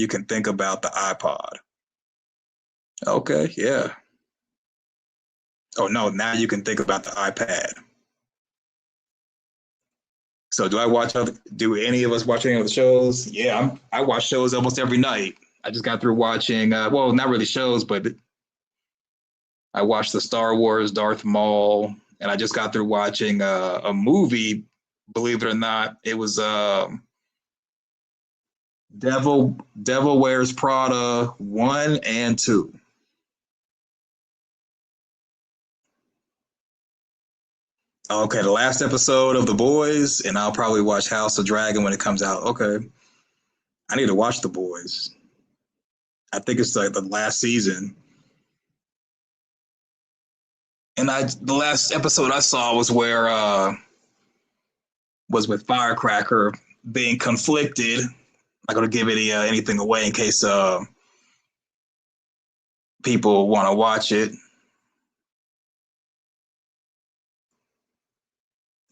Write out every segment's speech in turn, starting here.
you can think about the iPod. Okay, yeah. Oh no, now you can think about the iPad. So do any of us watch any of the shows? Yeah, I watch shows almost every night. I just got through watching well, not really shows, but I watched the Star Wars Darth Maul, and I just got through watching a movie, believe it or not. It was Devil Wears Prada 1 and 2. Okay, the last episode of The Boys, and I'll probably watch House of Dragon when it comes out. Okay. I need to watch The Boys. I think it's like the last season. And the last episode I saw was where was with Firecracker being conflicted. I'm not gonna give anything away in case people want to watch it.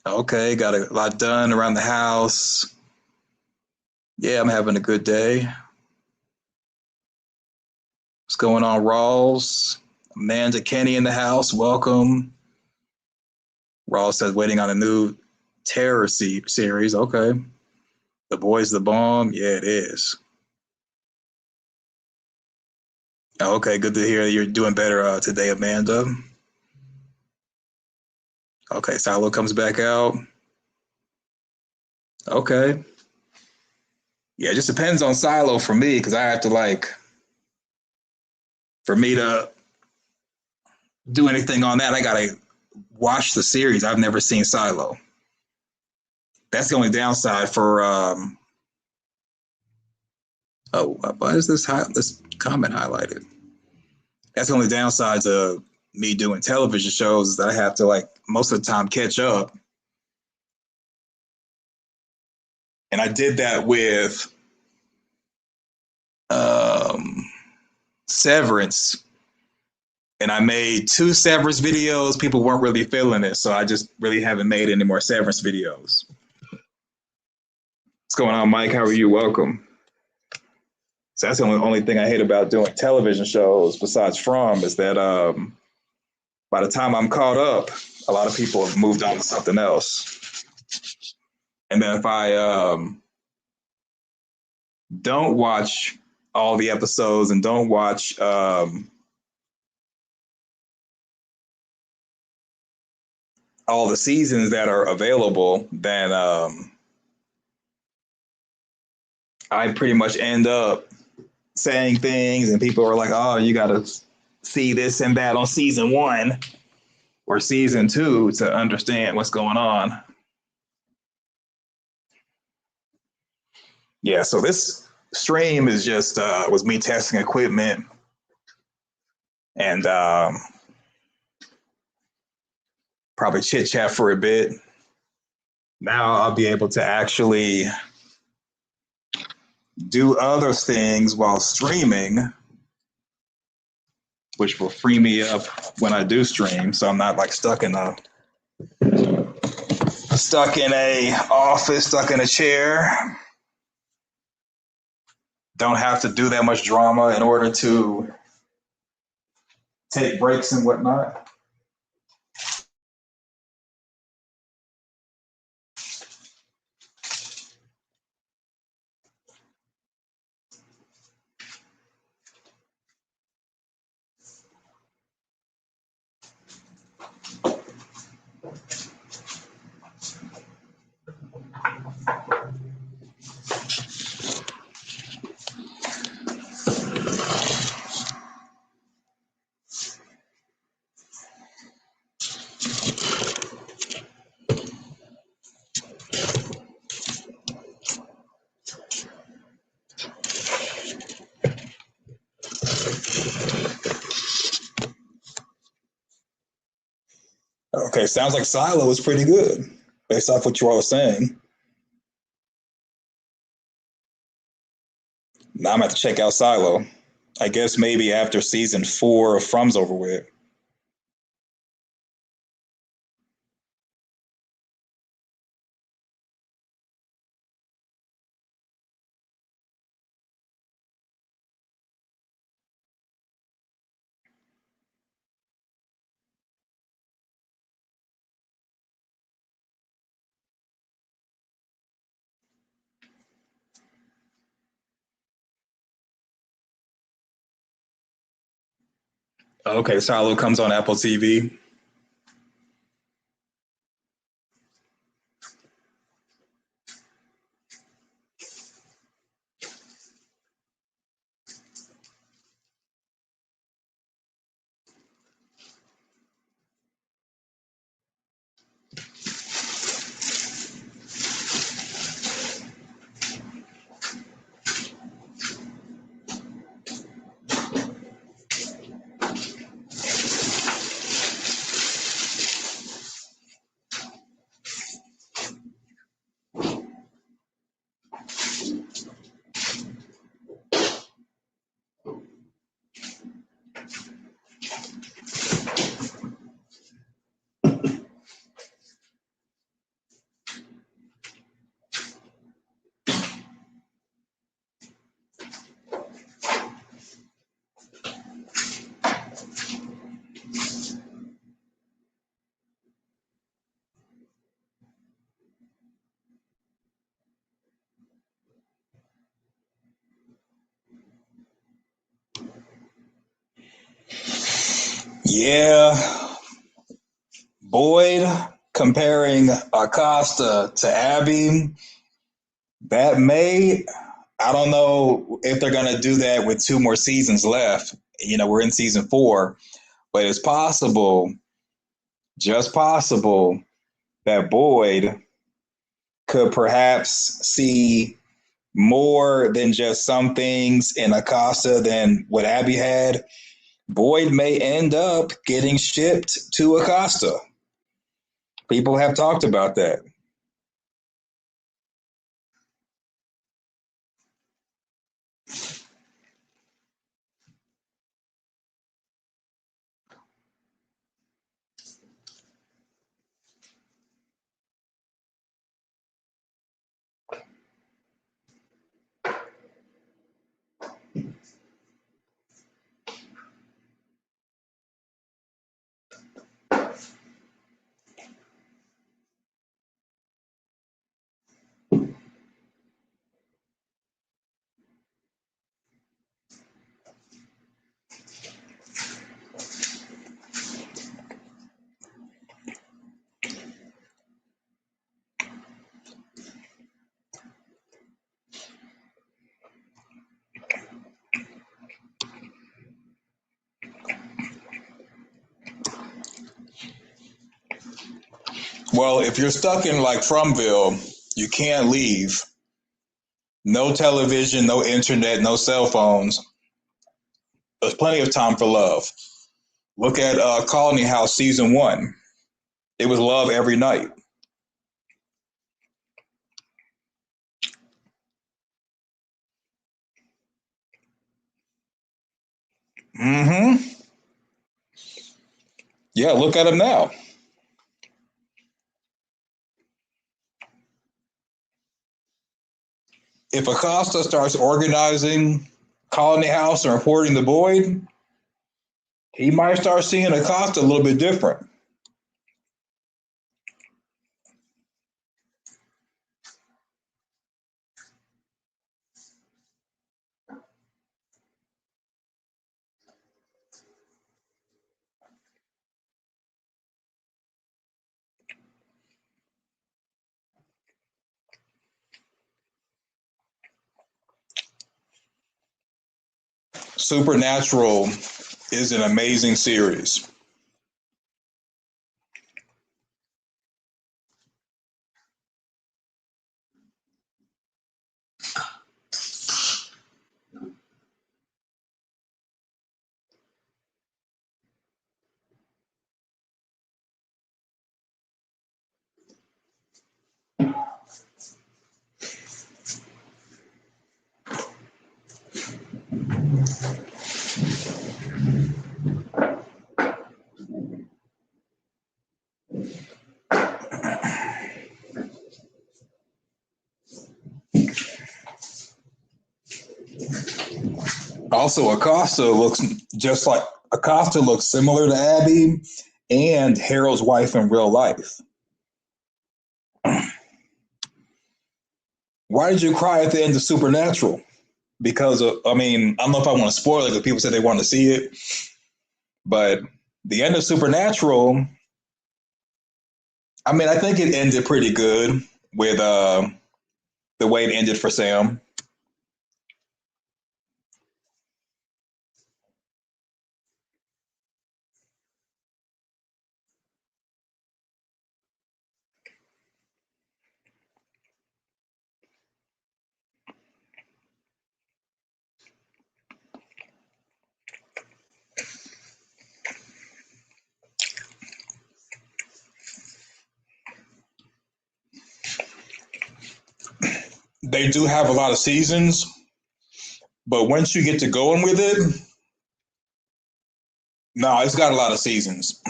Okay, got a lot done around the house. Yeah, I'm having a good day. What's going on, Rawls? Amanda Kenny in the house. Welcome. Rawls says waiting on a new terror series. Okay. The Boys the Bomb. Yeah, it is. Okay, good to hear you're doing better today, Amanda. Okay, Silo comes back out. Okay. Yeah, it just depends on Silo for me because I have to for me to do anything on that, I gotta watch the series. I've never seen Silo. That's the only downside for. Oh, why is this comment highlighted? That's the only downside to me doing television shows is that I have to most of the time catch up. And I did that with Severance, and I made 2 Severance videos. People weren't really feeling it, so I just really haven't made any more Severance videos. What's going on, Mike? How are you? Welcome. So that's the only thing I hate about doing television shows, besides From, is that by the time I'm caught up, a lot of people have moved on to something else. And then if I don't watch all the episodes and don't watch all the seasons that are available, then I pretty much end up saying things, and people are like, "Oh, you got to see this and that on season 1 or season 2 to understand what's going on." Yeah, so this stream is just was me testing equipment and probably chit chat for a bit. Now I'll be able to actually do other things while streaming, which will free me up when I do stream. So I'm not stuck in a office, stuck in a chair. Don't have to do that much drama in order to take breaks and whatnot. Okay, sounds like Silo is pretty good based off what you all are saying. Now I'm gonna have to check out Silo. I guess maybe after season 4 of From's over with. Okay, Silo comes on Apple TV. Yeah, Boyd comparing Acosta to Abby, that may, I don't know if they're going to do that with two more seasons left. We're in season 4, but it's possible, just possible, that Boyd could perhaps see more than just some things in Acosta than what Abby had. Boyd may end up getting shipped to Acosta. People have talked about that. Well, if you're stuck in like FROMville, you can't leave. No television, no internet, no cell phones. There's plenty of time for love. Look at Colony House season 1. It was love every night. Mm-hmm. Yeah, look at him now. If Acosta starts organizing Colony House and reporting the Boyd, he might start seeing Acosta a little bit different. Supernatural is an amazing series. Also, Acosta looks similar to Abby and Harold's wife in real life. Why did you cry at the end of Supernatural? Because I don't know if I want to spoil it because people said they want to see it, But the end of Supernatural, I mean, I think it ended pretty good with the way it ended for Sam. They do have a lot of seasons, but once you get to going with it, no, it's got a lot of seasons.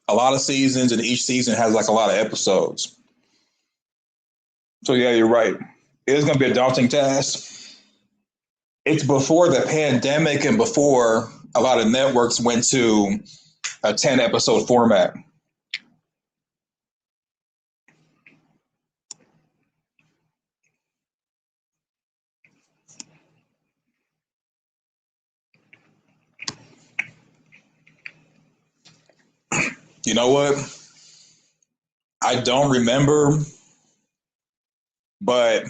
A lot of seasons, and each season has like a lot of episodes. So yeah, you're right. It is going to be a daunting task. It's before the pandemic and before a lot of networks went to a 10 episode format. You know what? I don't remember, but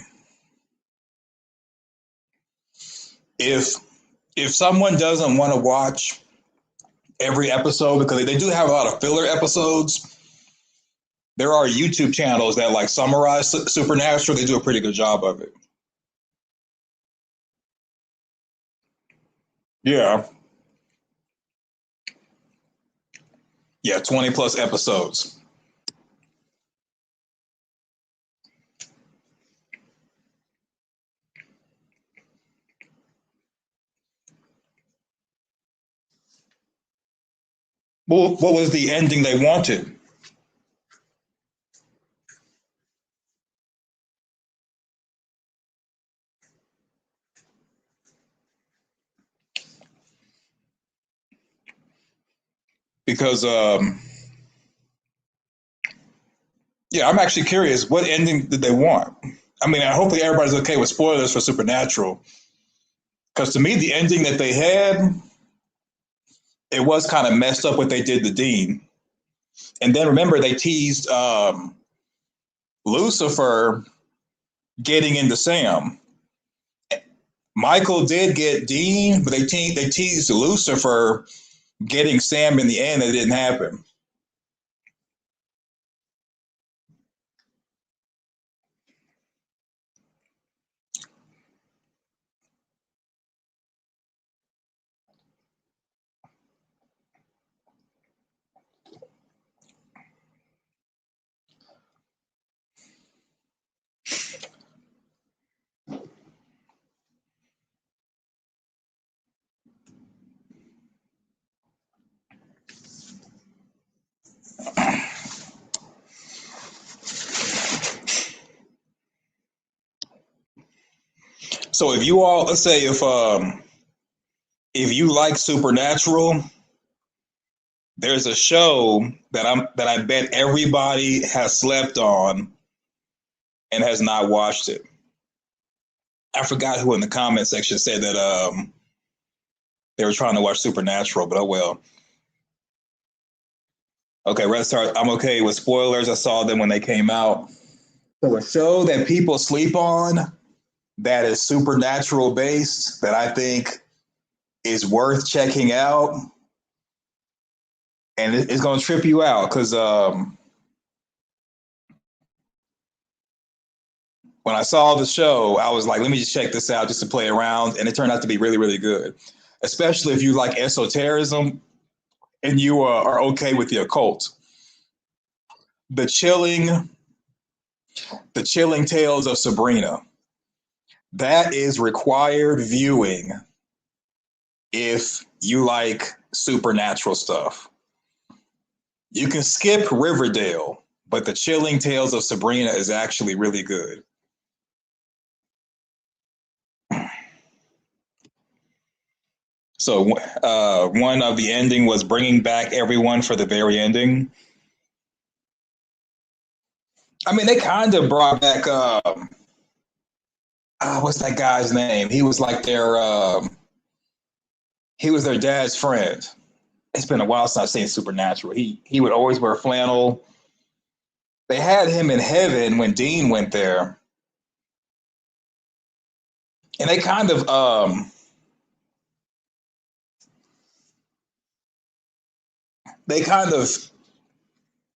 if if someone doesn't want to watch every episode because they do have a lot of filler episodes, there are YouTube channels that like summarize Supernatural. They do a pretty good job of it. Yeah, yeah, 20 plus episodes. Well, what was the ending they wanted? Because yeah, I'm actually curious. What ending did they want? I mean, hopefully everybody's okay with spoilers for Supernatural. Because to me, the ending that they had, it was kind of messed up what they did to Dean. And then remember, they teased Lucifer getting into Sam. Michael did get Dean, but they teased Lucifer getting Sam in the end. It didn't happen. So if you all, let's say if you like Supernatural, there's a show that I bet everybody has slept on and has not watched it. I forgot who in the comment section said that they were trying to watch Supernatural, but oh well. Okay, Red Star, I'm okay with spoilers. I saw them when they came out. So a show that people sleep on that is supernatural based that I think is worth checking out, and it's going to trip you out because when I saw the show, I was like, let me just check this out just to play around, and it turned out to be really, really good, especially if you like esotericism and you are okay with the occult. The chilling, the chilling tales of Sabrina. That is required viewing if you like supernatural stuff. You can skip Riverdale, but the chilling tales of Sabrina is actually really good. So one of the ending was bringing back everyone for the very ending. I mean, they kind of brought back what's that guy's name? He was like their he was their dad's friend. It's been a while since I've seen Supernatural. He would always wear flannel. They had him in heaven when Dean went there, and they kind of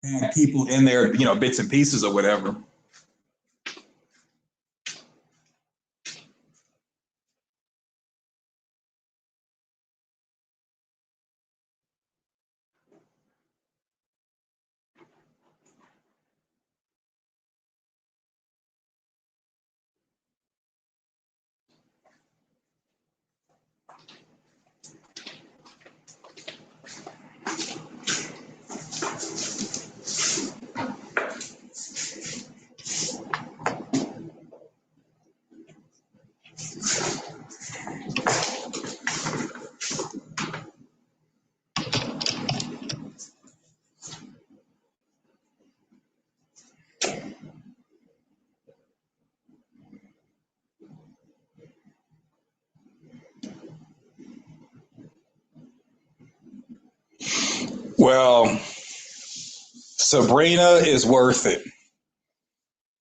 had people in there, bits and pieces or whatever. Well, Sabrina is worth it.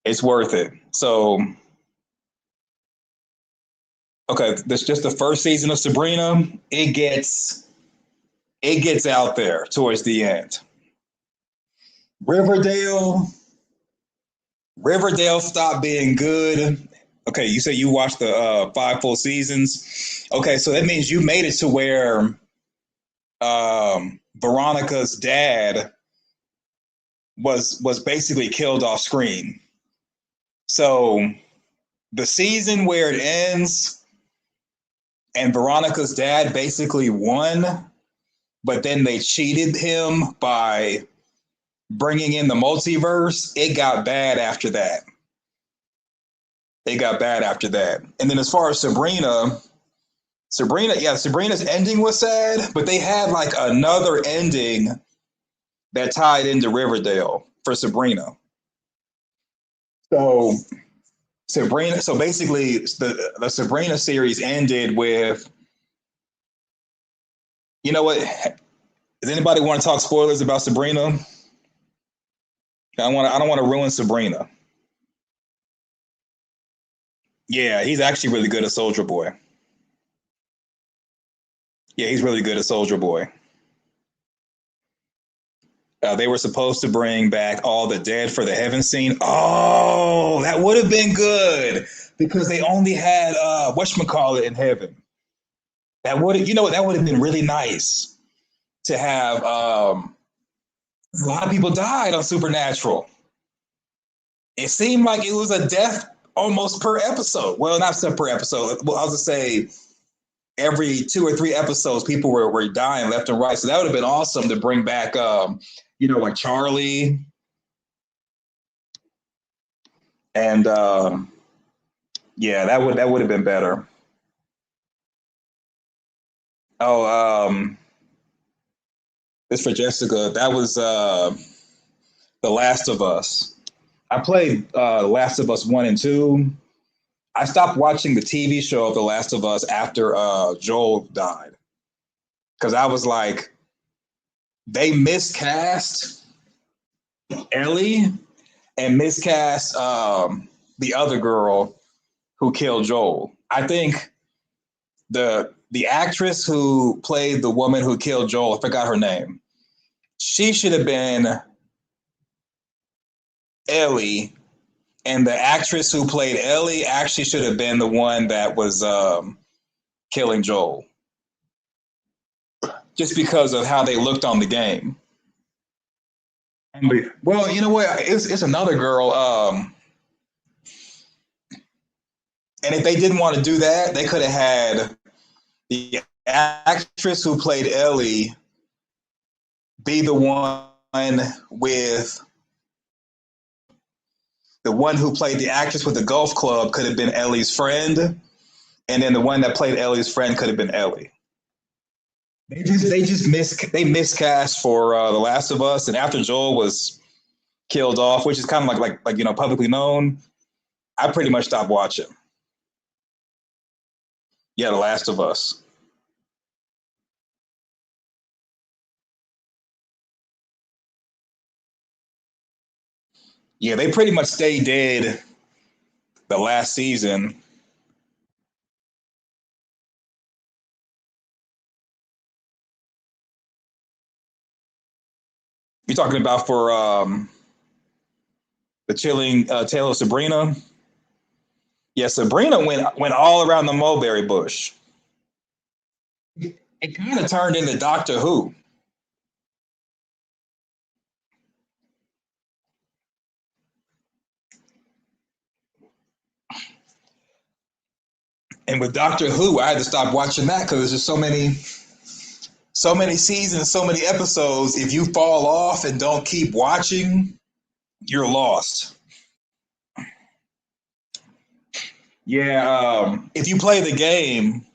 It's worth it. So, okay, that's just the first season of Sabrina. It gets out there towards the end. Riverdale, Riverdale stopped being good. Okay, you say you watched the 5 full seasons. Okay, so that means you made it to where Veronica's dad was basically killed off screen. So the season where it ends and Veronica's dad basically won, but then they cheated him by bringing in the multiverse, it got bad after that. It got bad after that. And then as far as Sabrina's ending was sad, but they had like another ending that tied into Riverdale for Sabrina. So so basically the Sabrina series ended with, you know what? Does anybody want to talk spoilers about Sabrina? I don't want to ruin Sabrina. Yeah, he's actually really good at Soldier Boy. Yeah, he's really good at Soldier Boy. They were supposed to bring back all the dead for the heaven scene. Oh, that would have been good because they only had whatchamacallit in heaven. That would have, that would have been really nice to have. A lot of people died on Supernatural. It seemed like it was a death almost per episode. Well, not per episode. Well, I'll just say every 2 or 3 episodes, people were dying left and right. So that would have been awesome to bring back, like Charlie and yeah, that would have been better. Oh, this for Jessica. That was The Last of Us. I played The Last of Us 1 and 2. I stopped watching the TV show of The Last of Us after Joel died. Because I was like, they miscast Ellie and miscast the other girl who killed Joel. I think the actress who played the woman who killed Joel, I forgot her name. She should have been Ellie, and the actress who played Ellie actually should have been the one that was killing Joel, just because of how they looked on the game. Well, you know what? It's another girl. And if they didn't want to do that, they could have had the actress who played Ellie be the one with the one who played the actress with the golf club could have been Ellie's friend, and then the one that played Ellie's friend could have been Ellie. They miscast for The Last of Us, and after Joel was killed off, which is kind of like publicly known, I pretty much stopped watching. Yeah, The Last of Us. Yeah, they pretty much stayed dead the last season. You're talking about for the chilling tale of Sabrina. Yeah, Sabrina went all around the mulberry bush. It kind of turned into Doctor Who. And with Doctor Who, I had to stop watching that because there's just so many seasons, so many episodes. If you fall off and don't keep watching, you're lost. Yeah, if you play the game,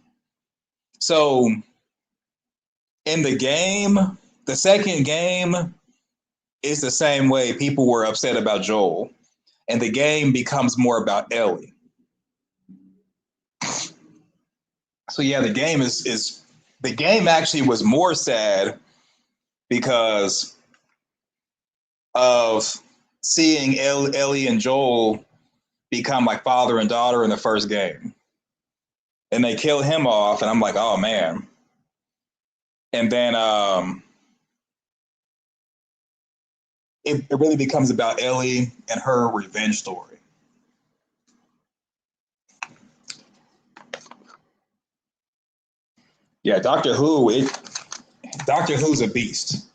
so in the game, the second game is the same way people were upset about Joel, and the game becomes more about Ellie. So yeah, the game actually was more sad because of seeing Ellie and Joel become like father and daughter in the first game. And they kill him off, and I'm like, oh man. And then it really becomes about Ellie and her revenge story. Yeah, Doctor Who's a beast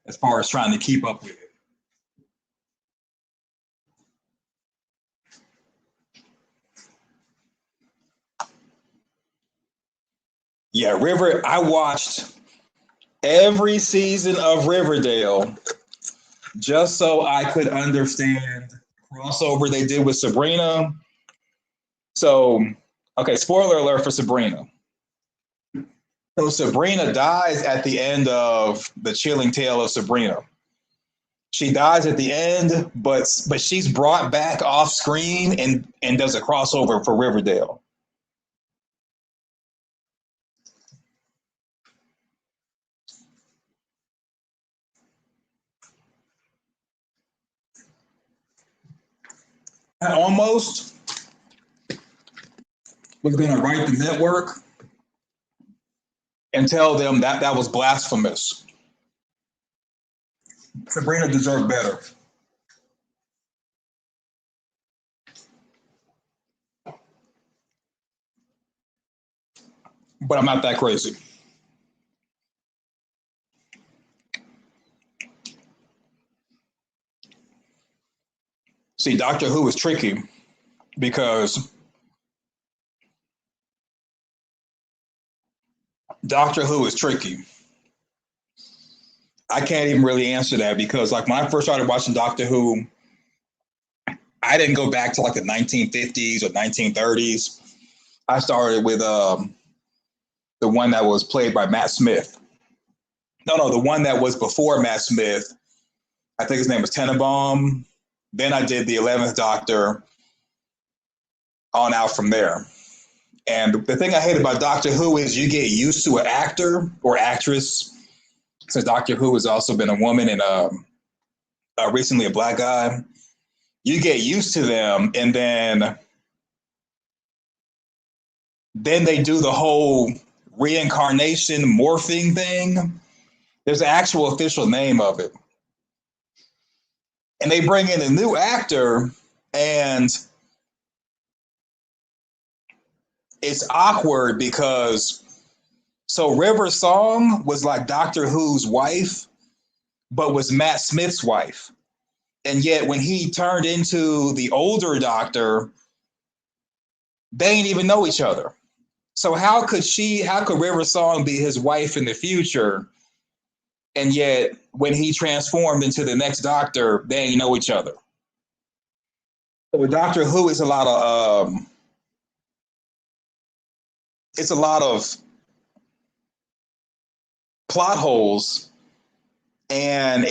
as far as trying to keep up with it. Yeah, I watched every season of Riverdale just so I could understand the crossover they did with Sabrina. So, okay, spoiler alert for Sabrina. So Sabrina dies at the end of the chilling tale of Sabrina. She dies at the end, but she's brought back off screen and does a crossover for Riverdale. I almost was going to write the network and tell them that that was blasphemous. Sabrina deserved better. But I'm not that crazy. See, Doctor Who is tricky because Doctor Who is tricky. I can't even really answer that because, like, when I first started watching Doctor Who, I didn't go back to like the 1950s or 1930s. I started with the one that was played by Matt Smith. No, the one that was before Matt Smith. I think his name was Tenenbaum. Then I did the 11th Doctor on out from there. And the thing I hate about Doctor Who is you get used to an actor or actress, since Doctor Who has also been a woman and recently a black guy. You get used to them, and then they do the whole reincarnation morphing thing. There's an actual official name of it. And they bring in a new actor, and it's awkward because so River Song was like Doctor Who's wife, but was Matt Smith's wife. And yet when he turned into the older Doctor, they didn't even know each other. So how could River Song be his wife in the future? And yet when he transformed into the next Doctor, they didn't know each other. So with Doctor Who, it's a lot of plot holes, and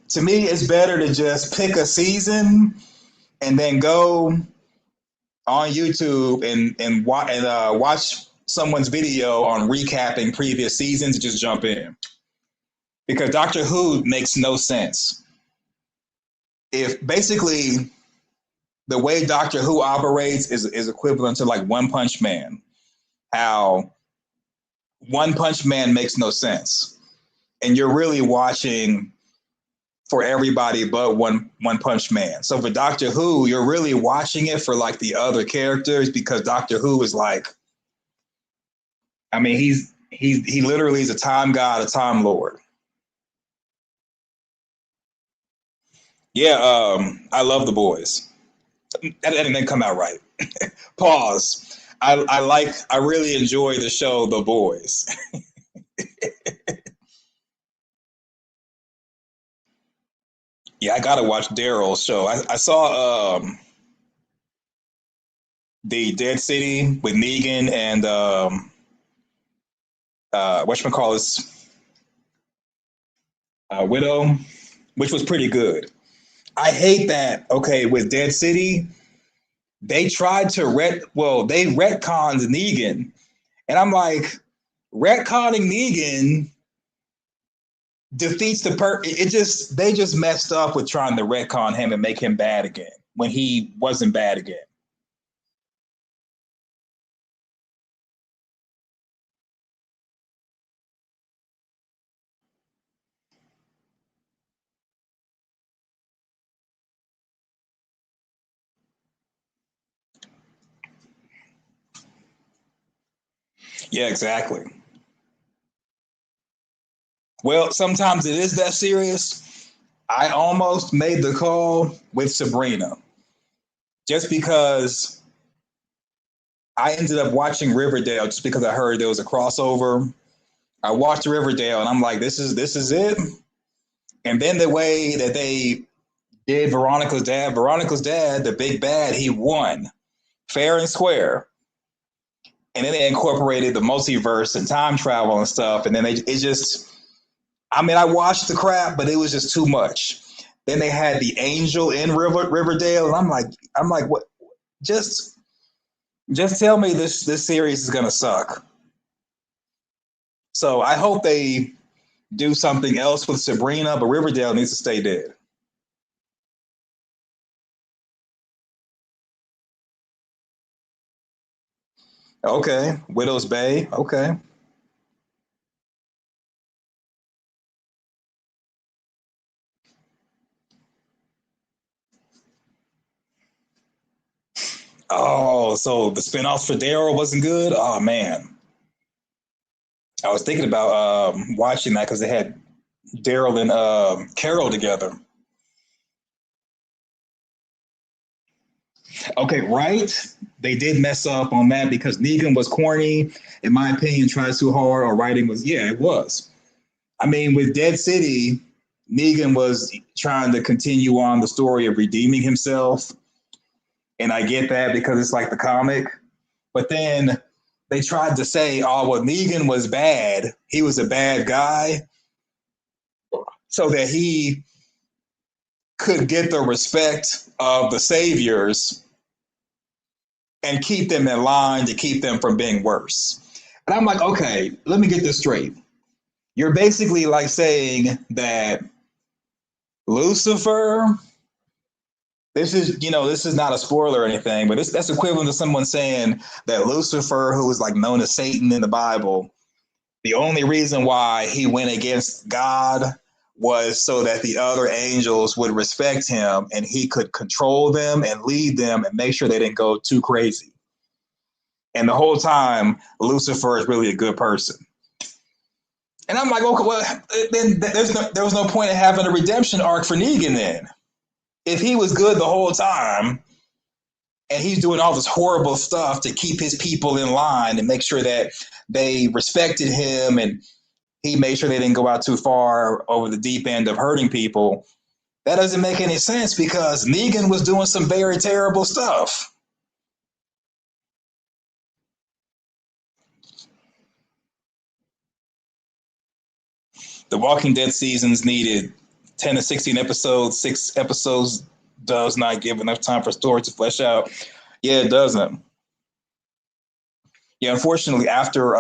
to me it's better to just pick a season and then go on YouTube and watch someone's video on recapping previous seasons and just jump in, because Doctor Who makes no sense. if basically the way Doctor Who operates is equivalent to like One Punch Man, how One Punch Man makes no sense. And you're really watching for everybody but One Punch Man. So for Doctor Who, you're really watching it for like the other characters because Doctor Who is like, I mean, he literally is a time god, a time lord. Yeah, I love The Boys. That didn't come out right. Pause. I really enjoy the show The Boys. Yeah, I gotta watch Daryl's show. I saw the Dead City with Negan and whatchamacallit, Widow, which was pretty good. I hate that. Okay, with Dead City, they tried to they retconned Negan, and I'm like, retconning Negan defeats it just they just messed up with trying to retcon him and make him bad again when he wasn't bad again. Yeah, exactly. Well, sometimes it is that serious. I almost made the call with Sabrina just because I ended up watching Riverdale just because I heard there was a crossover. I watched Riverdale and I'm like, this is it. And then the way that they did Veronica's dad, the big bad, he won fair and square. And then they incorporated the multiverse and time travel and stuff. And then it just, I mean, I watched the crap, but it was just too much. Then they had the angel in Riverdale, and I'm like, what? Just, just tell me this series is gonna suck. So I hope they do something else with Sabrina, but Riverdale needs to stay dead. Okay, Widow's Bay. Okay. Oh, so the spinoffs for Daryl wasn't good. Oh man, I was thinking about watching that because they had Daryl and Carol together. Okay, right? They did mess up on that because Negan was corny, in my opinion, tried too hard, or writing was, yeah, it was. I mean, with Dead City, Negan was trying to continue on the story of redeeming himself. And I get that because it's like the comic. But then they tried to say, oh, well, Negan was bad. He was a bad guy so that he could get the respect of the saviors and keep them in line to keep them from being worse. And I'm like, okay, let me get this straight. You're basically like saying that Lucifer, this is not a spoiler or anything, but that's equivalent to someone saying that Lucifer, who was like known as Satan in the Bible, the only reason why he went against God was so that the other angels would respect him and he could control them and lead them and make sure they didn't go too crazy. And the whole time, Lucifer is really a good person. And I'm like, okay, well, then there was no point in having a redemption arc for Negan then. If he was good the whole time and he's doing all this horrible stuff to keep his people in line and make sure that they respected him and he made sure they didn't go out too far over the deep end of hurting people, that doesn't make any sense because Negan was doing some very terrible stuff. The Walking Dead seasons needed 10 to 16 episodes. 6 episodes does not give enough time for story to flesh out. Yeah, it doesn't. Yeah, unfortunately, after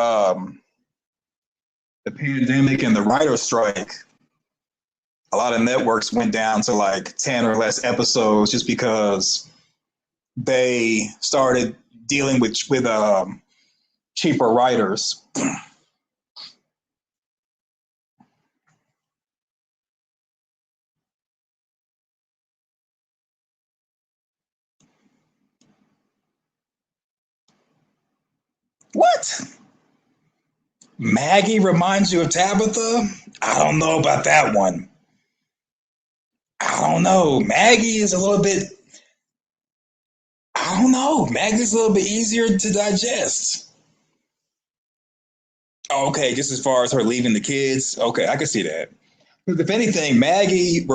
the pandemic and the writer's strike, a lot of networks went down to like 10 or less episodes just because they started dealing with cheaper writers. What? Maggie reminds you of Tabitha? I don't know about that one. I don't know. Maggie is a little bit, I don't know. Maggie's a little bit easier to digest. Okay, just as far as her leaving the kids. Okay, I can see that. If anything, Maggie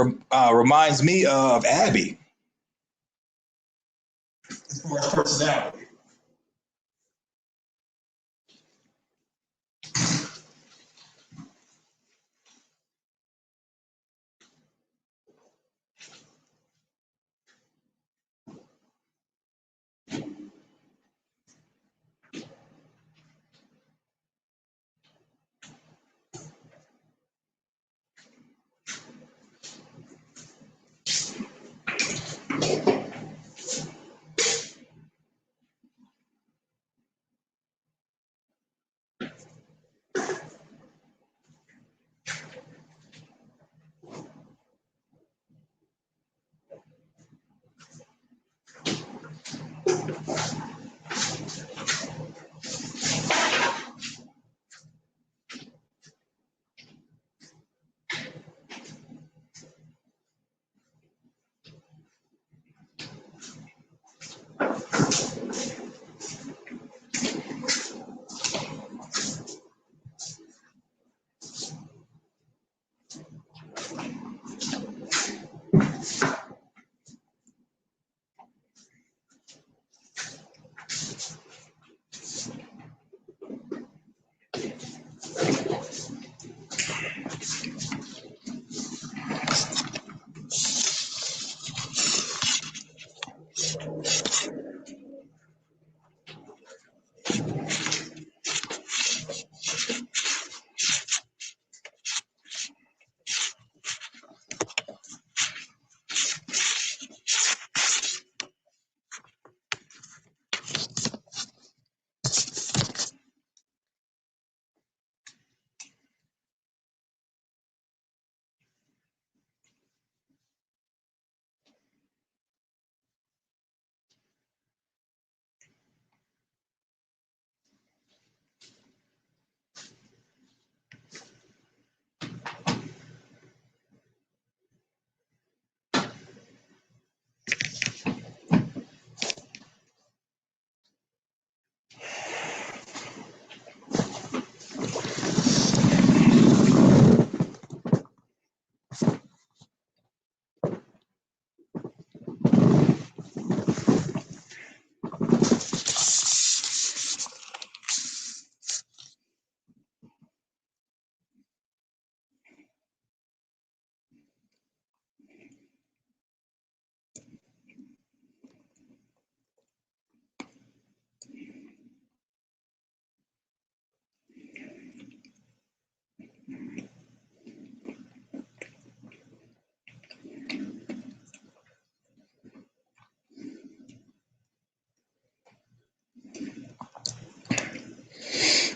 reminds me of Abby. As far as personality.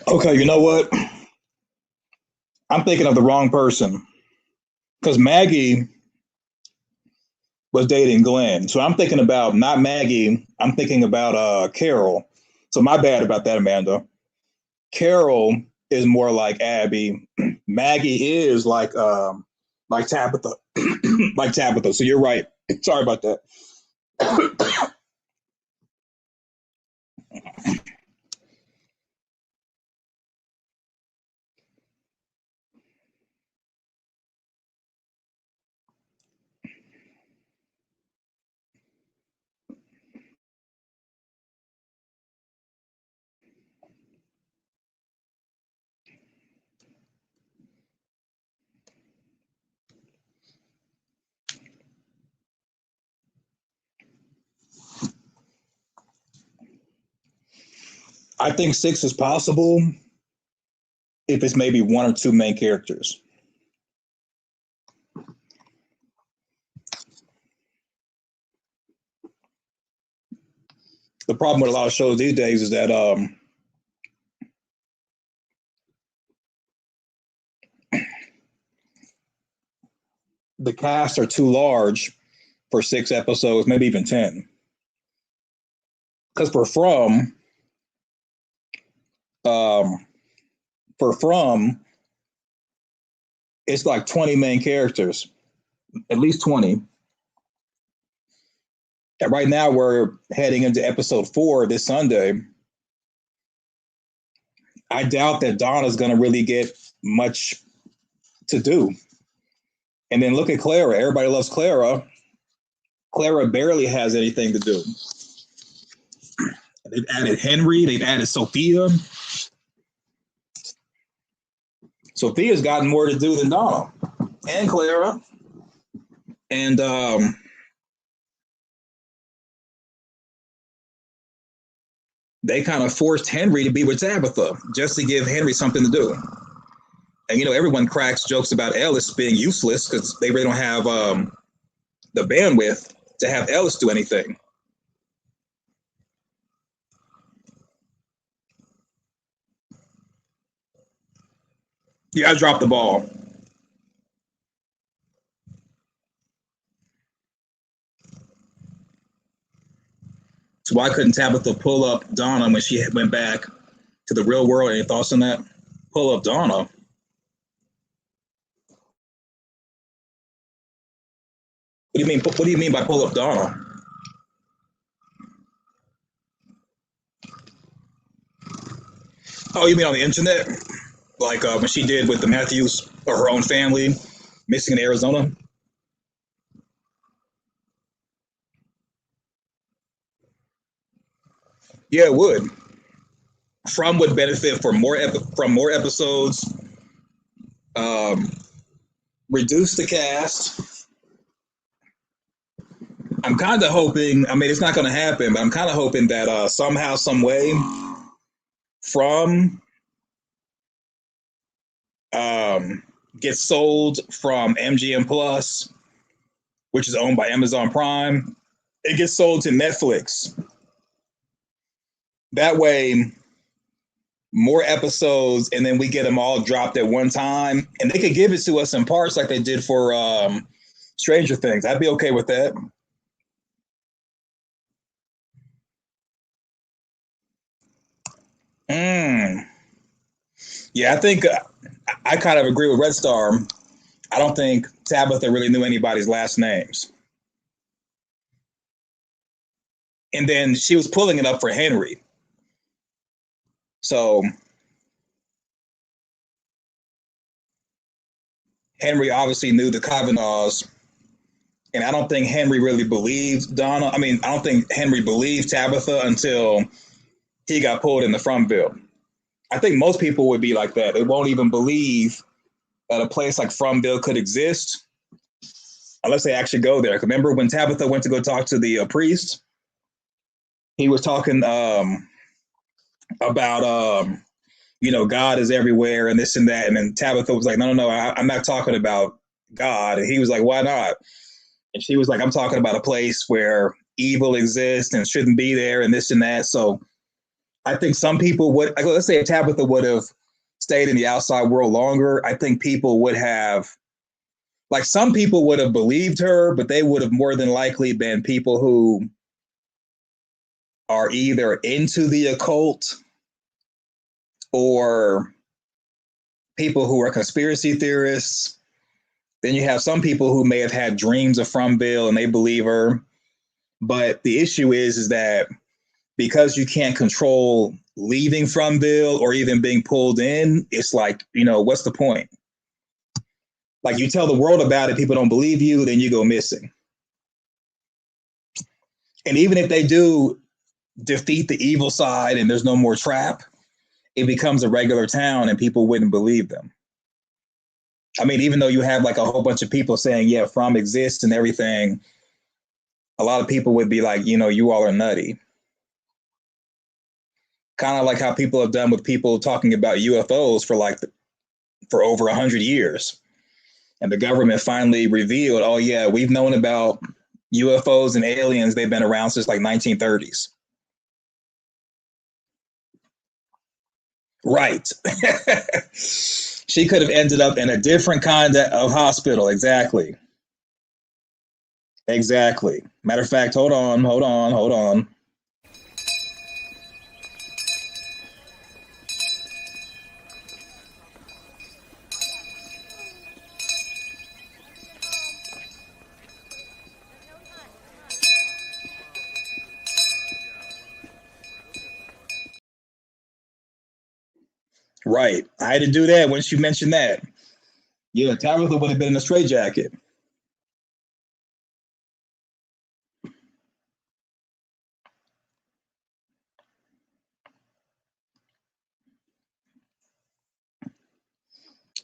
Okay, you know what? I'm thinking of the wrong person because Maggie was dating Glenn. So I'm thinking about not Maggie. I'm thinking about Carol. So my bad about that, Amanda. Carol is more like Abby. Maggie is like Tabitha, like Tabitha. So you're right. Sorry about that. I think six is possible if it's maybe one or two main characters. The problem with a lot of shows these days is that the casts are too large for 6 episodes, maybe even 10. Because um, it's like 20 main characters, at least 20. And right now we're heading into episode 4 this Sunday. I doubt that Donna's going to really get much to do. And then look at Clara. Everybody loves Clara. Clara barely has anything to do. They've added Henry. They've added Sophia. Sophia's gotten more to do than Donna and Clara. And they kind of forced Henry to be with Tabitha just to give Henry something to do. And, everyone cracks jokes about Ellis being useless because they really don't have the bandwidth to have Ellis do anything. Yeah, I dropped the ball. So why couldn't Tabitha pull up Donna when she went back to the real world? Any thoughts on that? Pull up Donna. What do you mean? What do you mean by pull up Donna? Oh, you mean on the internet? Like when she did with the Matthews or her own family missing in Arizona? Yeah, it would. From would benefit from more episodes. Reduce the cast. I'm kind of hoping. I mean, it's not going to happen, but I'm kind of hoping that somehow, some way, From gets sold from MGM Plus, which is owned by Amazon Prime. It gets sold to Netflix. That way, more episodes, and then we get them all dropped at one time, and they could give it to us in parts like they did for Stranger Things. I'd be okay with that. Yeah, I think I kind of agree with Red Star. I don't think Tabitha really knew anybody's last names. And then she was pulling it up for Henry. So Henry obviously knew the Kavanaughs. And I don't think Henry really believed Donna. I mean, I don't think Henry believed Tabitha until he got pulled in the FROMville. I think most people would be like that. They won't even believe that a place like FROMville could exist unless they actually go there. Remember when Tabitha went to go talk to the priest? He was talking about, God is everywhere and this and that. And then Tabitha was like, no, I'm not talking about God. And he was like, why not? And she was like, I'm talking about a place where evil exists and shouldn't be there and this and that. So I think some people would, like, let's say if Tabitha would have stayed in the outside world longer, I think people would have, like, some people would have believed her, but they would have more than likely been people who are either into the occult or people who are conspiracy theorists. Then you have some people who may have had dreams of FROMville and they believe her. But the issue is that because you can't control leaving FROMville or even being pulled in, it's like, what's the point? Like, you tell the world about it, people don't believe you, then you go missing. And even if they do defeat the evil side and there's no more trap, it becomes a regular town and people wouldn't believe them. I mean, even though you have like a whole bunch of people saying, yeah, From exists and everything, a lot of people would be like, you all are nutty. Kind of like how people have done with people talking about UFOs for over 100 years. And the government finally revealed, oh yeah, we've known about UFOs and aliens. They've been around since like 1930s. Right. She could have ended up in a different kind of hospital. Exactly. Exactly. Matter of fact, hold on. Right. I had to do that once you mentioned that. Yeah, Tabitha would have been in a straitjacket.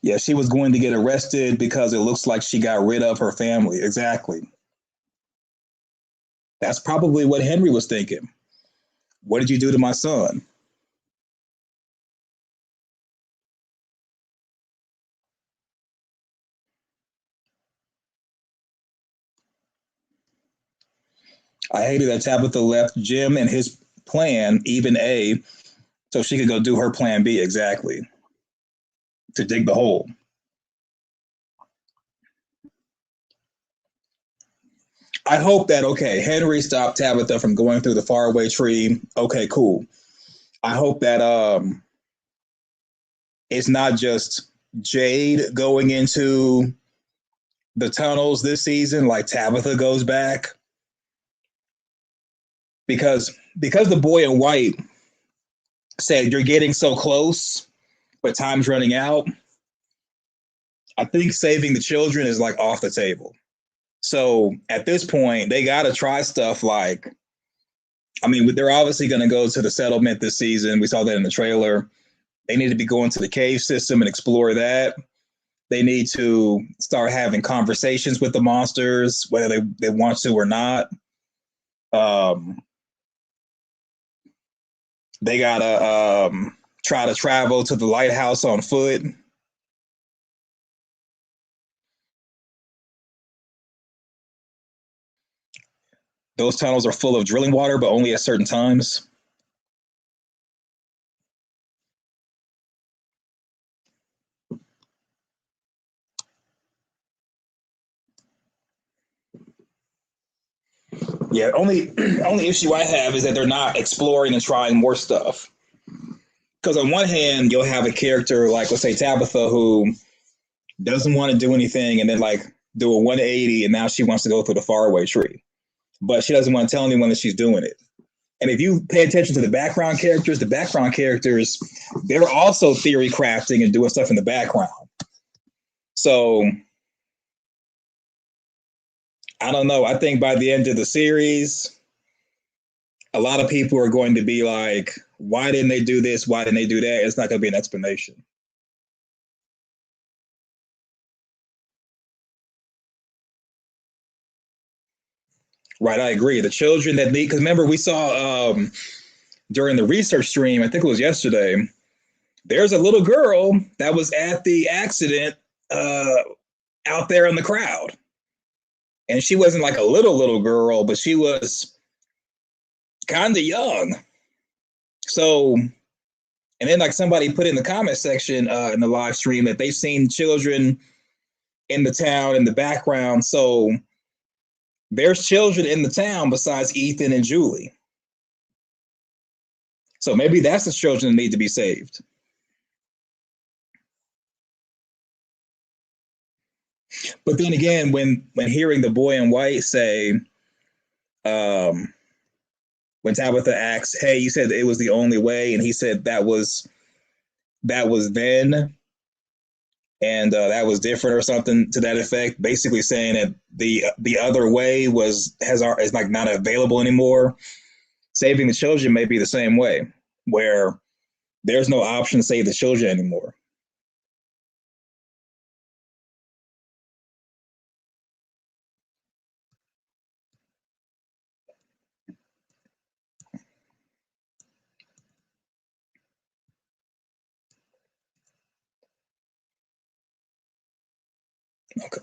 Yeah, she was going to get arrested because it looks like she got rid of her family. Exactly. That's probably what Henry was thinking. What did you do to my son? I hated that Tabitha left Jim and his plan, even A, so she could go do her plan B exactly to dig the hole. I hope that, okay, Henry stopped Tabitha from going through the faraway tree. Okay, cool. I hope that it's not just Jade going into the tunnels this season, like Tabitha goes back. Because the boy in white said you're getting so close, but time's running out. I think saving the children is like off the table. So at this point, they got to try stuff like, I mean, they're obviously going to go to the settlement this season. We saw that in the trailer. They need to be going to the cave system and explore that. They need to start having conversations with the monsters, whether they want to or not. Um, they got to try to travel to the lighthouse on foot. Those tunnels are full of drilling water, but only at certain times. Yeah, only issue I have is that they're not exploring and trying more stuff. Because on one hand, you'll have a character like, let's say, Tabitha, who doesn't want to do anything, and then like do a 180, and now she wants to go through the faraway tree, but she doesn't want to tell anyone that she's doing it. And if you pay attention to the background characters, they're also theory crafting and doing stuff in the background. So I don't know. I think by the end of the series, a lot of people are going to be like, why didn't they do this? Why didn't they do that? It's not going to be an explanation. Right, I agree. The children that need, because remember, we saw during the research stream, I think it was yesterday, there's a little girl that was at the accident uh, out there in the crowd. And she wasn't like a little girl, but she was kind of young. So, and then like somebody put in the comment section in the live stream that they've seen children in the town in the background. So there's children in the town besides Ethan and Julie. So maybe that's the children that need to be saved. But then again, when hearing the boy in white say, um, when Tabitha asks, "Hey, you said it was the only way," and he said that was then, and that was different or something to that effect, basically saying that the other way is like not available anymore. Saving the children may be the same way, where there's no option to save the children anymore. Okay.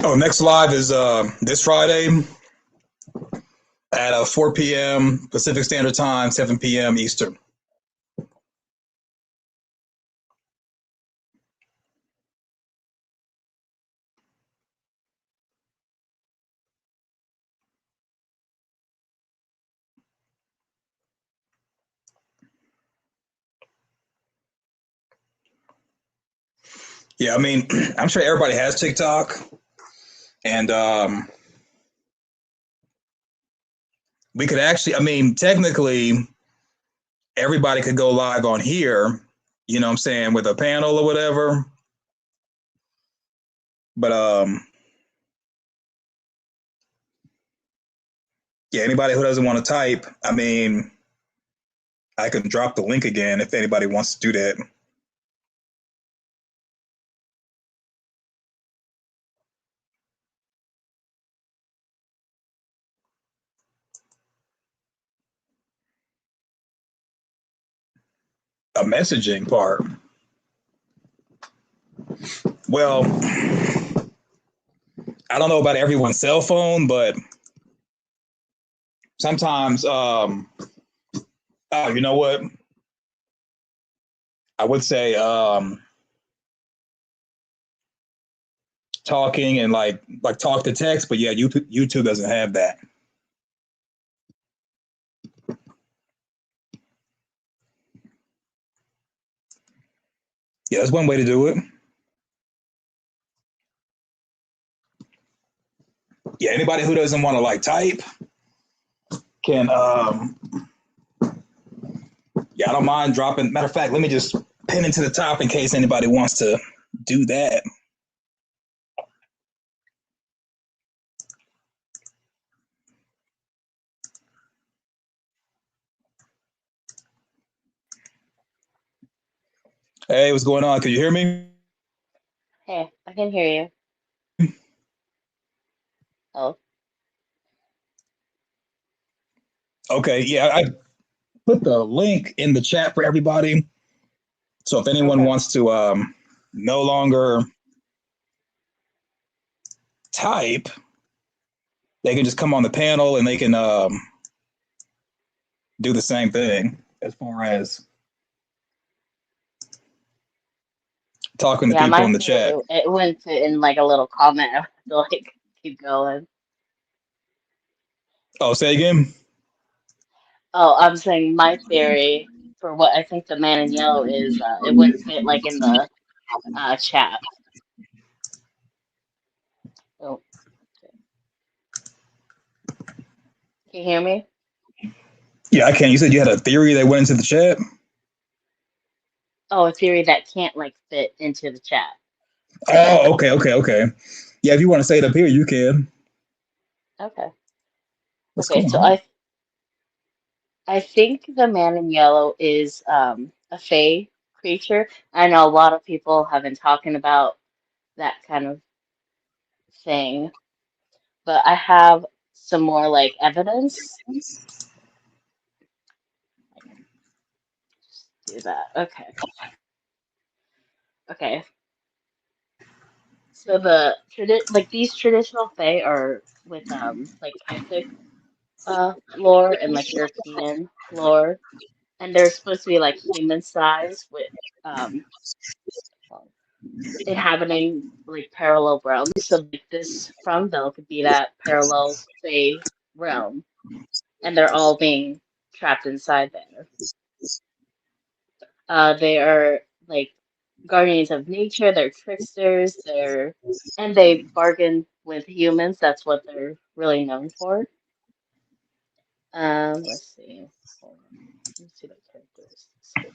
Oh, next live is this Friday at 4 p.m. Pacific Standard Time, 7 p.m. Eastern. Yeah, I mean, I'm sure everybody has TikTok, and we could actually, I mean, technically, everybody could go live on here, you know what I'm saying, with a panel or whatever. But yeah, anybody who doesn't want to type, I mean, I can drop the link again if anybody wants to do that. A messaging part. Well, I don't know about everyone's cell phone, but sometimes, oh, you know what? I would say talking and like talk to text, but yeah, YouTube doesn't have that. Yeah, that's one way to do it. Yeah, anybody who doesn't want to like type can yeah, I don't mind dropping. Matter of fact, let me just pin into the top in case anybody wants to do that. Hey, what's going on? Can you hear me? Hey, I can hear you. Oh, Okay, yeah, put the link in the chat for everybody. So if anyone Okay. wants to no longer type, they can just come on the panel and they can do the same thing as far as talking to Yeah, people my in the theory, chat. it went to in like a little comment. I have to like keep going. Oh, say again? Oh, I'm saying my theory for what I think the man in yellow is, it wouldn't fit like in the chat. Oh, can you hear me? Yeah, I can. You said you had a theory that went into the chat? Oh, a theory that can't like fit into the chat. Oh, okay. Yeah, if you want to say it up here, you can. Okay. What's Okay, going so on? I think the man in yellow is a fae creature. I know a lot of people have been talking about that kind of thing, but I have some more like evidence. I can just do that. Okay. Okay. So like these traditional fae are with like Celtic lore and like European lore, and they're supposed to be like human size with um inhabiting like parallel realms. So like this FROMville could be that parallel fae realm, and they're all being trapped inside there. They are like guardians of nature. They're tricksters. And they bargain with humans. That's what they're really known for. Let's see. Hold on. Let's see the characteristics here.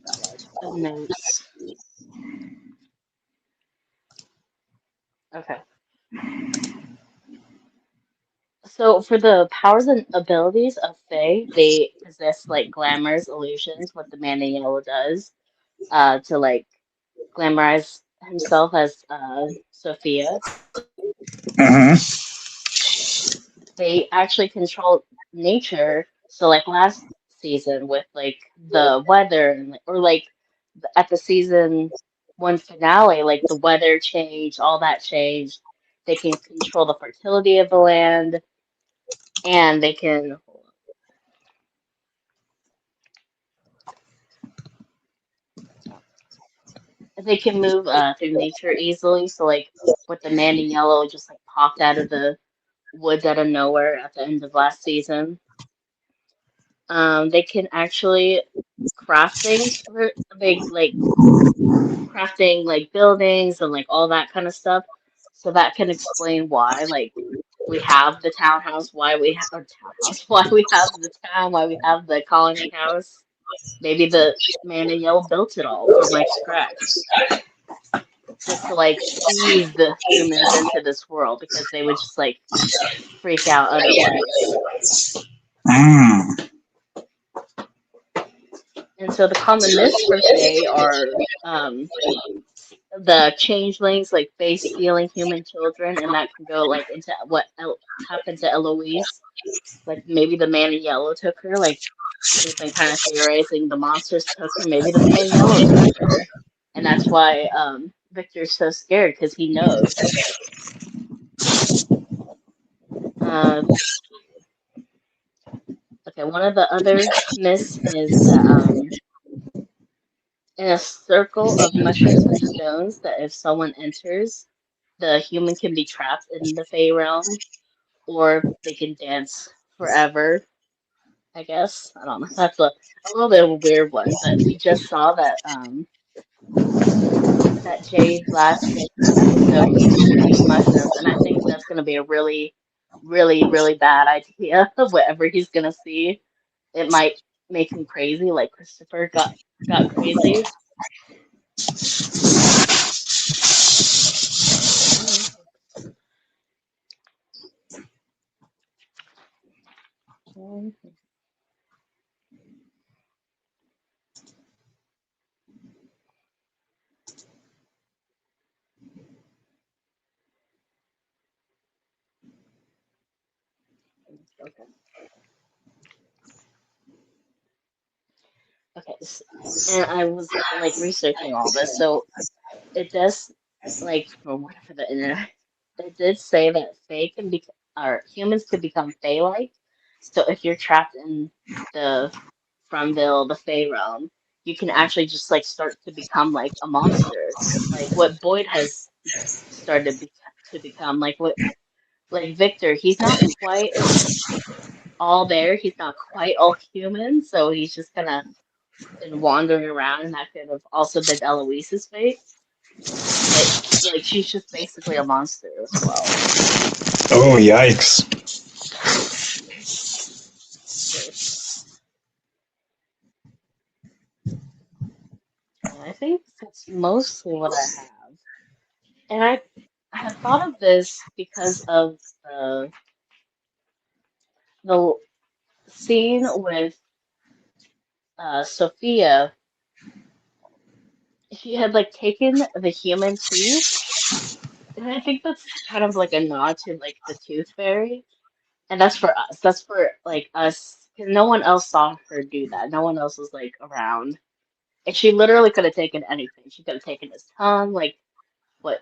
Got lots of notes. Okay. So for the powers and abilities of Fae, they possess like glamours, illusions, what the man in yellow does, to like glamorize himself as Sophia. Mm-hmm. They actually control nature. So like last season with like the weather and or like at the season one finale, like the weather changed, all that changed. They can control the fertility of the land, and they can move through nature easily. So like with the man in yellow just like popped out of the woods out of nowhere at the end of last season. They can actually craft things for they like crafting like buildings and like all that kind of stuff. So that can explain why like we have the townhouse, why we have or townhouse, why we have the town, why we have the colony house. Maybe the man in yellow built it all from like scratch, just to like ease the humans into this world because they would just like freak out otherwise. Mm. And so the common myths for Fae are the changelings, like Fae stealing human children, and that can go like into what happened to Eloise. Like maybe the man in yellow took her. Like we've been kind of theorizing the monsters took her. Maybe the man in yellow took her, and that's why Victor's so scared because he knows. Uh, okay, one of the other myths is that in a circle of mushrooms and stones, that if someone enters, the human can be trapped in the Fey realm, or they can dance forever. I guess I don't know. That's a little bit of a weird one, but we just saw that Jay's last episode, he was eating mushrooms, and I think that's going to be a really, really, really bad idea of whatever he's going to see. It might make him crazy, like Christopher got crazy. Mhm. Okay. Okay. And I was like researching all this, so it does like from whatever the internet, it did say that Fae can be or humans could become Fae-like. So if you're trapped in the Fromville, the Fae realm, you can actually just like start to become like a monster, like what Boyd has started to become. Like what like Victor, he's not quite all there. He's not quite all human, so he's just kind of been wandering around, and that could have also been Eloise's fate. But like she's just basically a monster as well. Oh, yikes. So yeah, I think that's mostly what I have. And I had thought of this because of the scene with Sophia. She had like taken the human teeth, and I think that's kind of like a nod to like the tooth fairy. And that's for us. That's for like us, because no one else saw her do that. No one else was like around. And she literally could have taken anything. She could have taken his tongue, like what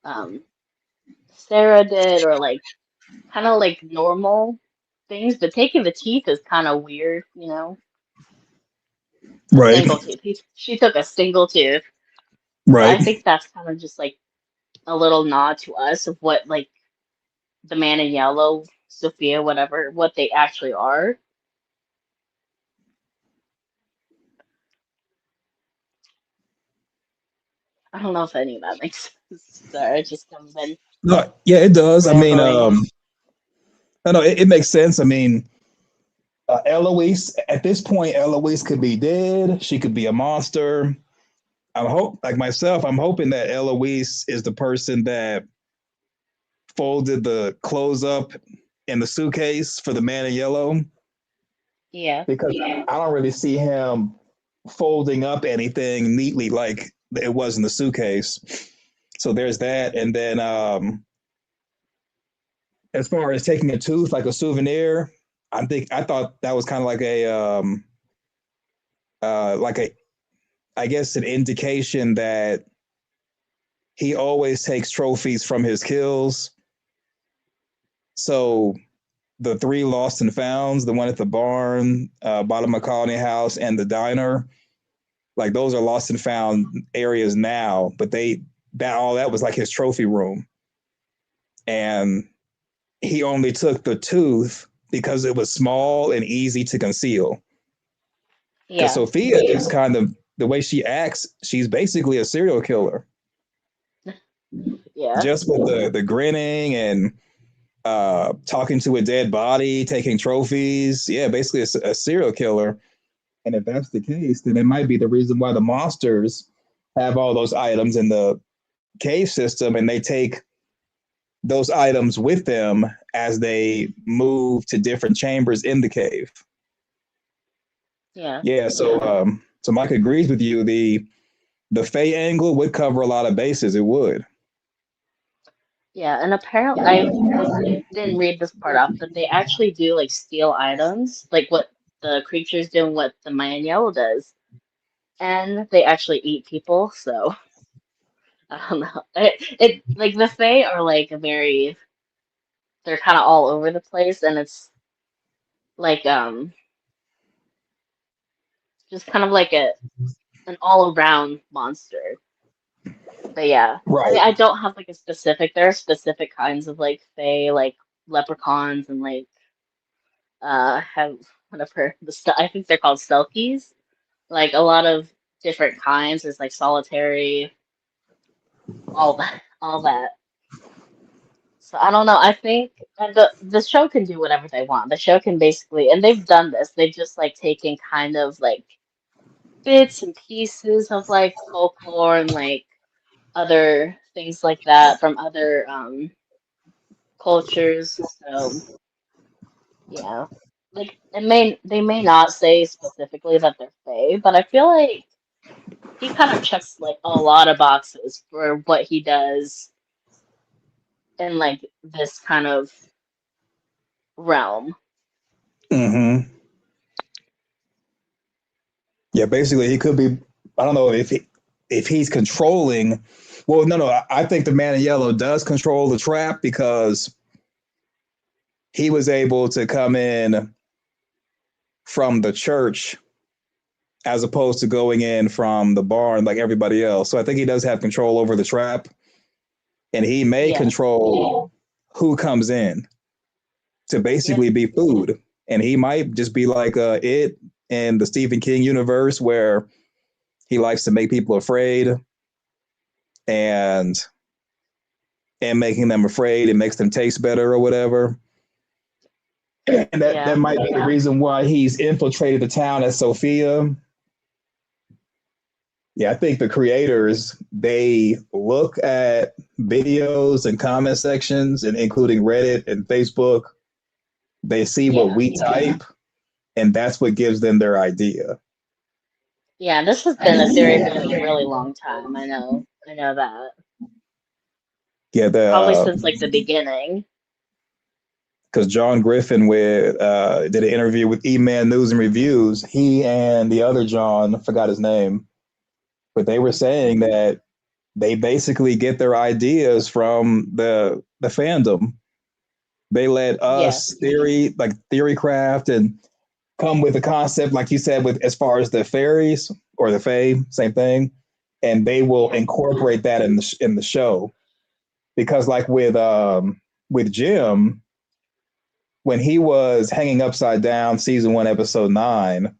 um Sarah did, or like kind of like normal things. But taking the teeth is kind of weird, you know? A Right, single tooth. She took a single tooth. So I right. think that's kind of just like a little nod to us of what like the man in yellow, Sophia, whatever, what they actually are. I don't know if any of that makes sense. Sorry, it just kind of been No, yeah, it does. I mean, rambling. I know it makes sense. I mean, Eloise, at this point, Eloise could be dead. She could be a monster. I hope, like myself, I'm hoping that Eloise is the person that folded the clothes up in the suitcase for the man in yellow, Yeah, because I don't really see him folding up anything neatly like it was in the suitcase. So there's that. And then as far as taking a tooth like a souvenir, I thought that was kind of like a I guess an indication that he always takes trophies from his kills. So the three lost and founds, the one at the barn, bottom of Colony House, and the diner, like those are lost and found areas now. But that all that was like his trophy room, and he only took the tooth because it was small and easy to conceal. Because yeah, Sophia is kind of the way she acts, she's basically a serial killer, yeah, just with the grinning and talking to a dead body, taking trophies. Yeah, basically a serial killer. And if that's the case, then it might be the reason why the monsters have all those items in the cave system, and they take those items with them as they move to different chambers in the cave. yeah, Yeah, so Mike agrees with you. The Fey angle would cover a lot of bases. It would. yeah. And apparently, I didn't read this part off, but they actually do like steal items, like what the creatures do and what the man yellow does, and they actually eat people. So I don't know. It like the Fae are like a very they're kind of all over the place, and it's like just kind of like an all around monster. But yeah, I mean, Right. I don't have like a specific. There are specific kinds of like fae, like leprechauns and like have whatever I think they're called selkies. Like a lot of different kinds. There's like solitary, all that, all that. So I don't know. I think and the show can do whatever they want. The show can basically, and they've done this. They've just like taken kind of like bits and pieces of like folklore and like other things like that from other cultures. So yeah, like they may not say specifically that they're Fae, but I feel like he kind of checks like a lot of boxes for what he does in like this kind of realm. Hmm. Yeah, basically, he could be. I don't know if he's controlling. Well, no, no. I think the man in yellow does control the trap because he was able to come in from the church as opposed to going in from the barn like everybody else. So I think he does have control over the trap, and he may Yeah, control who comes in to yeah, basically be food. And he might just be like it in the Stephen King universe where he likes to make people afraid and making them afraid it makes them taste better or whatever. And that yeah, might be the reason why he's infiltrated the town at Sophia. Yeah, I think the creators they look at videos and comment sections and including Reddit and Facebook. They see what yeah, we type and that's what gives them their idea. yeah. This has been a theory for a really long time. I know that. Yeah, Probably the since like the beginning. because John Griffin did an interview with E-Man News and Reviews. He and the other John, I forgot his name, but they were saying that they basically get their ideas from the fandom. They let Yeah, us theory craft and come with a concept, like you said, with as far as the fairies or the fae, same thing, and they will yeah, incorporate that in the show. Because like with Jim, when he was hanging upside down, season one, episode 9,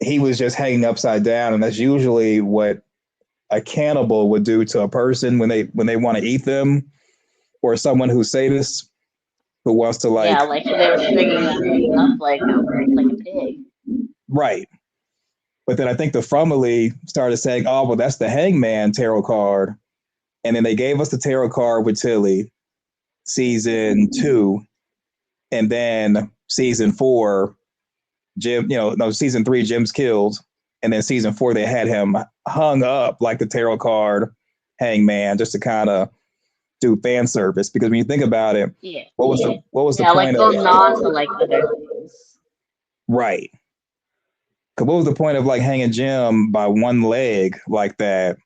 he was just hanging upside down, and that's usually what a cannibal would do to a person when they want to eat them, or someone who's sadist who wants to yeah. like Like they were stringing them up like a pig. right. But then I think the FROMily started saying, "Oh, well, that's the Hangman tarot card," and then they gave us the tarot card with Tilly, season 2, and then season 4, Jim. No, season 3, Jim's killed, and then season 4 they had him hung up like the tarot card Hangman, just to kind of do fan service. Because when you think about it, Yeah, what was the yeah. Like point of they'll nod to like other things. right? Because what was the point of like hanging Jim by one leg like that?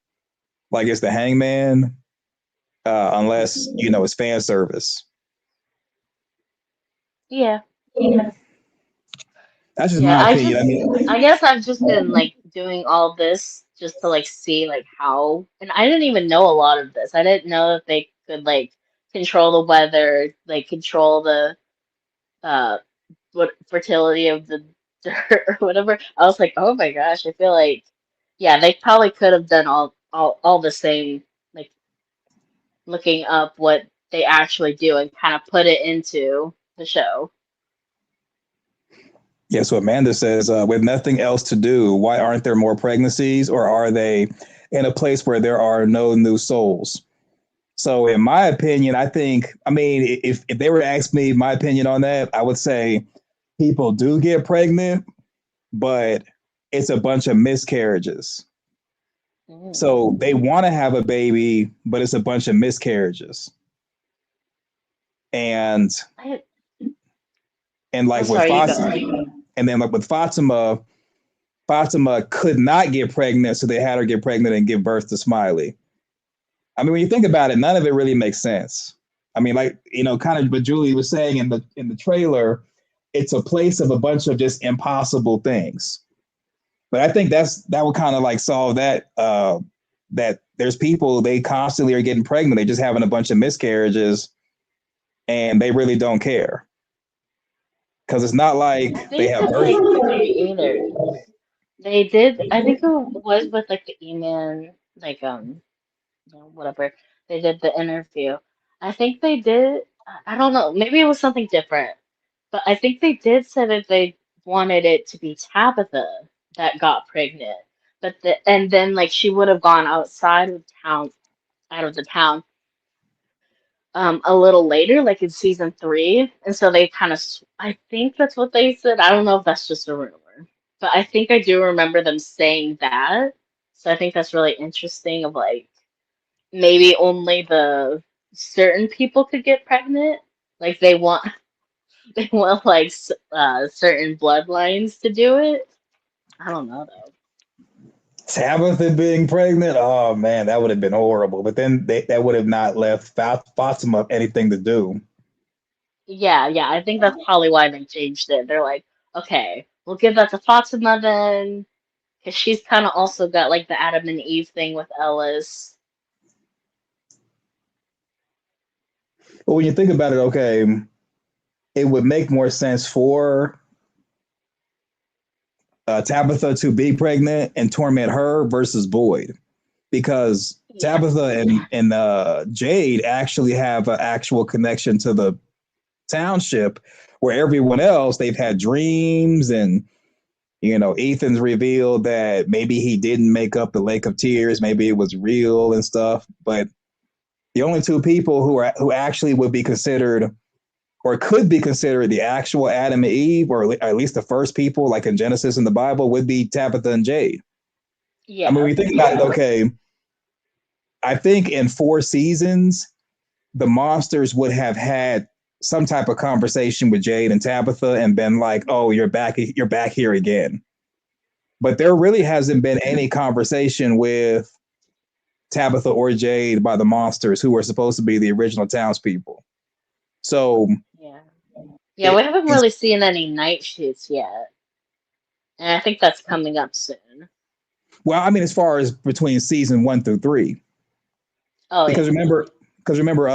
Like it's the Hangman, unless it's fan service. Yeah, That's just yeah. my opinion. I I mean, guess I've just been like doing all this just to like see like how, and I didn't even know a lot of this. I didn't know that they could like control the weather, like control the uh what fertility of the dirt or whatever. I was like, oh my gosh, I feel like yeah, they probably could have done all the same, like looking up what they actually do and kind of put it into the show. yeah. So Amanda says, with nothing else to do, why aren't there more pregnancies, or are they in a place where there are no new souls? So, in my opinion, I think, I mean, if they were to ask me my opinion on that, I would say people do get pregnant, but it's a bunch of miscarriages. Mm. So they want to have a baby, but it's a bunch of miscarriages. And I, I'm like with sorry, you go. Fatima, and then like with Fatima, Fatima could not get pregnant, so they had her get pregnant and give birth to Smiley. I mean, when you think about it, none of it really makes sense. I mean, like kind of what Julie was saying in the trailer, it's a place of a bunch of just impossible things. But I think that would kind of like solve that. That there's people they constantly are getting pregnant, they just having a bunch of miscarriages, and they really don't care because it's not I like they think have that birth. like the creators, they did. I think it was with like the E-Man, like whatever. They did the interview. I think they did. I don't know. Maybe it was something different, but I think they did say that they wanted it to be Tabitha that got pregnant. And then like she would have gone outside of town, out of the town, a little later, like in season 3, and so they kind of. I think that's what they said. I don't know if that's just a rumor, but I think I do remember them saying that. So I think that's really interesting. Of like maybe only the certain people could get pregnant. Like they want. they want like certain bloodlines to do it. I don't know though. Tabitha being pregnant, oh man, that would have been horrible. But then that would have not left Fatima anything to do. Yeah, yeah, I think that's probably why they changed it. They're like, okay, we'll give that to Fatima then, because she's kind of also got like the Adam and Eve thing with Ellis. But when you think about it, okay, it would make more sense for Tabitha to be pregnant and torment her versus Boyd, because Yeah, Tabitha and Jade actually have an actual connection to the township, where everyone else they've had dreams. And Ethan's revealed that maybe he didn't make up the Lake of Tears, maybe it was real and stuff. But the only two people who actually would be considered or could be considered the actual Adam and Eve, or at least the first people, like in Genesis in the Bible, would be Tabitha and Jade. I mean, yeah, when you think about it, okay, I think in 4 seasons, the monsters would have had some type of conversation with Jade and Tabitha and been like, "Oh, you're back here again." But there really hasn't been any conversation with Tabitha or Jade by the monsters, who were supposed to be the original townspeople. So yeah, yeah. We it haven't is really seen any night shoots yet, and I think that's coming up soon. well, I mean, as far as between season 1 through 3, Oh because yeah, remember,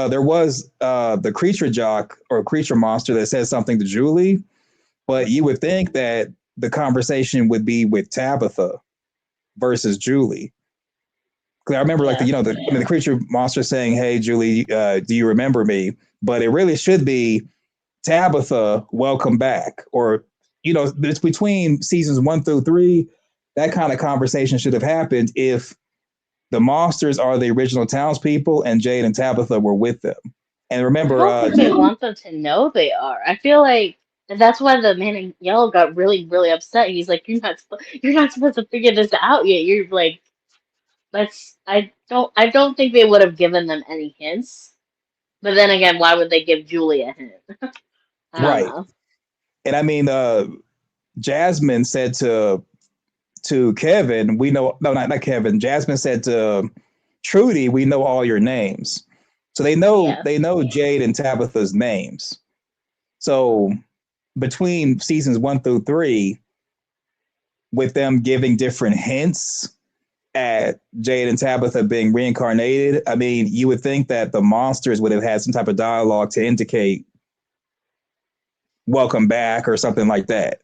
there was the creature jock or creature monster that said something to Julie, but you would think that the conversation would be with Tabitha versus Julie. Because I remember, like yeah, the creature monster saying, "Hey, Julie, do you remember me?" But it really should be Tabitha, welcome back. Or it's between seasons 1 through 3. That kind of conversation should have happened if the monsters are the original townspeople and Jade and Tabitha were with them. And I remember, don't think they want them to know they are. I feel like and that's why the man in yellow got really, really upset. He's like, you're not supposed to figure this out yet. You're like, that's I don't think they would have given them any hints. But then again, why would they give Julie a hint? I don't right. know. And I mean, Jasmine said to Kevin, we know, no, not Kevin. Jasmine said to Trudy, we know all your names. So Yeah. they know Jade and Tabitha's names. So between seasons 1 through 3, with them giving different hints at Jade and Tabitha being reincarnated, I mean, you would think that the monsters would have had some type of dialogue to indicate welcome back or something like that.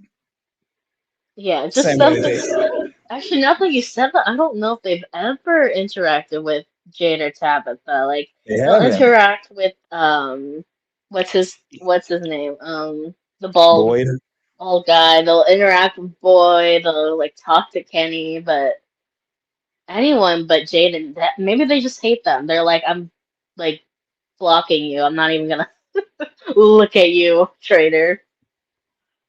Yeah, just Same way stuff that that actually now that you said that, I don't know if they've ever interacted with Jade or Tabitha. Like they they'll haven't. interact with what's his name? The bald Boyd. old guy. They'll interact with Boy, they'll like talk to Kenny, but anyone but Jade and that maybe they just hate them. They're like, I'm like blocking you. I'm not even gonna look at you, traitor.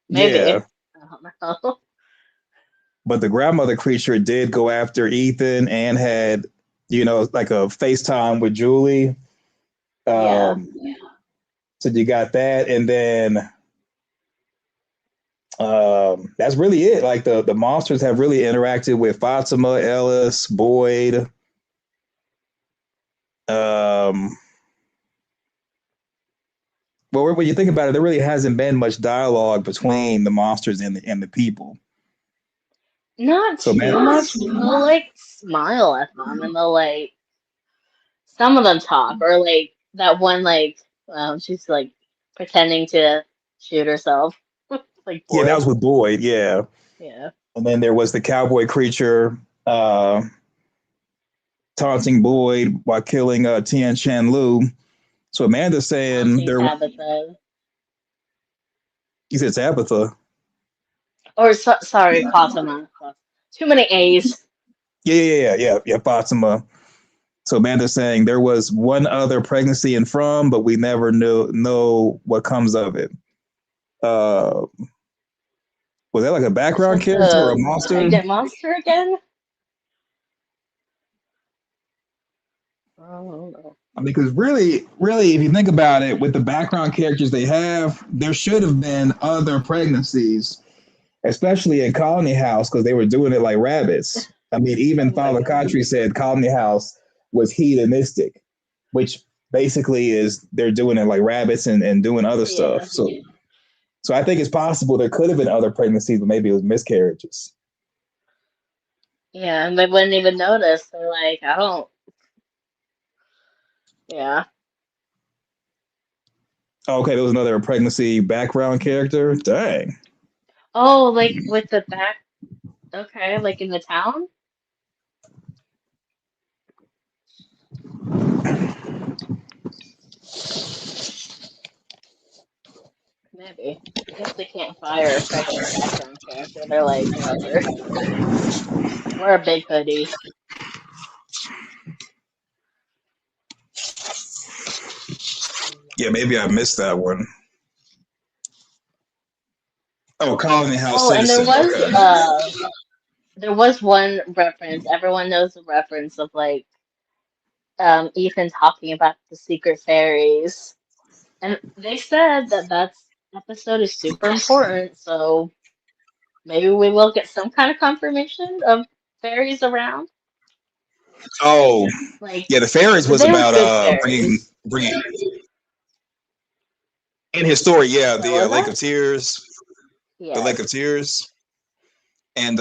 Yeah. Maybe. I don't know. But the grandmother creature did go after Ethan and had, like a FaceTime with Julie. Yeah. Um, so you got that. And then that's really it. Like the monsters have really interacted with Fatima, Ellis, Boyd. Um, but when you think about it, there really hasn't been much dialogue between the monsters and the people. Not So man, too much. They'll like smile at them and they'll like some of them talk or like that one like she's like pretending to shoot herself like yeah, that was Boyd. with Boyd. Yeah. Yeah. And then there was the cowboy creature taunting Boyd while killing Tian Shan Lu. So Amanda's saying Taunting there. Tabitha. He said Tabitha. Or sorry, Fatima. Too many A's. Yeah. Fatima. So Amanda's saying there was one other pregnancy in From, but we never know what comes of it. Uh, was that like a Is background that character or a the monster? pregnant monster again? I don't know. I mean, because really, if you think about it, with the background characters they have, there should have been other pregnancies, especially in Colony House, because they were doing it like rabbits. I mean, even Oh my Father god. Kotri said Colony House was hedonistic, which basically is they're doing it like rabbits and doing other stuff. Yeah. So I think it's possible there could have been other pregnancies, but maybe it was miscarriages. Yeah, and they wouldn't even notice. They're like, I don't. Yeah. Okay, there was another pregnancy background character. Dang. Oh, like with the back. Okay, like in the town? Maybe. I guess they can't fire a pregnant background character. They're like, whatever. We're a big hoodie. Yeah, maybe I missed that one. Oh, Colony House Oh, and Citizen. Okay. there was one reference. Everyone knows the reference of like Ethan talking about the secret fairies. And they said that that's episode is super important, so maybe we will get some kind of confirmation of fairies around. Oh, Like, yeah, the fairies was they were about good bringing fairies. in his story. Yeah, What the was Lake that? of Tears, the Lake of Yes. Tears, and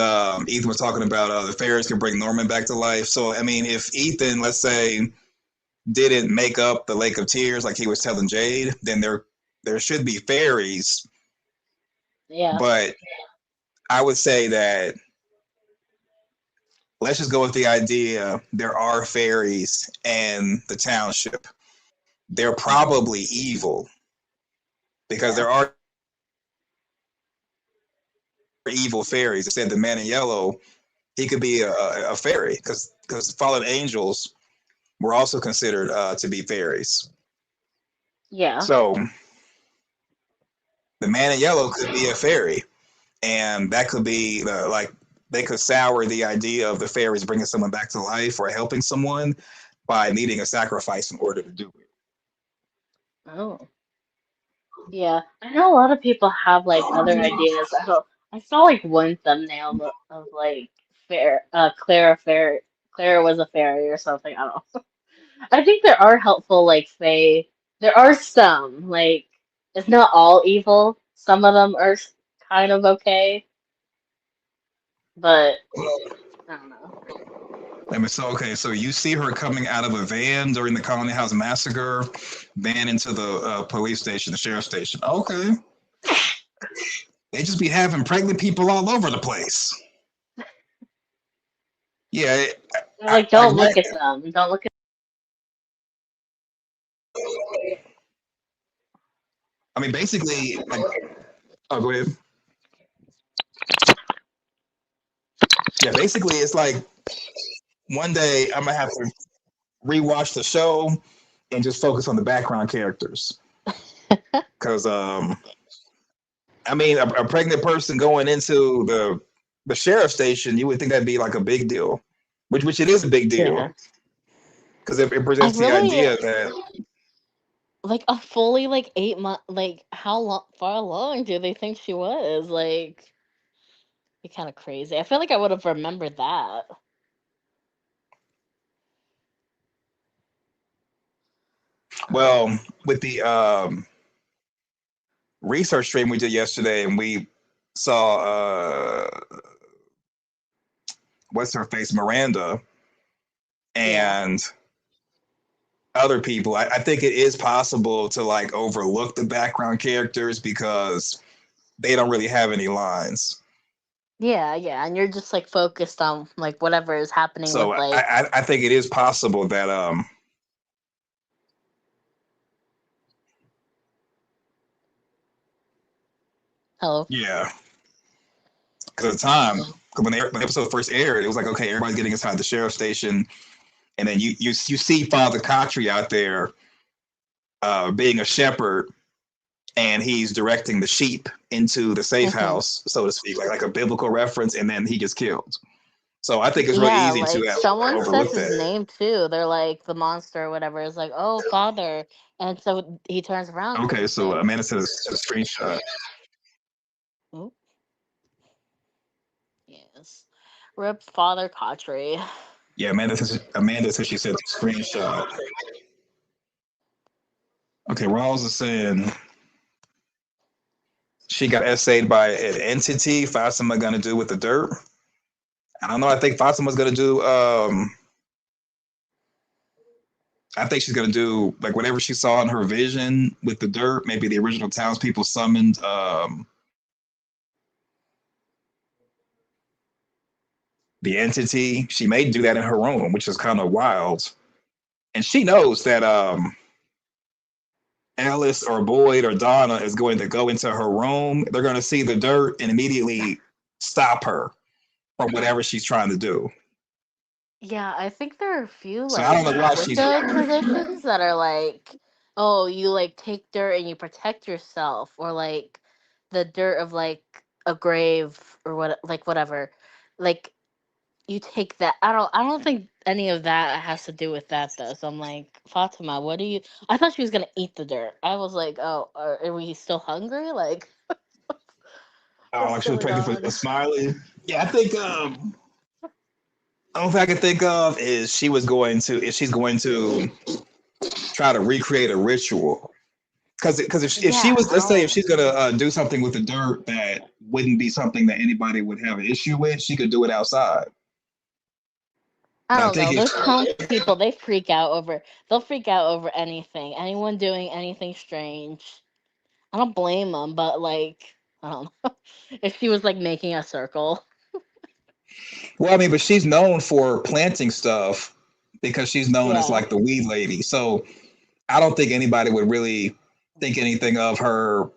Ethan was talking about the fairies can bring Norman back to life. So I mean, if Ethan, let's say, didn't make up the Lake of Tears like he was telling Jade, then there should be fairies. Yeah. But I would say that let's just go with the idea there are fairies in the township. They're Hmm. probably evil because Yeah. there are evil fairies. It said the man in yellow, he could be a fairy because fallen angels were also considered to be fairies. Yeah. So the man in yellow could be a fairy, and that could be like they could sour the idea of the fairies bringing someone back to life or helping someone by needing a sacrifice in order to do it. Oh. Yeah. I know a lot of people have like other ideas. I saw like one thumbnail of like Clara was a fairy or something. I don't know. I think there are helpful like fae. There are some like it's not all evil. Some of them are kind of okay, but I don't know. I mean, so okay, so you see her coming out of a van during the Colony House massacre, van into the police station, the sheriff's station. Okay, they just be having pregnant people all over the place. Yeah, They're like, like don't look at them. Don't look at. I mean, basically, like, oh, go ahead. Yeah, basically, it's like one day I'm gonna have to rewatch the show and just focus on the background characters because, I mean, a pregnant person going into the sheriff's station, you would think that'd be like a big deal, which it is a big deal Yeah. because it I presents the really idea that like a fully like 8 month. Like how long? Far along do they think she was? Like, be kind of crazy. I feel like I would have remembered that. well, with the research stream we did yesterday, and we saw what's her face, Miranda, Yeah. and other people. I think it is possible to like overlook the background characters because they don't really have any lines. Yeah, yeah, and you're just like focused on like whatever is happening So with like I think it is possible that hello. yeah, because at the time when the episode first aired, it was like okay, everybody's getting inside the sheriff's station, and then you see Father Kotri out there being a shepherd, and he's directing the sheep into the safe Hmm. house, so to speak, like a biblical reference, and then he gets killed. So I think it's really Yeah, easy to like someone says overlook his that. name too. They're like the monster or whatever. It's like, oh, father, and so he turns around because Okay, it's so him. Amanda says a screenshot. Oop, yes, rip father Kotri. Yeah, Amanda says she sent a screenshot. Okay, Rawls is saying she got essayed by an entity. Fatima gonna do with the dirt. I don't know. I think Fatima's gonna do. I think she's gonna do like whatever she saw in her vision with the dirt. Maybe the original townspeople summoned the entity. She may do that in her room, which is kind of wild. And she knows that Alice or Boyd or Donna is going to go into her room. They're going to see the dirt and immediately stop her from whatever she's trying to do. Yeah, I think there are a few So I like don't know why she's. Wicca traditions that are like, oh, you like take dirt and you protect yourself, or like the dirt of like a grave or what, like whatever. Like you take that. I don't think any of that has to do with that though. So I'm like, Fatima, what do you? I thought she was gonna eat the dirt. I was like, oh, are we still hungry? Like, Oh, what's like she was going pregnant for a on? smiley. Yeah, I think. Only thing I can think of is she was going to. If she's going to try to recreate a ritual, because if she Yeah, was, I let's say, if don't. she's gonna do something with the dirt that wouldn't be something that anybody would have an issue with, she could do it outside. I But I don't think know. if Those townspeople, they freak out over. They'll freak out over anything. Anyone doing anything strange. I don't blame them, but like, I don't know. If she was like making a circle, well, I mean, but she's known for planting stuff because she's known as yeah. like the weed lady. So I don't think anybody would really think anything of her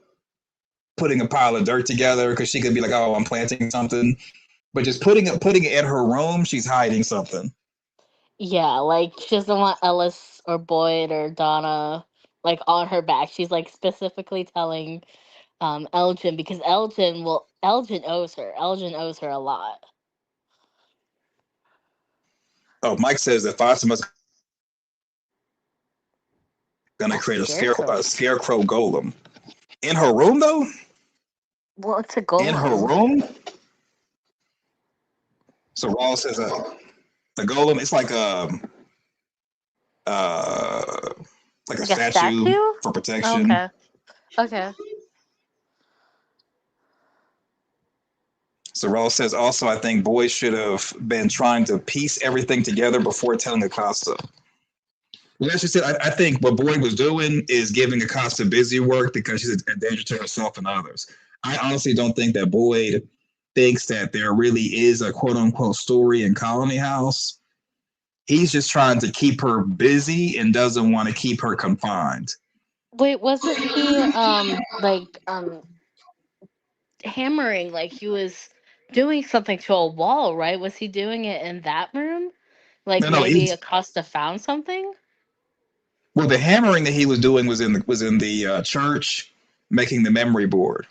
putting a pile of dirt together because she could be like, "Oh, I'm planting something," but just putting it in her room, she's hiding something. Yeah, like she doesn't want Ellis or Boyd or Donna like on her back. She's like specifically telling Elgin because Elgin owes her. Elgin owes her a lot. Oh, Mike says that Fatima's gonna A create scarecrow. a scarecrow golem in her room, though. Well, it's a In her golem. room. So Ross says the golem. It's uh like a Like a statue statue? for protection. Okay. Okay. So Ross says also, I think boys should have been trying to piece everything together before telling Acosta. Well, as you said, I think what Boyd was doing is giving Acosta busy work because she's a danger to herself and others. I honestly don't think that Boyd thinks that there really is a quote unquote story in Colony House. He's just trying to keep her busy and doesn't want to keep her confined. Wait, wasn't he like hammering like he was doing something to a wall, right? Was he doing it in that room? Like No, no, maybe he's Acosta found something? well. The hammering that he was doing was in the church, making the memory board.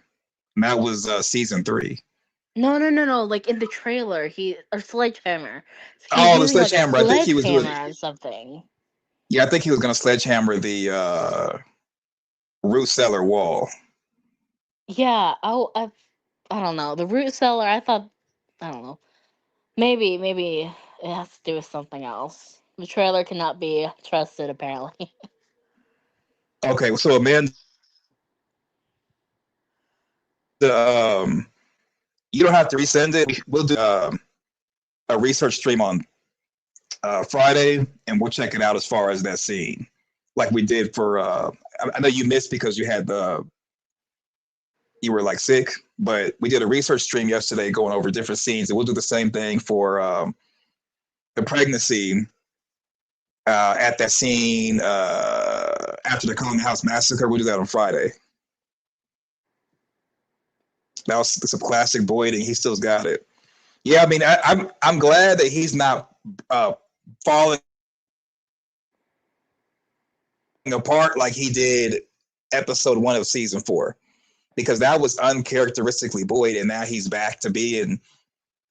And that was season 3. No, no, no, no. Like in the trailer, he or sledgehammer. He was Oh, the using like a sledgehammer. I think he was doing. sledgehammer on something. Yeah, I think he was going to sledgehammer the root cellar wall. Yeah. Oh, I don't know. The root cellar. I thought. I don't know. Maybe it has to do with something else. The trailer cannot be trusted, apparently. Okay, so Amanda, you don't have to resend it. We'll do a research stream on Friday, and we'll check it out as far as that scene, like we did for. I know you missed because you were like sick, but we did a research stream yesterday going over different scenes, and we'll do the same thing for the pregnancy at that scene after the Colony House massacre. We'll do that on Friday. That was some classic Boyd, and he still's got it. Yeah, I mean, I'm glad that he's not falling apart like he did episode 1 of season 4, because that was uncharacteristically Boyd, and now he's back to being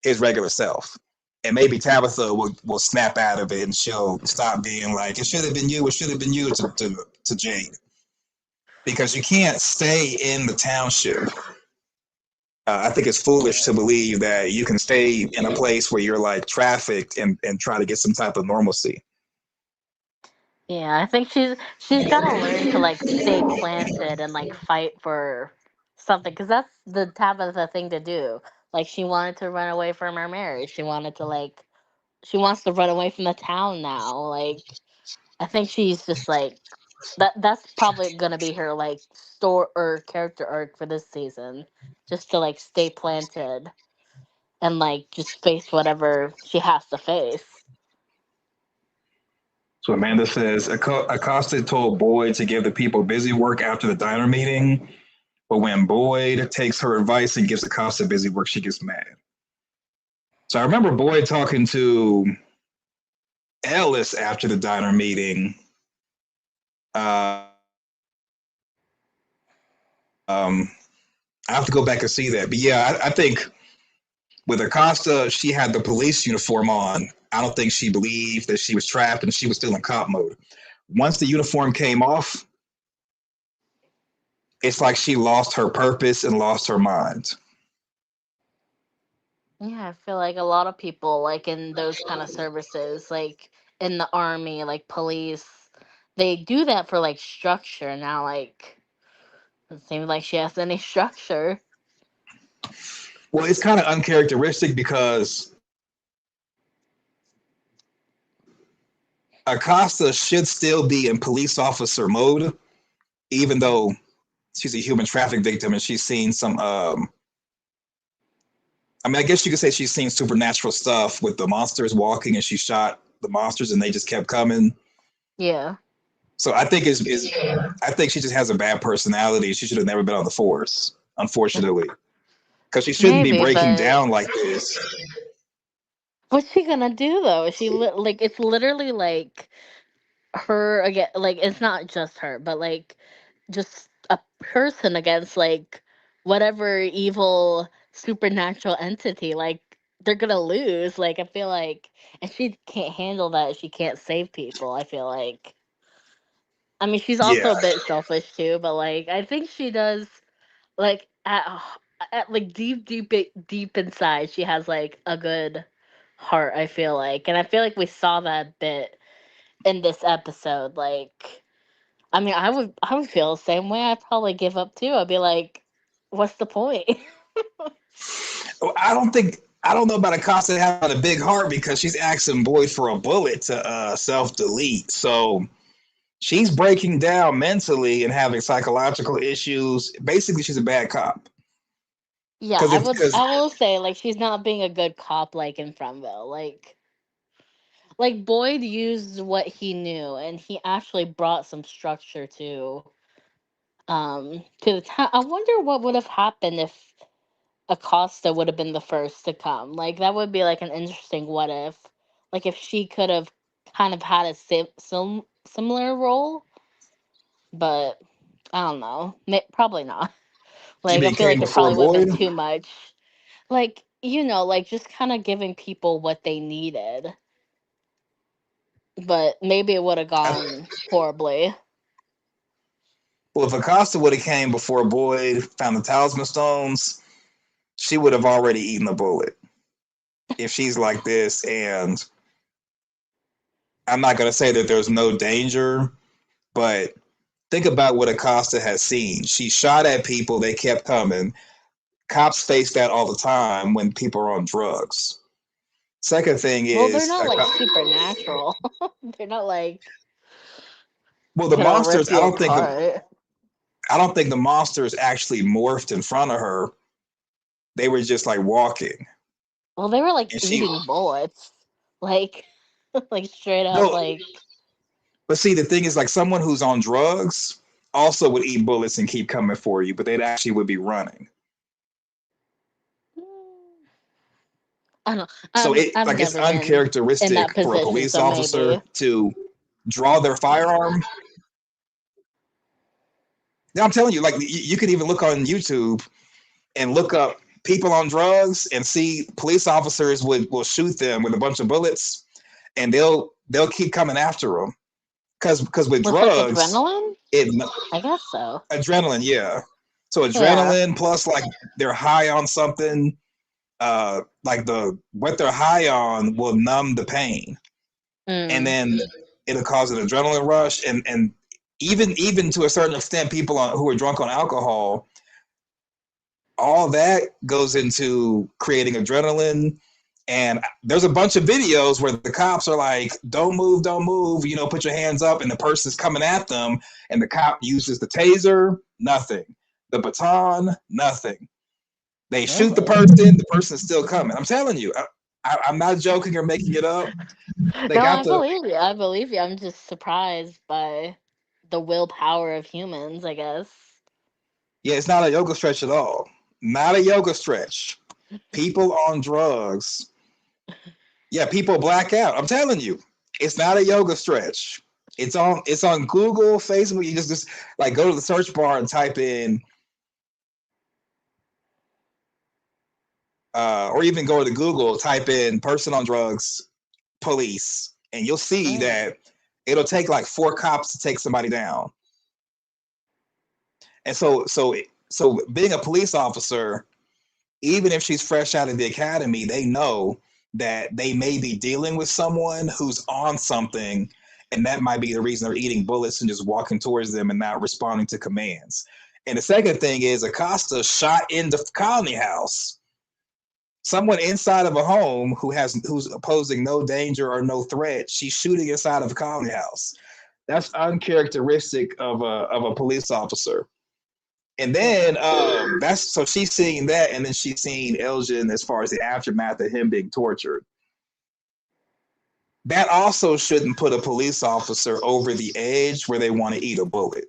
his regular self. and maybe Tabitha will snap out of it and she'll stop being like, it should have been you, to Jade. Because you can't stay in the township. I think it's foolish to believe that you can stay in a place where you're like trafficked and try to get some type of normalcy. Yeah, I think she's got to learn to like stay planted and like fight for something because that's the Tabitha thing to do. Like she wanted to run away from her marriage. She wanted to like she wants to run away from the town now. Like I think she's just like that's probably gonna be her like store or character arc for this season. Just to like stay planted and like just face whatever she has to face. So Amanda says Acosta told Boyd to give the people busy work after the diner meeting, but when Boyd takes her advice and gives Acosta busy work, she gets mad. So I remember Boyd talking to Ellis after the diner meeting. I have to go back and see that. But yeah, I think with Acosta, she had the police uniform on. I don't think she believed that she was trapped and she was still in cop mode. Once the uniform came off, it's like she lost her purpose and lost her mind. Yeah, I feel like a lot of people, like in those kind of services, like in the army, like police, they do that for like structure. Now, like, it seems like she has any structure. Well, it's kind of uncharacteristic because Acosta should still be in police officer mode, even though she's a human traffic victim and she's seen some. I mean, I guess you could say she's seen supernatural stuff with the monsters walking, and she shot the monsters, and they just kept coming. Yeah. So I think I think she just has a bad personality. She should have never been on the force, unfortunately, because she shouldn't be Maybe, breaking but down like this. what's she gonna do though? Like it's literally like her again. Like it's not just her, but like just a person against like whatever evil supernatural entity. Like they're gonna lose. Like I feel like, and she can't handle that. She can't save people. I feel like. I mean, she's also Yeah. a bit selfish too, but like I think she does like at like deep inside, she has like a good heart. I feel like, and I feel like we saw that bit in this episode. Like, I mean, I would feel the same way. I'd probably give up too. I'd be like, what's the point? I don't know about Acosta having a big heart because she's asking Boyd for a bullet to self delete. So she's breaking down mentally and having psychological issues. Basically, she's a bad cop. Yeah, Because because I will say like she's not being a good cop like in Fromville. Like Boyd used what he knew and he actually brought some structure to the town. I wonder what would have happened if Acosta would have been the first to come. Like that would be like an interesting what if. Like if she could have kind of had a similar role, but I don't know. Probably not. you Like I mean feel came like it before probably would have been Boyd? too much. Like, like just kind of giving people what they needed. But maybe it would have gone horribly. Well, if Acosta would have came before Boyd found the talisman stones, she would have already eaten the bullet. If she's like this, and I'm not going to say that there's no danger, but think about what Acosta has seen. She shot at people, they kept coming. Cops face that all the time when people are on drugs. Second thing Well, they're is, not like supernatural. They're not like well, the gonna monsters. rip you apart. I don't think the monsters actually morphed in front of her. They were just like walking, Well, they were like and she eating bullets. Like like straight up no. like But see, the thing is, like someone who's on drugs also would eat bullets and keep coming for you, but they actually would be running. I don't know. So I've it's never been in that uncharacteristic for a position, police so officer maybe. to draw their firearm. Now I'm telling you, like you could even look on YouTube and look up people on drugs and see police officers will shoot them with a bunch of bullets, and they'll keep coming after them because with With like drugs, adrenaline? it I guess so. adrenaline, yeah. So Yeah. adrenaline plus like they're high on something, like the what they're high on will numb the pain, and Mm. then it'll cause an adrenaline rush, and even to a certain extent, people who are drunk on alcohol, all that goes into creating adrenaline. And there's a bunch of videos where the cops are like, don't move, put your hands up. And the person's coming at them, and the cop uses the taser, nothing. The baton, nothing. They shoot Really? the person's still coming. I'm telling you, I'm not joking or making it up. They No, got I the, believe you. I believe you. I'm just surprised by the willpower of humans, I guess. yeah, it's not a yoga stretch at all. Not a yoga stretch. People on drugs, yeah, people black out. I'm telling you, it's not a yoga stretch. It's on Google, Facebook. You just like go to the search bar and type in, or even go to Google, type in "person on drugs, police," and you'll see Mm. that it'll take like 4 cops to take somebody down. And so being a police officer, even if she's fresh out of the academy, they know that they may be dealing with someone who's on something, and that might be the reason they're eating bullets and just walking towards them and not responding to commands. And the second thing is Acosta shot in the colony house. Someone inside of a home who's posing no danger or no threat. She's shooting inside of a colony house. That's uncharacteristic of a police officer. And then that's so she's seeing that, and then she's seeing Elgin as far as the aftermath of him being tortured. That also shouldn't put a police officer over the edge where they want to eat a bullet.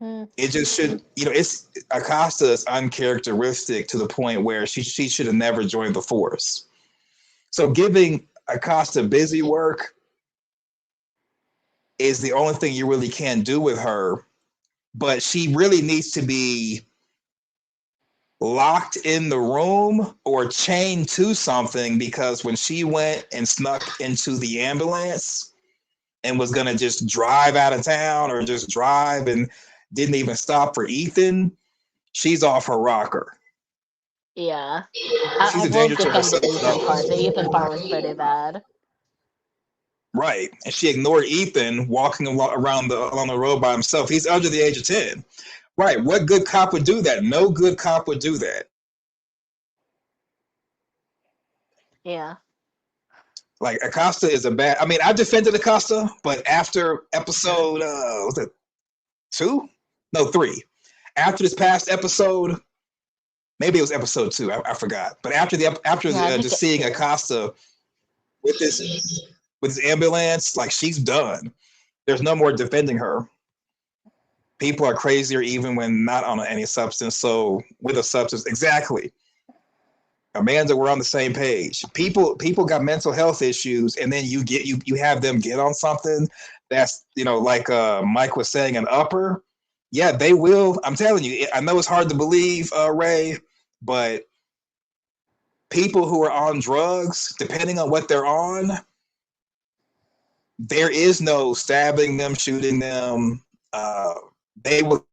Mm. It just should, it's Acosta is uncharacteristic to the point where she should have never joined the force. So giving Acosta busy work is the only thing you really can do with her, but she really needs to be locked in the room or chained to something, because when she went and snuck into the ambulance and was going to just drive out of town or just drive and didn't even stop for Ethan, she's off her rocker. Yeah. I She's a will danger to defend the herself. Ethan part. The Ethan part was pretty bad. Right. And she ignored Ethan walking along the road by himself. He's under the age of 10. Right. What good cop would do that? No good cop would do that. Yeah. Like Acosta is a bad. I mean, I defended Acosta, but after episode was it 2? No, 3. After this past episode, maybe it was episode 2. I forgot. But after Yeah, I think just it's seeing two. Acosta with this ambulance, like she's done. There's no more defending her. People are crazier even when not on any substance. So with a substance, exactly. Amanda, we're on the same page. People got mental health issues, and then you have them get on something that's like Mike was saying, an upper. Yeah, they will. I'm telling you. I know it's hard to believe, Ray, but people who are on drugs, depending on what they're on, there is no stabbing them, shooting them. They will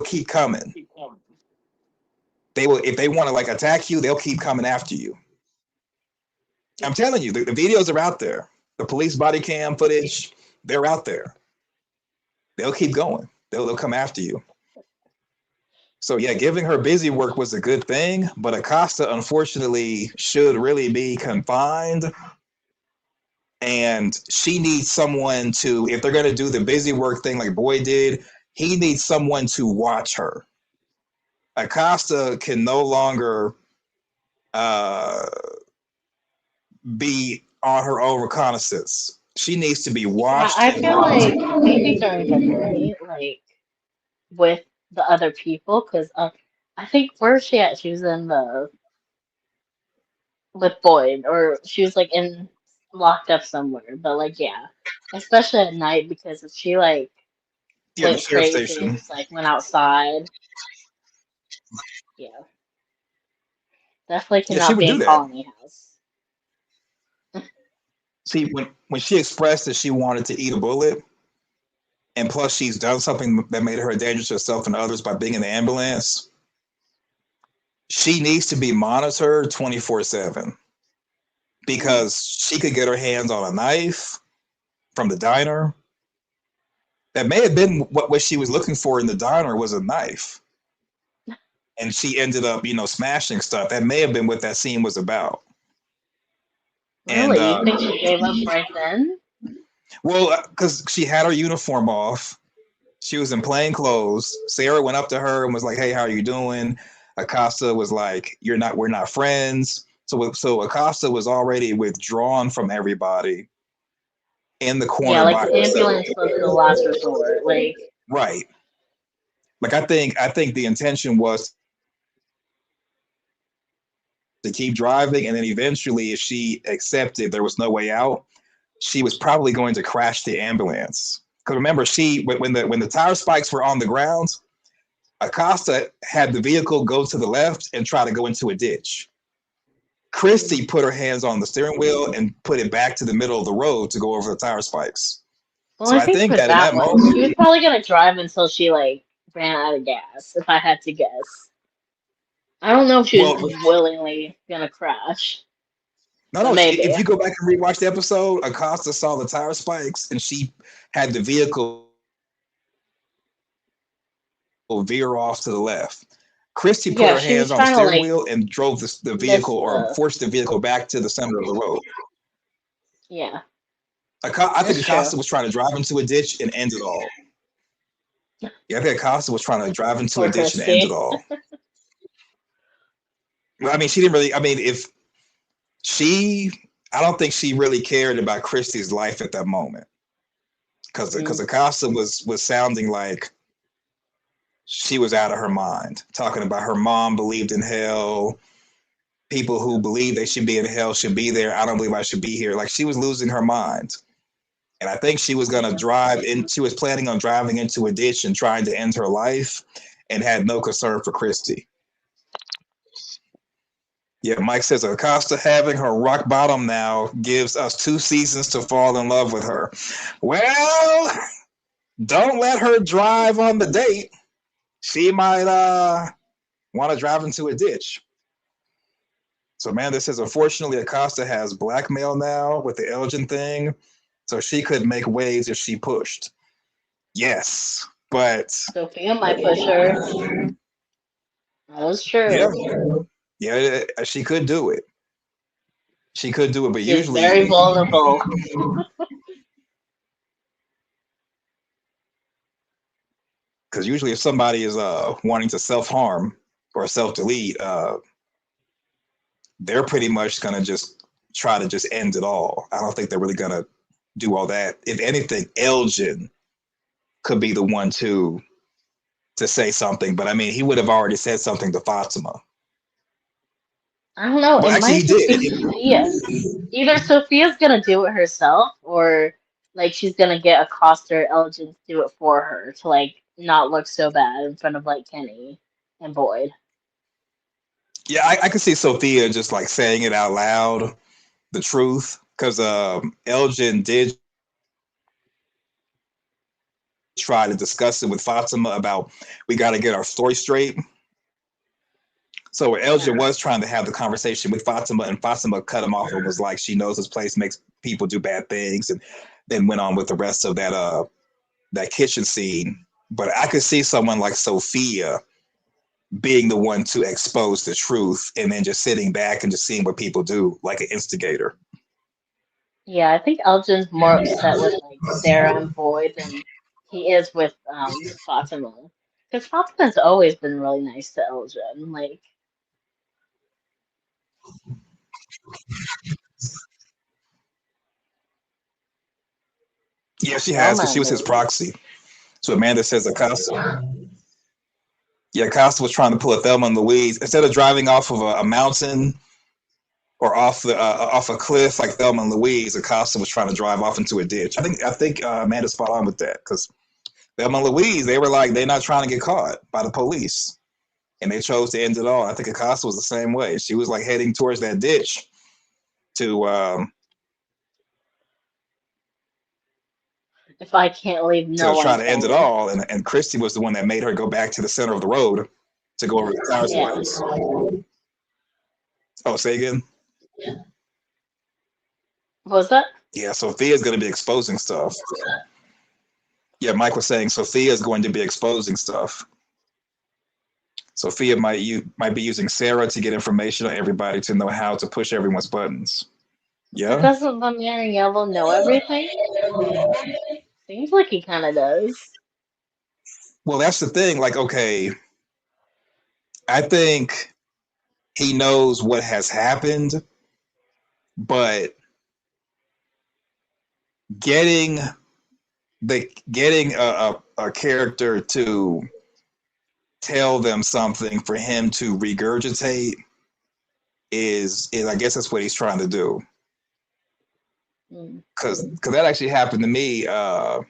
keep coming. They will, if they want to like attack you, they'll keep coming after you. I'm telling you, the videos are out there. The police body cam footage, they're out there. They'll keep going. They'll come after you. So yeah, giving her busy work was a good thing, but Acosta unfortunately should really be confined. And she needs someone to, if they're going to do the busy work thing like Boy did, he needs someone to watch her. Acosta can no longer uh, be on her own reconnaissance. She needs to be Yeah, watched I and feel like monitored. maybe during the night, like with the other people, because I think where's she at? She was in the with Boyd, or she was like in locked up somewhere. But like, yeah, especially at night, because if she like Yeah, the went sheriff crazy and station. just like went outside. Yeah, definitely Yeah, she cannot would be do in that. Colony House. See, when she expressed that she wanted to eat a bullet, and plus she's done something that made her dangerous to herself and others by being in the ambulance, she needs to be monitored 24/7 Mm. because she could get her hands on a knife from the diner. That may have been what she was looking for in the diner was a knife. And she ended up, smashing stuff. That may have been what that scene was about. And Really? You think she gave up right then? well, because she had her uniform off, she was in plain clothes. Sarah went up to her and was like, "Hey, how are you doing?" Acosta was like, We're not friends." So Acosta was already withdrawn from everybody in the Yeah, corner like by the herself. ambulance was the last resort. Like, Right. Like I think the intention was to keep driving, and then eventually, if she accepted there was no way out, she was probably going to crash the ambulance. Because remember, when the tire spikes were on the ground, Acosta had the vehicle go to the left and try to go into a ditch. Christy put her hands on the steering wheel and put it back to the middle of the road to go over the tire spikes. well, So I I think think for that in that that one, she was moment, probably gonna drive until she like ran out of gas, if I had to guess. I don't know if she well, was willingly gonna crash, no, but no. maybe. If you go back and rewatch the episode, Acosta saw the tire spikes and she had the vehicle veer off to the left. Christy put Yeah, her she was hands on the trying to steering like wheel and drove the miss vehicle or the. forced the vehicle back to the center of the road. Yeah, I think that's true. Acosta was trying to drive into a ditch and end it all. Yeah, I think Acosta was trying to drive into a Poor ditch and end it Christy. all. Well, I mean, she didn't really. I mean, if she, I don't think she really cared about Christy's life at that moment because Mm. Acosta was sounding like she was out of her mind, talking about her mom believed in hell. People who believe they should be in hell should be there. I don't believe I should be here. Like she was losing her mind. And I think she was going to Yeah, drive in. She was planning on driving into a ditch and trying to end her life and had no concern for Christy. Yeah, Mike says Acosta having her rock bottom now gives us 2 seasons to fall in love with her. Well, don't let her drive on the date. She might want to drive into a ditch. So Amanda says, unfortunately, Acosta has blackmail now with the Elgin thing, so she could make waves if she pushed. Yes, but Sophia might push her. That was yeah, true. yeah, she could do it. She could do it, but She's very usually, vulnerable. because usually if somebody is wanting to self harm or self delete, they're pretty much gonna just try to just end it all. I don't think they're really gonna do all that. If anything, Elgin could be the one to say something, but I mean, he would have already said something to Fatima. I don't know. Well, It actually, he might just be did. Sophia. Either Sophia's gonna do it herself, or like she's gonna get Acosta or Elgin to do it for her to like not look so bad in front of like Kenny and Boyd. Yeah, I could see Sophia just like saying it out loud, the truth, because Elgin did try to discuss it with Fatima about we got to get our story straight. So Elgin Yeah. was trying to have the conversation with Fatima, and Fatima cut him off and was like, "She knows this place makes people do bad things," and then went on with the rest of that kitchen scene. But I could see someone like Sophia being the one to expose the truth, and then just sitting back and just seeing what people do, like an instigator. Yeah, I think Elgin's more upset with like Sarah and Boyd than he is with Fatima. Because Fatima's always been really nice to Elgin. Like, Yeah, she has Thelma because she and was his Louise. proxy. So Amanda says Acosta. Yeah, Acosta was trying to pull a Thelma and Louise instead of driving off of a mountain or off a cliff like Thelma and Louise. Acosta was trying to drive off into a ditch. I think Amanda's spot on with that because Thelma and Louise, they were like, they're not trying to get caught by the police. And they chose to end it all. I think Acosta was the same way. She was like heading towards that ditch to If I can't leave, no try one to end it can. all. And Christy was the one that made her go back to the center of the road to go over the tires Yeah. place. Oh, say again? What was that? Yeah, Sophia's going to be exposing stuff. Yeah, Mike was saying Sophia's going to be exposing stuff. Sophia might be using Sarah to get information on everybody to know how to push everyone's buttons. But Yeah. doesn't the man in yellow know everything? Seems like he kind of does. Well, that's the thing. Like, okay, I think he knows what has happened, but getting a character to tell them something for him to regurgitate is I guess that's what he's trying to do. Because that actually happened to me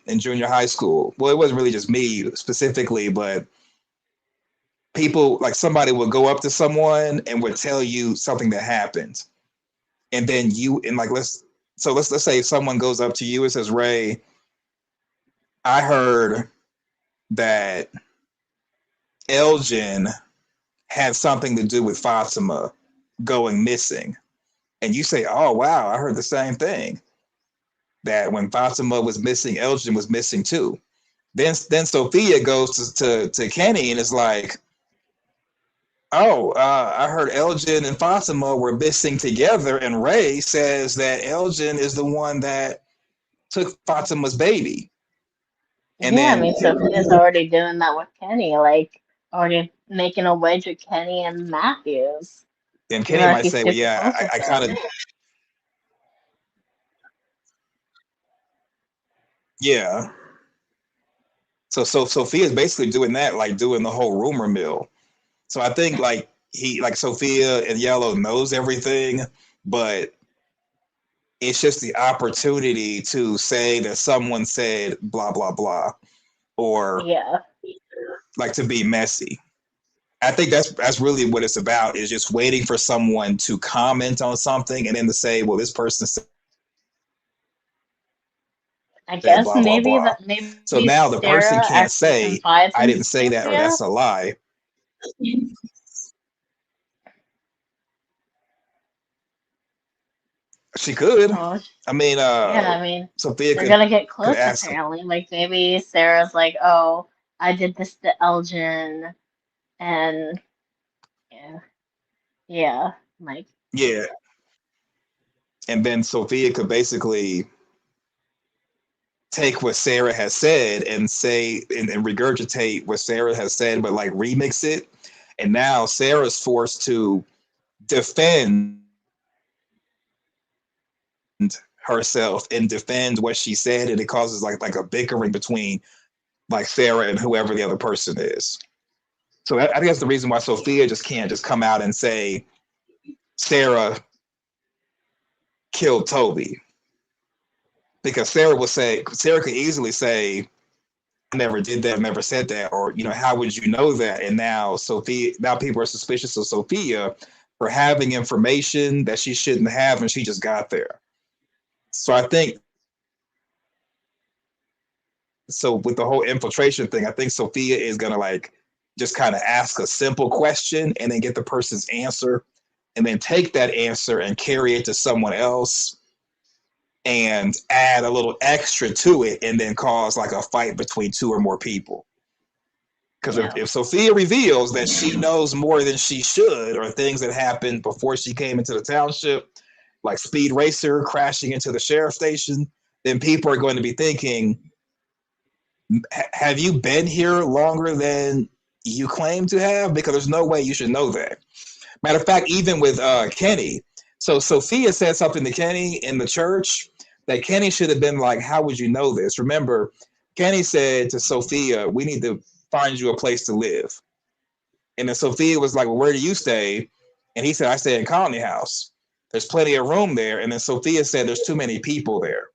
in junior high school. Well, it wasn't really just me specifically, but people, like somebody would go up to someone and would tell you something that happened, and then let's say someone goes up to you and says, Ray, I heard that Elgin had something to do with Fatima going missing. And you say, oh, wow, I heard the same thing. That when Fatima was missing, Elgin was missing too. Then Sophia goes to Kenny and is like, oh, I heard Elgin and Fatima were missing together. And Ray says that Elgin is the one that took Fatima's baby. And yeah, then, I mean, Sophia's already doing that with Kenny, like already making a wedge with Kenny and Matthews. and Kenny might say, well, yeah, I kind of, yeah. So Sophia's basically doing that, like doing the whole rumor mill. So I think like Sophia and Yellow knows everything, but it's just the opportunity to say that someone said blah blah blah, or like to be messy. I think that's really what it's about, is just waiting for someone to comment on something and then to say, well, this person said I guess blah blah maybe blah. So now the person Sarah can't actually say confides I in didn't say that or Sophia. that's a lie. She could. Oh, I mean, yeah, I mean, Sophia they're gonna get could close ask. apparently. Like maybe Sarah's like, "Oh, I did this to Elgin," and yeah, like Yeah, and then Sophia could basically take what Sarah has said and say and regurgitate what Sarah has said, but like remix it. And now Sarah's forced to defend herself and defend what she said, and it causes like a bickering between like Sarah and whoever the other person is. So I think that's the reason why Sophia just can't just come out and say Sarah killed Toby, because Sarah could easily say, I never did that, never said that, or how would you know that? And now people are suspicious of Sophia for having information that she shouldn't have, and she just got there. So I think, so with the whole infiltration thing, I think Sophia is gonna like just kind of ask a simple question and then get the person's answer, and then take that answer and carry it to someone else and add a little extra to it, and then cause like a fight between two or more people. Because if Sophia reveals that she knows more than she should, or things that happened before she came into the township, like Speed Racer crashing into the sheriff's station, then people are going to be thinking, have you been here longer than you claim to have? Because there's no way you should know that. Matter of fact, even with Kenny, so Sophia said something to Kenny in the church that Kenny should have been like, how would you know this? Remember, Kenny said to Sophia, we need to find you a place to live. And then Sophia was like, well, where do you stay? And he said, I stay in Colony House. There's plenty of room there. And then Sophia said, there's too many people there.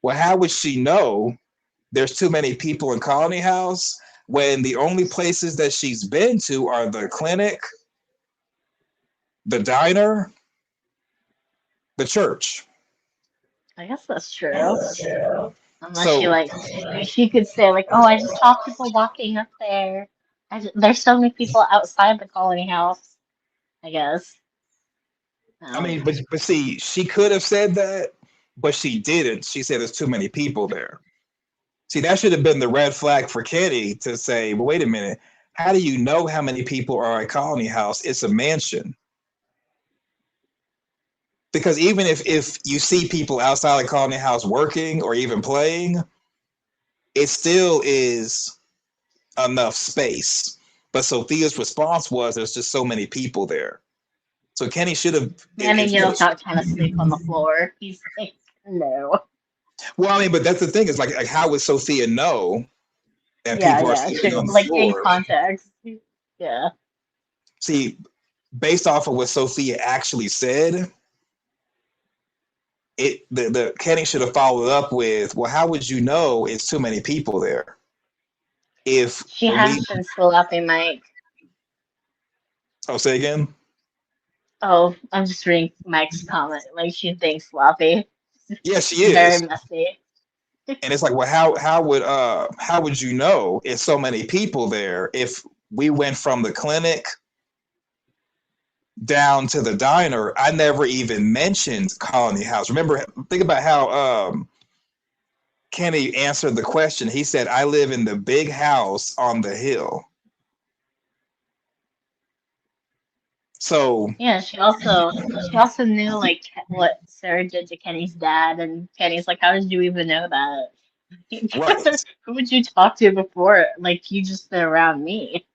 Well, how would she know there's too many people in Colony House when the only places that she's been to are the clinic, the diner, the church. I guess that's true. Unless she So, like, she could say like, "Oh, I just saw people walking up there. There's so many people outside the colony house." I guess. I mean, Um, but see, she could have said that, but she didn't. She said there's too many people there. See, that should have been the red flag for Kenny to say, well, wait a minute. How do you know how many people are at Colony House? It's a mansion. Because even if you see people outside the Colony House working or even playing, it still is enough space. But Sophia's response was, there's just so many people there. So Kenny should have, Manny Yale's not trying to sleep on the floor. He's like, no. well, I mean, but that's the thing is like how would Sophia know? And Yeah, people are yeah, sleeping true. on the Like in floor. context. Yeah. See, based off of what Sophia actually said, the Kenny should have followed up with, well, how would you know it's too many people there? If She we has been slapping Mike. oh say again? Oh, I'm just reading Mike's comment. Like she thinks sloppy. Yes, she Very is. messy. And it's like, well, how would you know it's so many people there if we went from the clinic down to the diner? I never even mentioned Colony House. Remember, think about how Kenny answered the question. He said, I live in the big house on the hill. So Yeah, she also knew like what Sarah did to Kenny's dad, and Kenny's like, "How did you even know that? right. Who would you talk to before? Like you just been around me.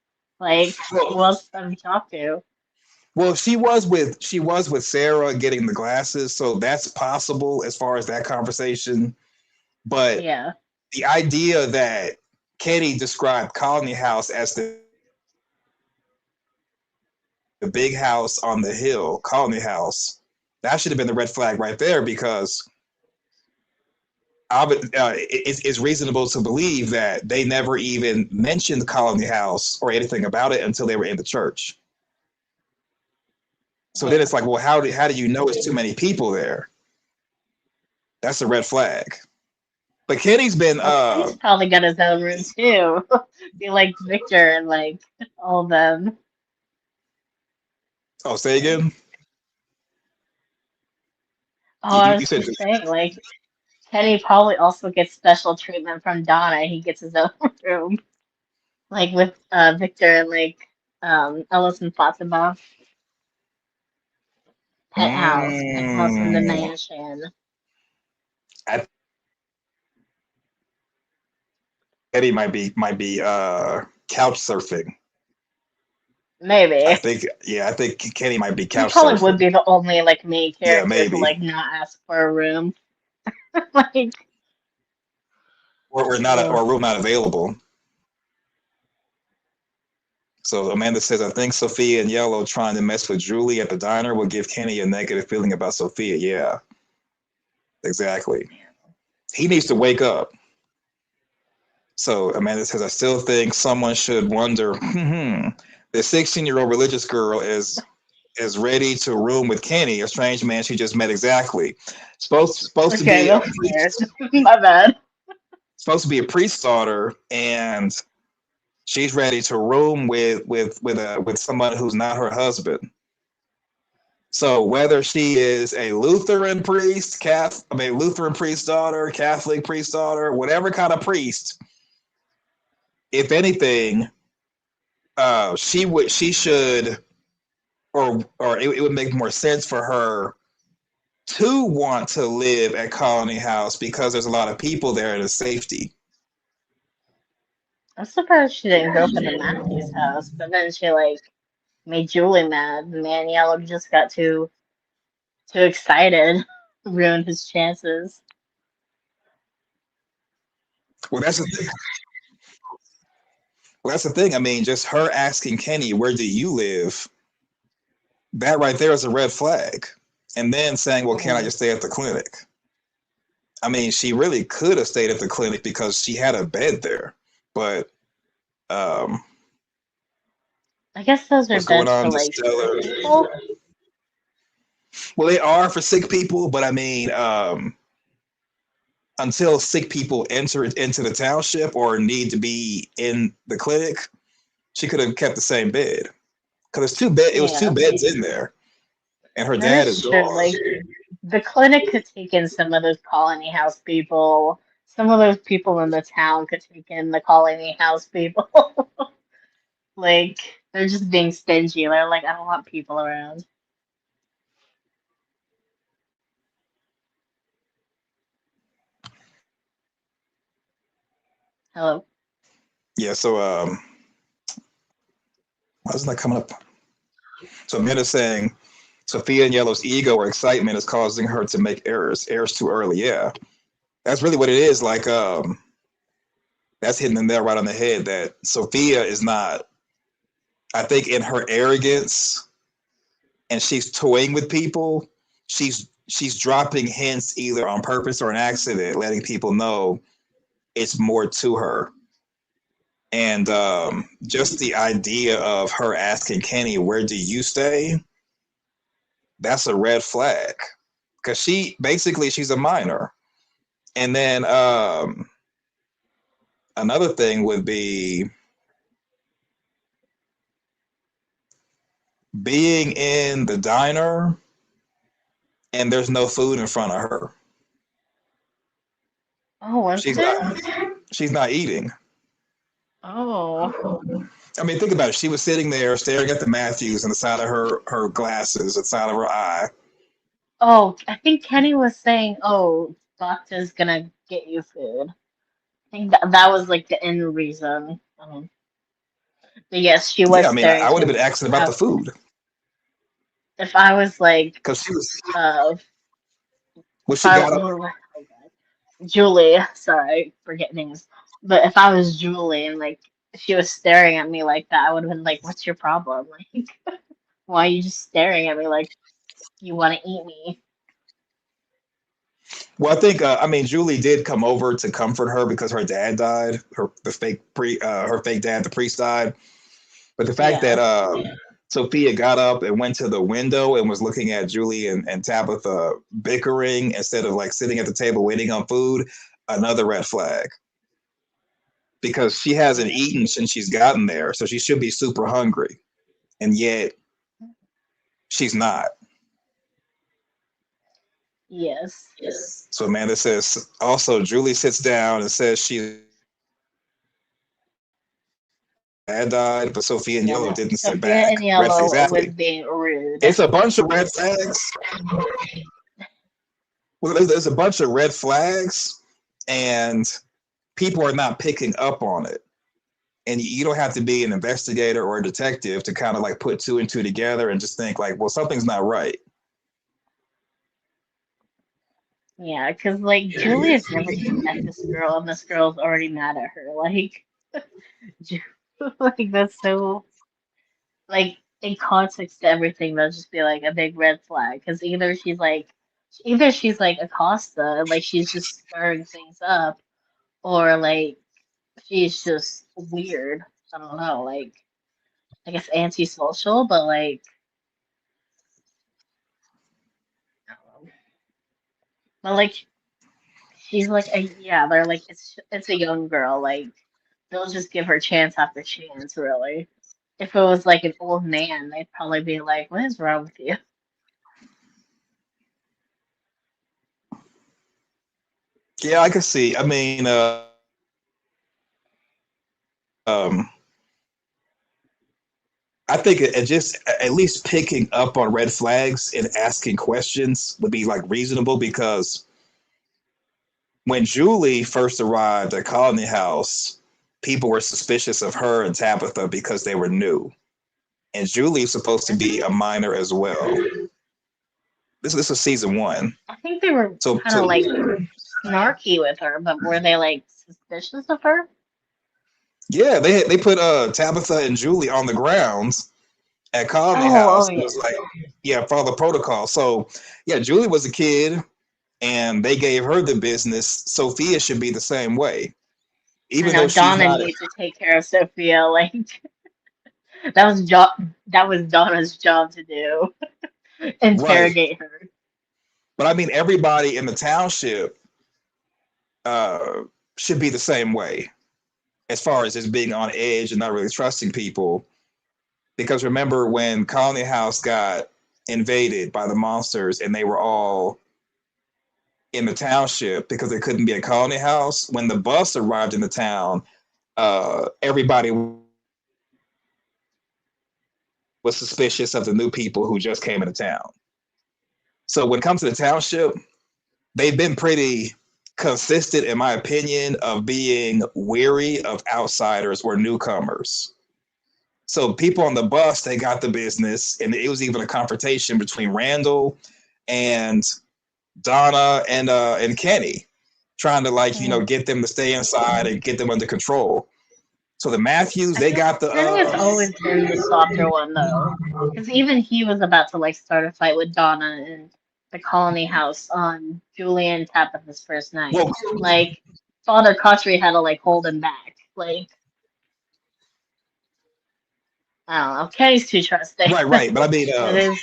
Like who Well, else have you talked to?" well, she was with Sarah getting the glasses, so that's possible as far as that conversation. But Yeah, the idea that Kenny described Colony House as the big house on the hill, Colony House, that should have been the red flag right there because it's reasonable to believe that they never even mentioned Colony House or anything about it until they were in the church. So then yeah. it's like, well, how do you know it's too many people there? That's a red flag. But Kenny's been Well, Kenny's probably got his own room too. Be like Victor and like all of them. oh, say again. Oh, I You was said just saying, like Kenny probably also gets special treatment from Donna. He gets his own room, like with Victor and like Ellis and Fatima. Penthouse in the mm, mansion. I Kenny might be couch surfing. I Maybe. think yeah, I think Kenny might be He couch probably would surfing. be the only like main Yeah, character to maybe. like not ask for a room. Like, Or not or ugh. a room not available. So Amanda says, I think Sophia and Yellow trying to mess with Julie at the diner will give Kenny a negative feeling about Sophia. Yeah, exactly. He needs to wake up. So Amanda says, I still think someone should wonder, the 16-year-old religious girl is ready to room with Kenny, a strange man she just met exactly. Supposed to Okay, be a that's fair. priest, My bad. supposed to be a priest's daughter, and she's ready to room with someone who's not her husband. So whether she is a Lutheran priest, Lutheran priest daughter, Catholic priest daughter, whatever kind of priest, if anything, she should, or it would make more sense for her to want to live at Colony House because there's a lot of people there and it's safety. I'm surprised she didn't go for the Matthews house, but then she like made Julie mad. Man, Yellow just got too excited, ruined his chances. Well, that's the thing. Well, that's the thing. I mean, just her asking Kenny, "Where do you live?" That right there is a red flag. And then saying, "Well, can I Hmm. just stay at the clinic?" I mean, she really could have stayed at the clinic because she had a bed there. But um, I guess those are what's going beds for on, like sick Distiller? people. Well, they are for sick people, but I mean, until sick people enter into the township or need to be in the clinic, she could have kept the same bed because it was two Yeah, beds in there, and her that dad is is true. gone. Like the clinic could take in some of those colony house people. Some of those people in the town could take in the colony house people. Like they're just being stingy. They're like, I don't want people around. Hello. Yeah, so why isn't that coming up? So Amanda's saying Sophia and Yellow's ego or excitement is causing her to make errors too early. Yeah, that's really what it is. Like, that's hitting them there right on the head. That Sophia is not. I think in her arrogance and she's toying with people. She's dropping hints either on purpose or an accident, letting people know it's more to her. And just the idea of her asking Kenny, "Where do you stay?" That's a red flag because she's a minor. And then another thing would be being in the diner and there's no food in front of her. Oh, was She's there? not she's not eating. Oh. I mean, think about it. She was sitting there staring at the Matthews on the side of her glasses, the side of her eye. Oh, I think Kenny was saying, "Oh, doctor's gonna get you food." I think that was like the end reason. But yes, she Yeah, was I mean, I staring would have to. been asking about the food If I was like, because she was. uh, Well, if she I, got up. oh God, Julie, sorry, forget names. But if I was Julie and like she was staring at me like that, I would have been like, "What's your problem? Like, why are you just staring at me like you want to eat me?" Well, I think I mean Julie did come over to comfort her because her dad died. Her fake dad, the priest, died. But the fact Yeah. that Sophia got up and went to the window and was looking at Julie and Tabitha bickering instead of like sitting at the table waiting on food, another red flag. Because she hasn't Yeah. eaten since she's gotten there, so she should be super hungry, and yet she's not. Yes. So Amanda says also Julie sits down and says she's dad died, but Sophia and Yellow Yeah. didn't sit Sophia back. and Red Yellow was exactly. being rude. It's a bunch of red flags. Well, there's a bunch of red flags, and people are not picking up on it. And you don't have to be an investigator or a detective to kind of like put two and two together and just think like, well, something's not right. Yeah, because like Julia's never even met this girl, and this girl's already mad at her. Like, Ju- like that's so like in context to everything, that'll just be like a big red flag. Because either she's like Acosta, like she's just stirring things up, or like she's just weird. I don't know, like I guess antisocial, but like I don't know. But like she's like a yeah, they're like it's a young girl, like they'll just give her chance after chance, really. If it was like an old man, they'd probably be like, "What is wrong with you?" Yeah, I can see. I mean, um, I think just at least picking up on red flags and asking questions would be like reasonable because when Julie first arrived at Colony House, people were suspicious of her and Tabitha because they were new. And Julie's supposed to be a minor as well. This was season one. I think they were kind of So like snarky with her, but were they like suspicious of her? yeah, they put Tabitha and Julie on the grounds at Colony Oh, House. oh It yeah. was like, yeah, follow the protocol. So yeah, Julie was a kid. and they gave her the business. Sophia should be the same way, I even know though she's Donna not. needs to take care of Sophia. Like that was that was Donna's job to do. Right. Interrogate her. But I mean, everybody in the township uh, should be the same way as far as just being on edge and not really trusting people. Because remember when Colony House got invaded by the monsters and they were all in the township because they couldn't be at Colony House, when the bus arrived in the town, everybody was suspicious of the new people who just came into town. So when it comes to the township, they've been pretty consistent, in my opinion, of being weary of outsiders or newcomers. So people on the bus, they got the business, and it was even a confrontation between Randall and Donna and Kenny, trying to get them to stay inside and get them under control. So the Matthews, I they feel got the Kenny has always been the softer one though, because even he was about to like start a fight with Donna in the Colony House on Julian Tabitha's first night. well, Like Father Cotchery had to like hold him back. Like I don't know, Kenny's too trusting. right. But I mean, It is.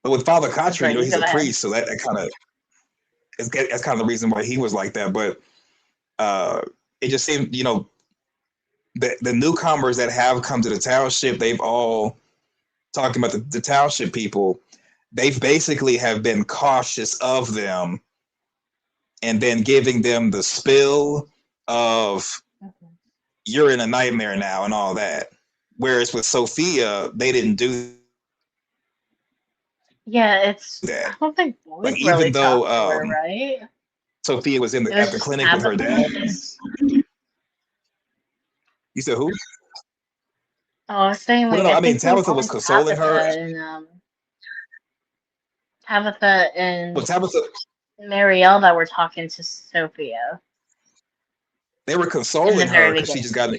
but with Father I'm Cotchery, sorry, you he's go a ahead. priest, so that kind of that's kind of the reason why he was like that. But uh, it just seemed, the newcomers that have come to the township, they've all talking about the township people. They've basically have been cautious of them, and then giving them the spill of you're in a nightmare now and all that. Whereas with Sophia, they didn't do Yeah, it's. I that. don't think Like boys really even though talked to her, right? Sophia was It at was the just clinic with her Tabitha. dad. You said who? Oh, I was saying Well, like no, I I mean think it was Tabitha only was consoling her. Tabitha Well, and Tabitha, Marielle that were talking to Sophia they were in the consoling her very because she beginning. just got.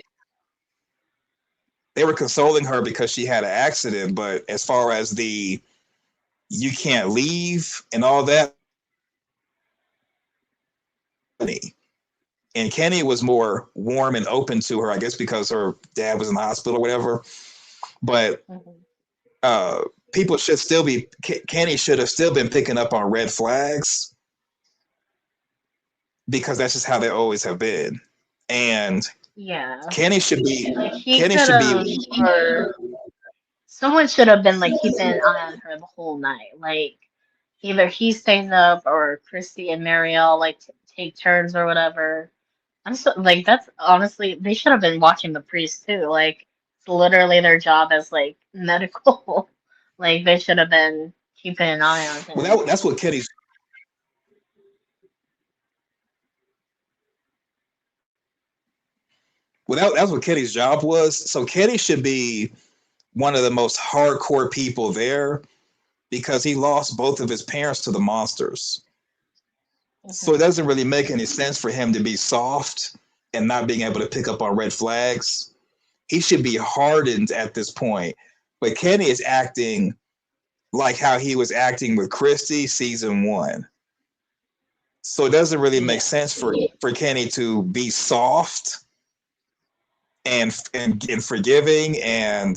They were consoling her because she had an accident. But as far as the you can't leave and all that, and Kenny was more warm and open to her, I guess, because her dad was in the hospital or whatever. But Mm-hmm. uh, people should still be. Kenny should have still been picking up on red flags because that's just how they always have been. And Yeah, Kenny should be. like he Kenny could should be. have, or someone should have been like keeping an eye on her the whole night. Like either he stays up or Christy and Marielle like take turns or whatever. I'm so like that's honestly they should have been watching the priest too. Like it's literally their job as like medical. Like they should have been keeping an eye on Well, him. that's what Kenny's. Well, that's what Kenny's job was. So Kenny should be one of the most hardcore people there because he lost both of his parents to the monsters. So it Hmm. doesn't really make any sense for him to be soft and not being able to pick up on red flags. He should be hardened at this point. But Kenny is acting like how he was acting with Christy season one. So it doesn't really make Yeah. sense for Kenny to be soft and forgiving and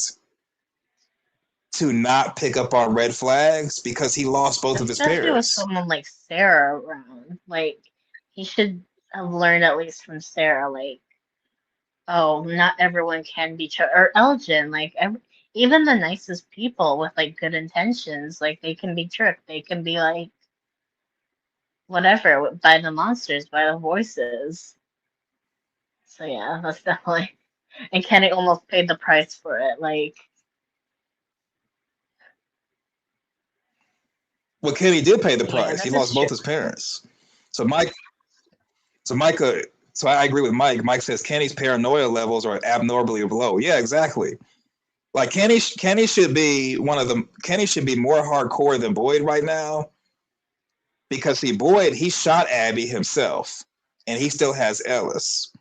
to not pick up on red flags because he lost both of his Especially with parents. someone like Sarah around. Like he should have learned at least from Sarah, like, oh, not everyone can be or Elgin, like even the nicest people with like good intentions, like they can be tricked. They can be like whatever by the monsters, by the voices. So yeah, that's definitely and Kenny almost paid the price for it. Like, Well, Kenny did pay the yeah, price. He that is lost true. both his parents. So Mike, so Micah, so I agree with Mike. Mike says Kenny's paranoia levels are abnormally low. Yeah, exactly. Like Kenny should be one of them. Kenny should be more hardcore than Boyd right now because see, Boyd he shot Abby himself, and he still has Ellis.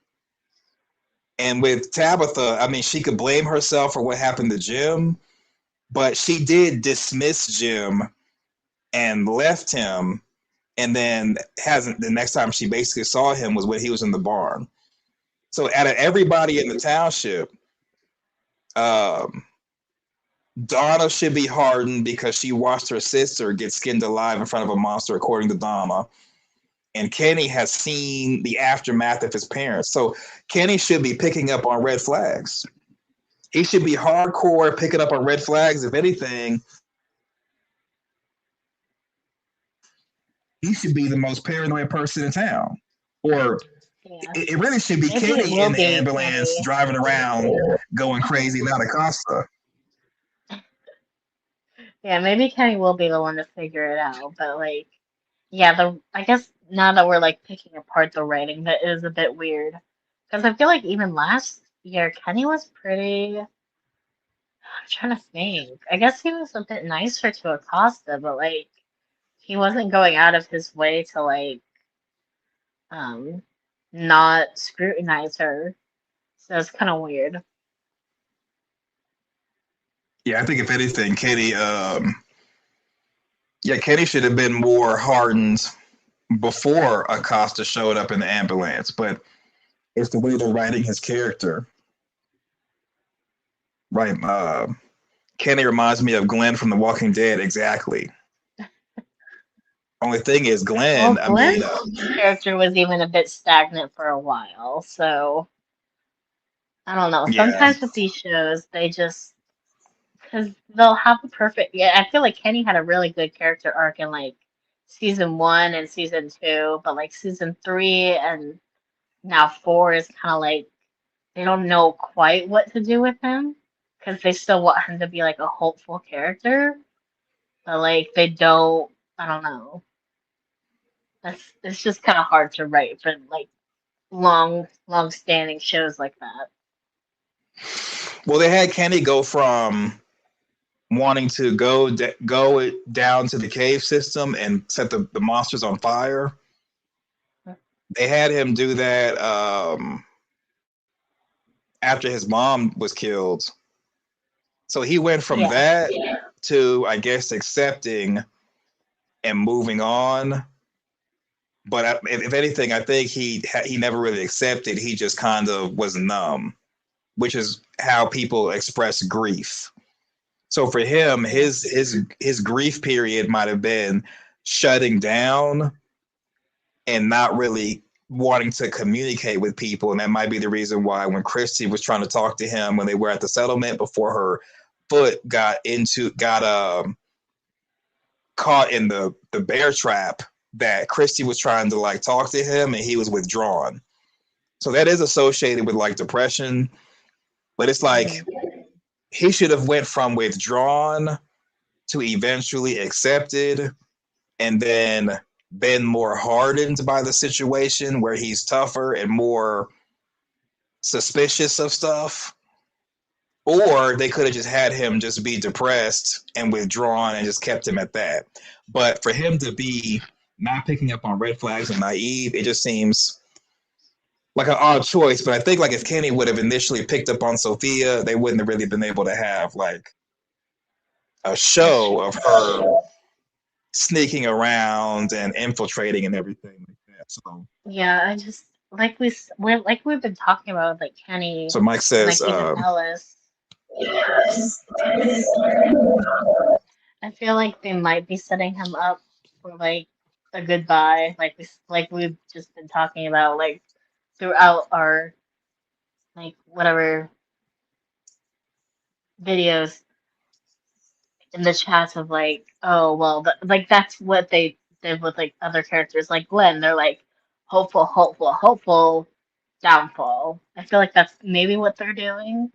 And with Tabitha, I mean, she could blame herself for what happened to Jim, but she did dismiss Jim and left him, and then hasn't. The next time she basically saw him was when he was in the barn. So out of everybody in the township, um, Donna should be hardened because she watched her sister get skinned alive in front of a monster, according to Donna. And Kenny has seen the aftermath of his parents. So Kenny should be picking up on red flags. He should be hardcore picking up on red flags. If anything, he should be the most paranoid person in town. Or Yeah. it really should be Maybe it Kenny will in the be ambulance Kenny. driving around going crazy, not Acosta. Yeah, maybe Kenny will be the one to figure it out. But like, yeah, I guess now that we're like picking apart the writing, that is a bit weird. Because I feel like even last year, Kenny was pretty. I'm trying to think. I guess he was a bit nicer to Acosta, but like he wasn't going out of his way to like um not scrutinize her. So it's kind of weird. Yeah, I think if anything, Kenny should have been more hardened before Acosta showed up in the ambulance, but it's the way they're writing his character. Right. Kenny reminds me of Glenn from The Walking Dead, exactly. Only thing is, Well, Glenn, I mean, Glenn's character was even a bit stagnant for a while, so I don't know. yeah. Sometimes with these shows, they just because they'll have the perfect. Yeah, I feel like Kenny had a really good character arc in like season one and season two, but like season three and now four is kind of like they don't know quite what to do with him because they still want him to be like a hopeful character, but like they don't. I don't know. It's just kind of hard to write for like long standing shows like that. Well, they had Kenny go from wanting to go down to the cave system and set the monsters on fire. They had him do that after his mom was killed. So he went from Yeah. that to, I guess, accepting and moving on. But if anything, I think he never really accepted. He just kind of was numb, which is how people express grief. So for him, Yeah. his grief period might have been shutting down and not really wanting to communicate with people, and that might be the reason why when Christy was trying to talk to him when they were at the settlement before her foot got caught in the bear trap, that Christy was trying to like talk to him and he was withdrawn. So that is associated with like depression, but it's like Mhm. he should have went from withdrawn to eventually accepted and then been more hardened by the situation where he's tougher and more suspicious of stuff. Or they could have just had him just be depressed and withdrawn and just kept him at that. But for him to be not picking up on red flags and naive, it just seems like an odd choice. But I think like if Kenny would have initially picked up on Sophia, they wouldn't have really been able to have like a That's show of true. her sneaking around and infiltrating and everything like that. Yeah, I just like we've been talking about with, like Kenny So Mike and says, like even Ellis. I feel like they might be setting him up for like a goodbye, like we've just been talking about like throughout our like whatever videos in the chats of like, oh well, like that's what they did with like other characters like Glenn. They're like hopeful, hopeful, hopeful, downfall. I feel like that's maybe what they're doing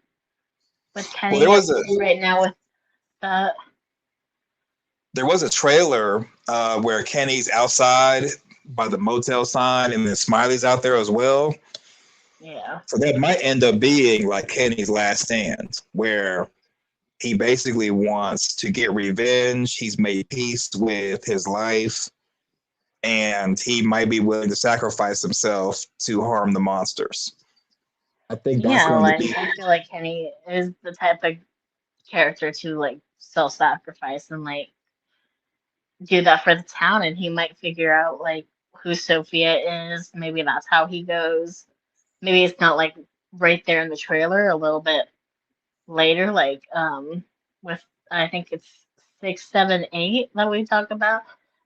with well, Kenny right now with that. there was a trailer where Kenny's outside by the motel sign and then Smiley's out there as well. Yeah. So that might end up being like Kenny's last stand, where he basically wants to get revenge. He's made peace with his life, and he might be willing to sacrifice himself to harm the monsters. I think that's Yeah, going to like be. I feel like Kenny is the type of character to like self-sacrifice and like do that for the town, and he might figure out like who Sophia is. Maybe that's how he goes. Maybe it's not like right there in the trailer, a little bit later, like with I think it's 6, 7, 8 that we talk about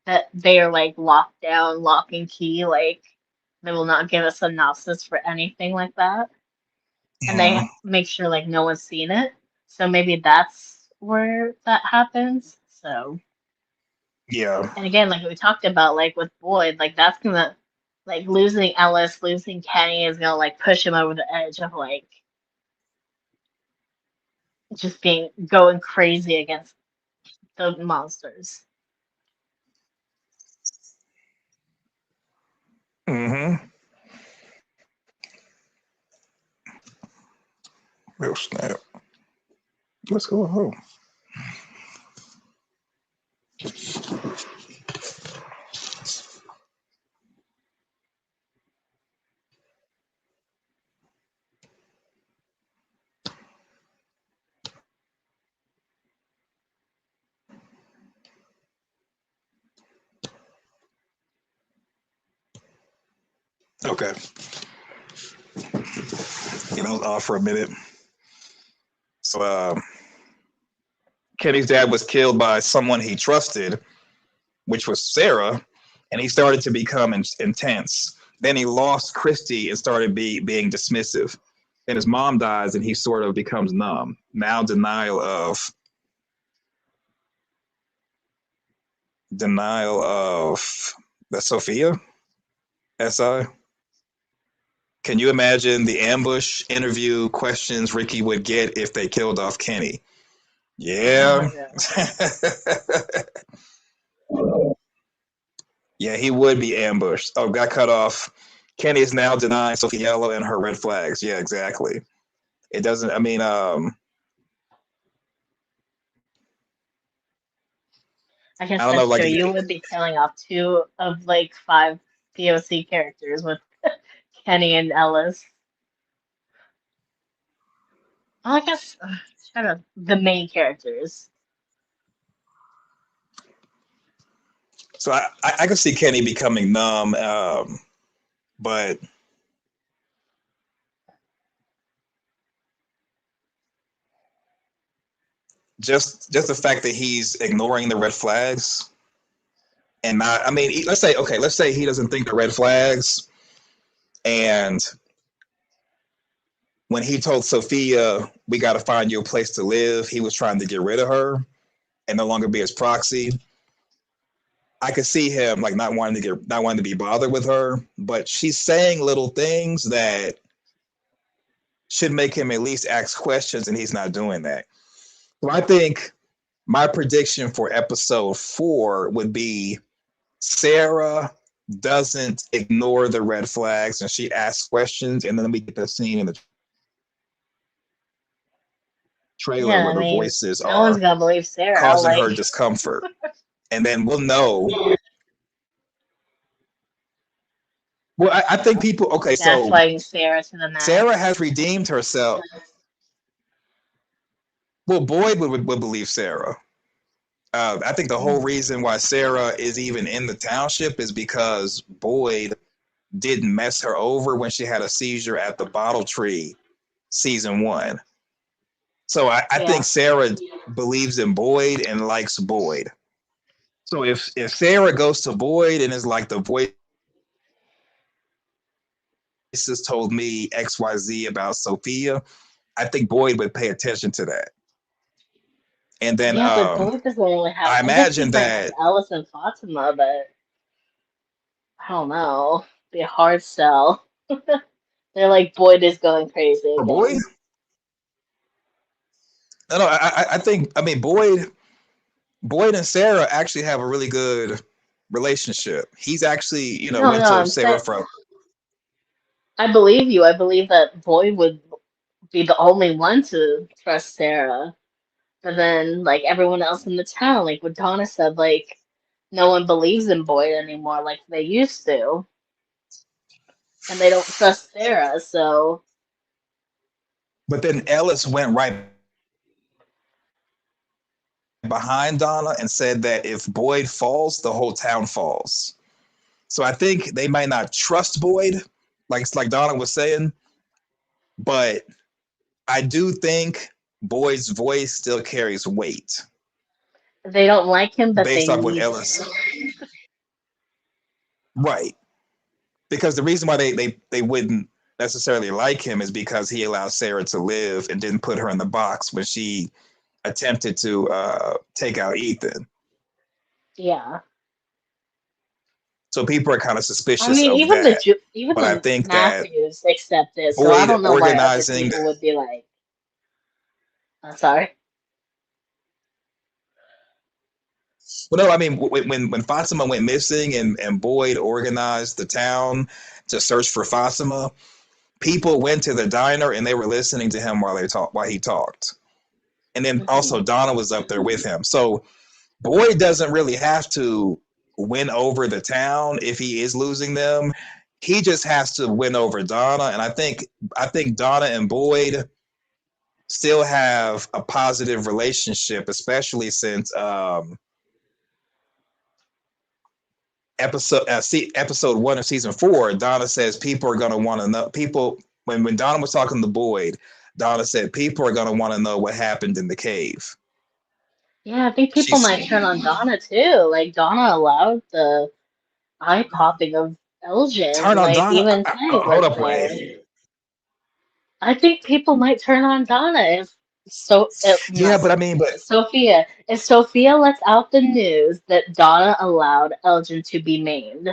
that they are like locked down, lock and key, like they will not give a synopsis for anything like that, and they Mhm. make sure like no one's seen it. So maybe that's where that happens. So, Yeah. and again, like we talked about, like with Boyd, like that's gonna like losing Ellis, losing Kenny is gonna like push him over the edge of like just being going crazy against the monsters. Mm-hmm. Real snap. What's going on? Okay. I was off for a minute. So Kenny's dad was killed by someone he trusted, which was Sarah, and he started to become intense. Then he lost Christy and started being dismissive. Then his mom dies, and he sort of becomes numb. Now denial of the Sophia SI. Can you imagine the ambush interview questions Ricky would get if they killed off Kenny? Oh my Yeah. god. Yeah, he would be ambushed. Oh, got cut off. Kenny is now denying Sophie Yellow and her red flags. Yeah, exactly. It doesn't, I mean, I I guess don't know, that's like, true. You would be killing off two of like five POC characters with Kenny and Ellis. Well, I guess shut up. The main characters. so I can see Kenny becoming numb, but just the fact that he's ignoring the red flags and not, I mean, let's say he doesn't think the red flags, and when he told Sophia, we got to find you a place to live, he was trying to get rid of her and no longer be his proxy. I could see him like not wanting to be bothered with her, but she's saying little things that should make him at least ask questions, and he's not doing that. So I think my prediction for episode 4 would be Sarah doesn't ignore the red flags and she asks questions, and then we get the scene in the trailer Yeah, where I the mean, voices no one's are gonna believe Sarah. causing her Like discomfort. And then we'll know. Well, I think people, okay, so gaslighting Sarah to the Sarah max. has redeemed herself. Well, Boyd would believe Sarah. I think the whole reason why Sarah is even in the township is because Boyd didn't mess her over when she had a seizure at the Bottle Tree season 1. So I think Yeah. Sarah believes in Boyd and likes Boyd. So if Sarah goes to Boyd and is like, the voices told me XYZ about Sophia, I think Boyd would pay attention to that. And then Yeah, but Boyd doesn't really have. I I guess imagine he's like has that, Alice and Fatima, but I don't know. Be a hard sell. They're like Boyd is going crazy for Boyd, again. no, I think, I mean, Boyd and Sarah actually have a really good relationship. He's actually, No, went no, to I'm Sarah saying for, I believe you. I believe that Boyd would be the only one to trust Sarah. But then, like everyone else in the town, like what Donna said, like no one believes in Boyd anymore like they used to, and they don't trust Sarah. So but then Ellis went right behind Donna and said that if Boyd falls, the whole town falls. So I think they might not trust Boyd, like Donna was saying, but I do think Boyd's voice still carries weight They don't like him, but based they off what need Ellis. him. Right. Because the reason why they wouldn't necessarily like him is because he allowed Sarah to live and didn't put her in the box when she attempted to take out Ethan. Yeah. So people are kind of I suspicious mean, of that. even But I the think that Matthews accept it, so I Boyd don't know why other organizing. people would be like, I'm sorry. Well, no, I mean when Fatima went missing and Boyd organized the town to search for Fatima, people went to the diner and they were listening to him while he talked. And then also Hmm. Donna was up there with him. So Boyd doesn't really have to win over the town if he is losing them. He just has to win over Donna, and I think Donna and Boyd still have a positive relationship, especially since episode 1 of season 4. Donna says people are going to want to know. People when Donna was talking to Boyd, Donna said people are going to want to know what happened in the cave. Yeah, I think She people might turn on Donna too. Like Donna allowed the eye popping of Elgin. turn on Like Donna. even Tank Hold was up, there. wait. I think people might turn on Donna if Yeah, not but I mean, Sophia. but Sophia. If Sophia lets out the news that Donna allowed Elgin to be maimed,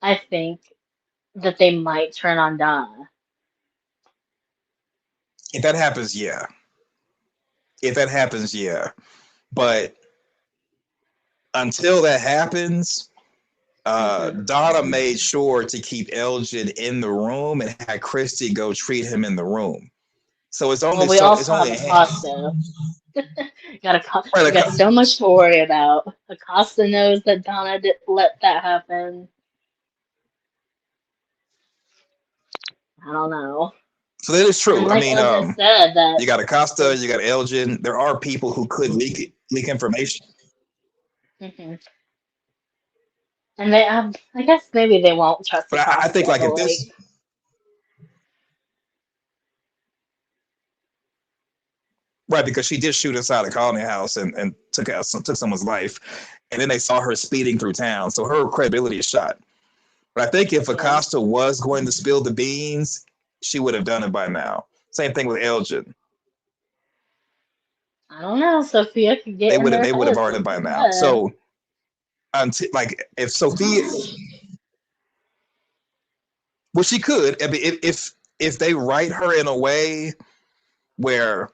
I think that they might turn on Donna. if that happens, yeah. If that happens, yeah. But until that happens, Hmm. Donna made sure to keep Elgin in the room and had Christy go treat him in the room. So Well, we it's also have only Acosta. right. We got so much to worry about. Acosta knows that Donna did let that happen. I don't know. So that is And true. I like mean, Elgin said, that you got Acosta, the you got Elgin. There are people who could leak information. hmm and they I guess maybe they won't trust But I think Acosta, like but if like this right because she did shoot inside a colony house and took someone's life, and then they saw her speeding through town, so her credibility is shot. But I think if yeah, Acosta was going to spill the beans, she would have done it by now. Same thing with Elgin. I don't know. Sophia could get in their They would have heads, already like by you now. said. So until like if Sophia, well, she could. I mean, if they write her in a way where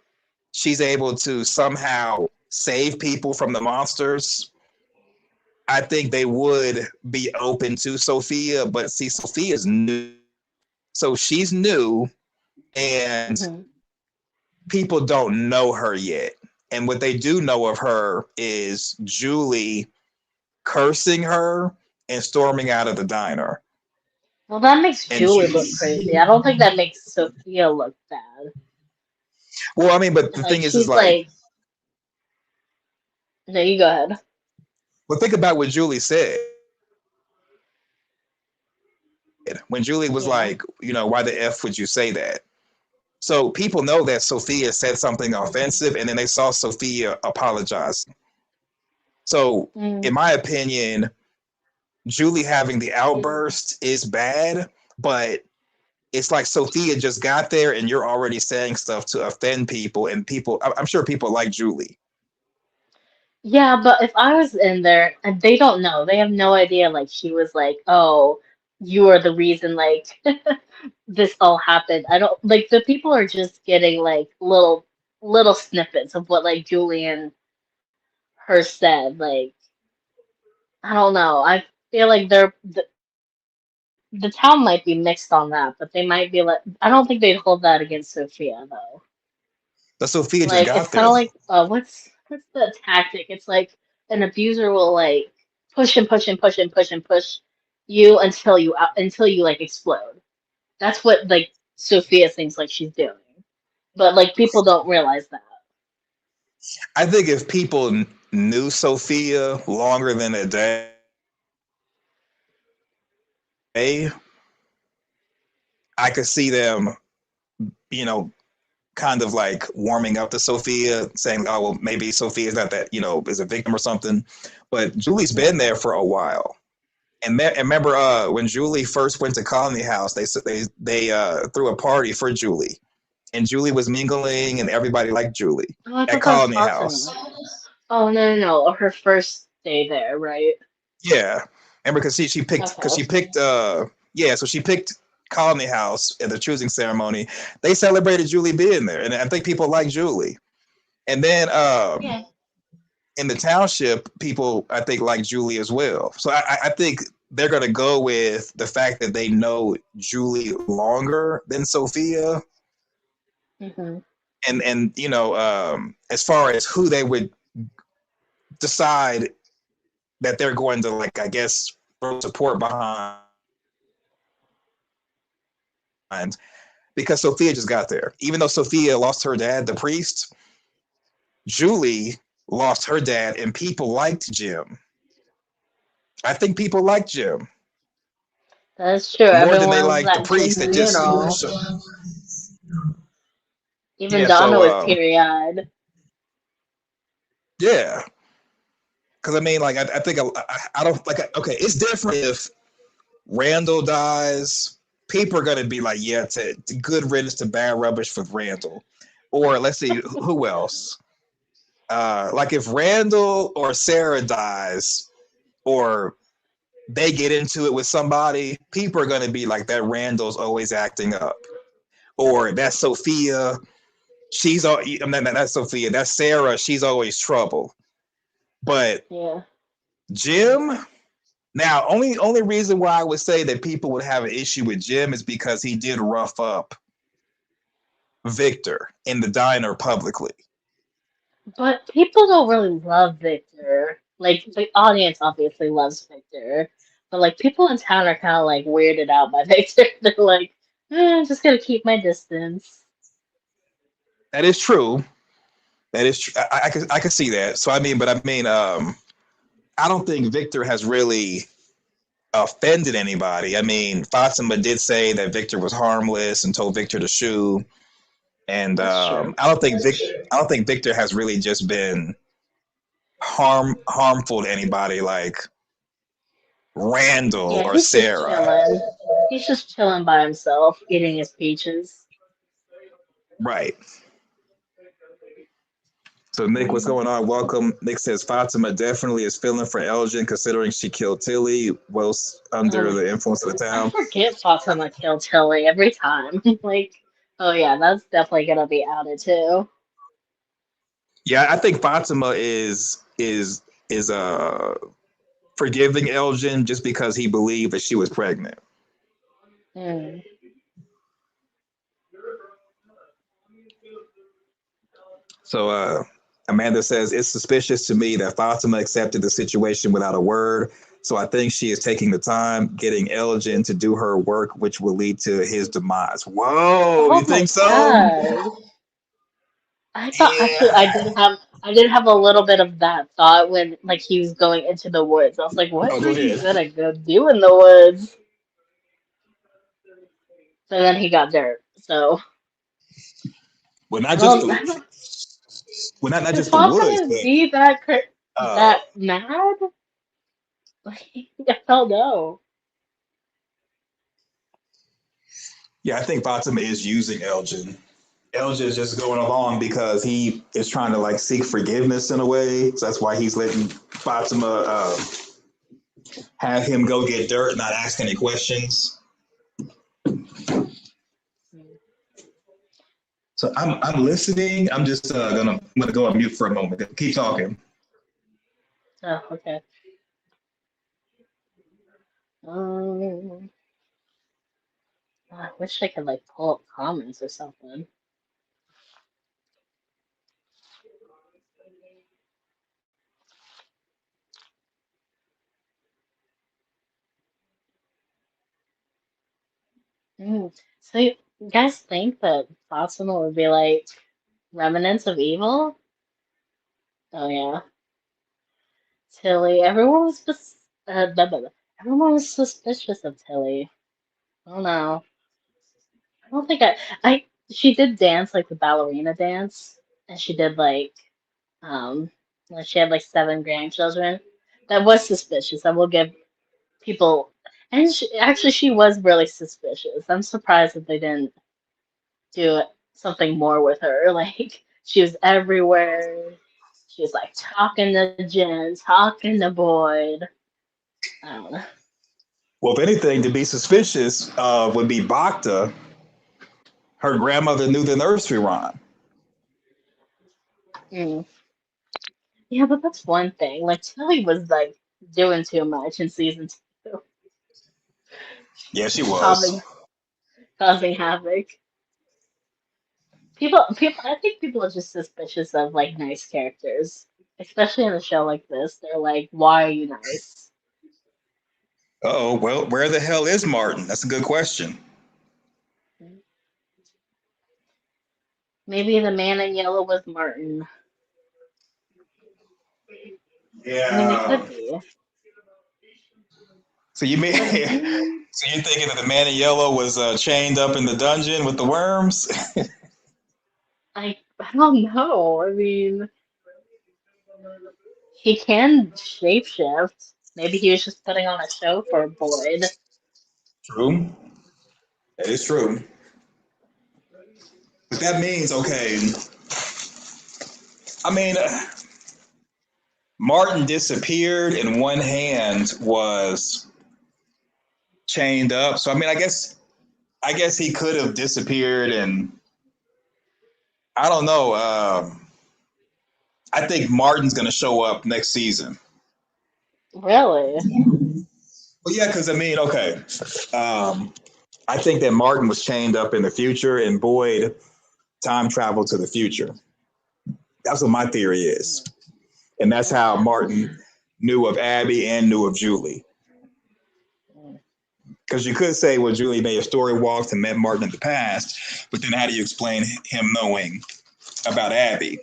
she's able to somehow save people from the monsters, I think they would be open to Sophia. But see, Sophia's new, so she's new, and Hmm. people don't know her yet. And what they do know of her is Julie cursing her and storming out of the diner. Well, that makes And Julie look crazy. I don't think that makes Sophia look bad. well, I mean, but the Like thing is she's like, like, no, you go ahead. well, think about what Julie said when Julie was Yeah. like, why the f would you say that? So people know that Sophia said something offensive, and then they saw Sophia apologize. So, Mm. in my opinion, Julie having the outburst is bad, but it's like Sophia just got there and you're already saying stuff to offend people, and I'm sure people like Julie. Yeah, but if I was in there and they don't know, they have no idea, like she was like, oh, you are the reason, like this all happened. I don't like the people are just getting like little snippets of what like Julian her said. Like I don't know. I feel like the town might be mixed on that, but they might be like I don't think they'd hold that against Sophia though. But Sophia just Like it's got kind there. of like what's the tactic? It's like an abuser will like push and push and push and push and push you until you like explode. That's what like Sophia thinks like she's doing, but like people don't realize that. I think if people knew Sophia longer than a day, I could see them, you know, kind of like warming up to Sophia, saying, "Oh, well, maybe Sophia's not that, is a victim or something." But Julie's been Yeah. there for a while. And remember, when Julie first went to Colony House, they threw a party for Julie, and Julie was mingling, and everybody liked Julie Oh, I at thought that was Colony House. Fatima. Oh no, no, no. Her first day there, right? Yeah, remember because Okay. she picked yeah, so she picked Colony House at the choosing ceremony. They celebrated Julie being there, and I think people like Julie. And then Yeah. in the township, people I think like Julie as well. So I think they're gonna go with the fact that they know Julie longer than Sophia, Hmm. and as far as who they would decide that they're going to, like, I guess, throw support behind, because Sophia just got there. Even though Sophia lost her dad, the priest, Julie lost her dad, and people liked Jim. I think people liked Jim That's true. more than they Everyone was liked the at priest Jim's that just funeral. so, Even yeah. Donna So was teary-eyed. yeah, because I mean, like, I think I don't like. Okay, it's different if Randall dies. People are gonna be like, yeah, to good riddance to bad rubbish for Randall. Or let's see who else. Like if Randall or Sarah dies, or they get into it with somebody, people are gonna be like, that Randall's always acting up, or that's Sophia. She's all. I mean, that's Sophia. That's Sarah. She's always trouble. But Yeah. Jim. Now, only reason why I would say that people would have an issue with Jim is because he did rough up Victor in the diner publicly. But people don't really love Victor. Like the audience obviously loves Victor, but like people in town are kind of like weirded out by Victor. They're like, I'm just gonna keep my distance. That is true. That is true. I can see that. So I mean, but I mean, I don't think Victor has really offended anybody. I mean, Fatima did say that Victor was harmless and told Victor to shoo, and That's true. I don't think Victor has really just been harmful to anybody like Randall Yeah, or he's just Sarah. chilling. He's just chilling by himself, eating his peaches. Right. So Nick, what's Mm. going on? Welcome. Nick says Fatima definitely is feeling for Elgin, considering she killed Tilly whilst under Um, the influence of the I town. forget Fatima killed Tilly every time. Like, oh yeah, that's definitely gonna be outed too. Yeah, I think Fatima is forgiving Elgin just because he believed that she was pregnant. Mm. So Amanda says it's suspicious to me that Fatima accepted the situation without a word. So I think she is taking the time getting Elgin to do her work, which will lead to his demise. Whoa, Oh you my think so? God. I thought actually Yeah. I did have a little bit of that thought when like he was going into the woods. I was like, what Oh, go is he ahead. gonna go do in the woods? So then he got dirt. So Well, not just well, the well, not could just the woods, Fatima but be uh, that mad? Like I don't know. yeah, I think Fatima is using Elgin. Elgin is just going along because he is trying to like seek forgiveness in a way. So that's why he's letting Fatima have him go get dirt, not ask any questions. So I'm listening. I'm just gonna go on mute for a moment. Keep talking. Oh, okay. Um, I wish I could like pull up comments or something. So you guys think that Fatima would be like remnants of evil? Oh yeah. Tilly. Everyone was suspicious of Tilly. I don't know. I don't think I she did dance like the ballerina dance, and she did um like she had like seven grandchildren. That was suspicious. I will give people, and she was really suspicious. I'm surprised that they didn't do something more with her. Like she was everywhere. She was like talking to Jen, talking to Boyd. I don't know. Well, if anything, to be suspicious would be Bacta. Her grandmother knew the nursery rhyme. Mm. Yeah, but that's one thing. Like Tilly was like doing too much in season two, Yeah, she was. causing causing havoc. People. I think people are just suspicious of like nice characters, especially in a show like this. They're like, "Why are you nice?" Oh, well, where the hell is Martin? That's a good question. Maybe the man in yellow was Martin. I mean, it Yeah. could be, So you mean but he, so you're thinking that the man in yellow was chained up in the dungeon with the worms? I don't know. I mean, he can shapeshift. Maybe he was just putting on a show for Boyd. True. That is true. But that means okay. I mean, Martin disappeared, and one hand was chained up. So I mean, I guess he could have disappeared, and I don't know. I think Martin's going to show up next season. Really? Well, yeah, because I mean, okay. Um, I think that Martin was chained up in the future, and Boyd time traveled to the future. That's what my theory is, and that's how Martin knew of Abby and knew of Julie. Because you could say, well, Julie may have story walked and met Martin in the past, but then how do you explain him knowing about Abby?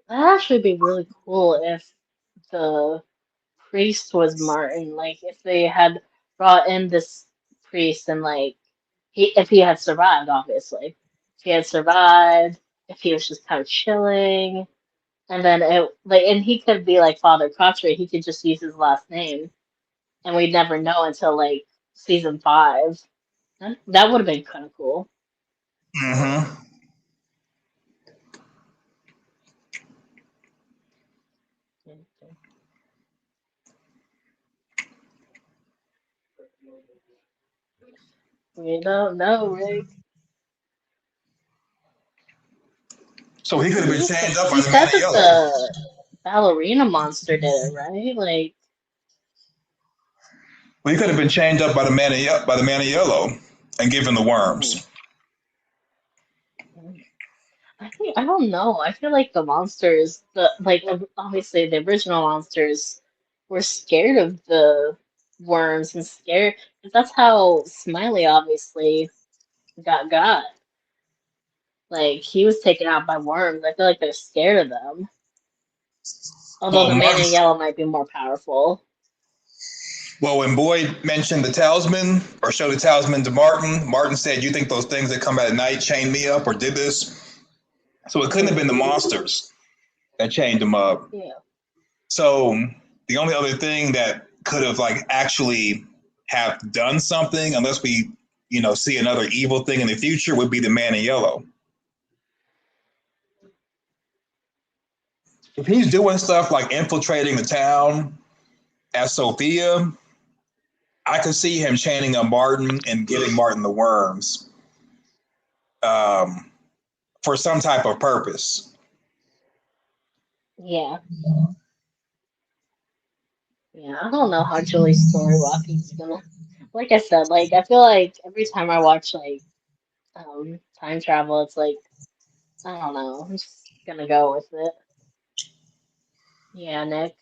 That'd actually be really cool if the priest was Martin. Like if they had brought in this priest and like if he had survived, obviously. If he had survived, if he was just kind of chilling, and then it like and he could be like Father Crotchery, he could just use his last name and we'd never know until like season five. That would have been kind of cool. Mm-hmm. We don't know, Rick. So he could have been chained up by He the man said in that yellow. the ballerina monster did it, right? Like, Well, he could have been chained up by the man in yellow and given the hmm, worms. I don't know. I feel like the monsters, the like obviously the original monsters were scared of the worms and scared because that's how Smiley obviously got. Like he was taken out by worms. I feel like they're scared of them. Although Well, the man Martin. in yellow might be more powerful. Well, when Boyd mentioned the talisman or showed the talisman to Martin, Martin said, "You think those things that come at night chained me up or did this?" So it couldn't have Hmm. been the monsters that chained him up. Yeah. So the only other thing that could have like actually have done something, unless we, see another evil thing in the future, would be the man in yellow. If he's doing stuff like infiltrating the town as Sophia, I could see him chaining up Martin and giving Martin the worms um, for some type of purpose. Yeah. Yeah. I don't know how Julie's story walking's gonna. Like I said, like I feel like every time I watch like time travel, it's like I don't know. I'm just gonna go with it. Yeah, Nick.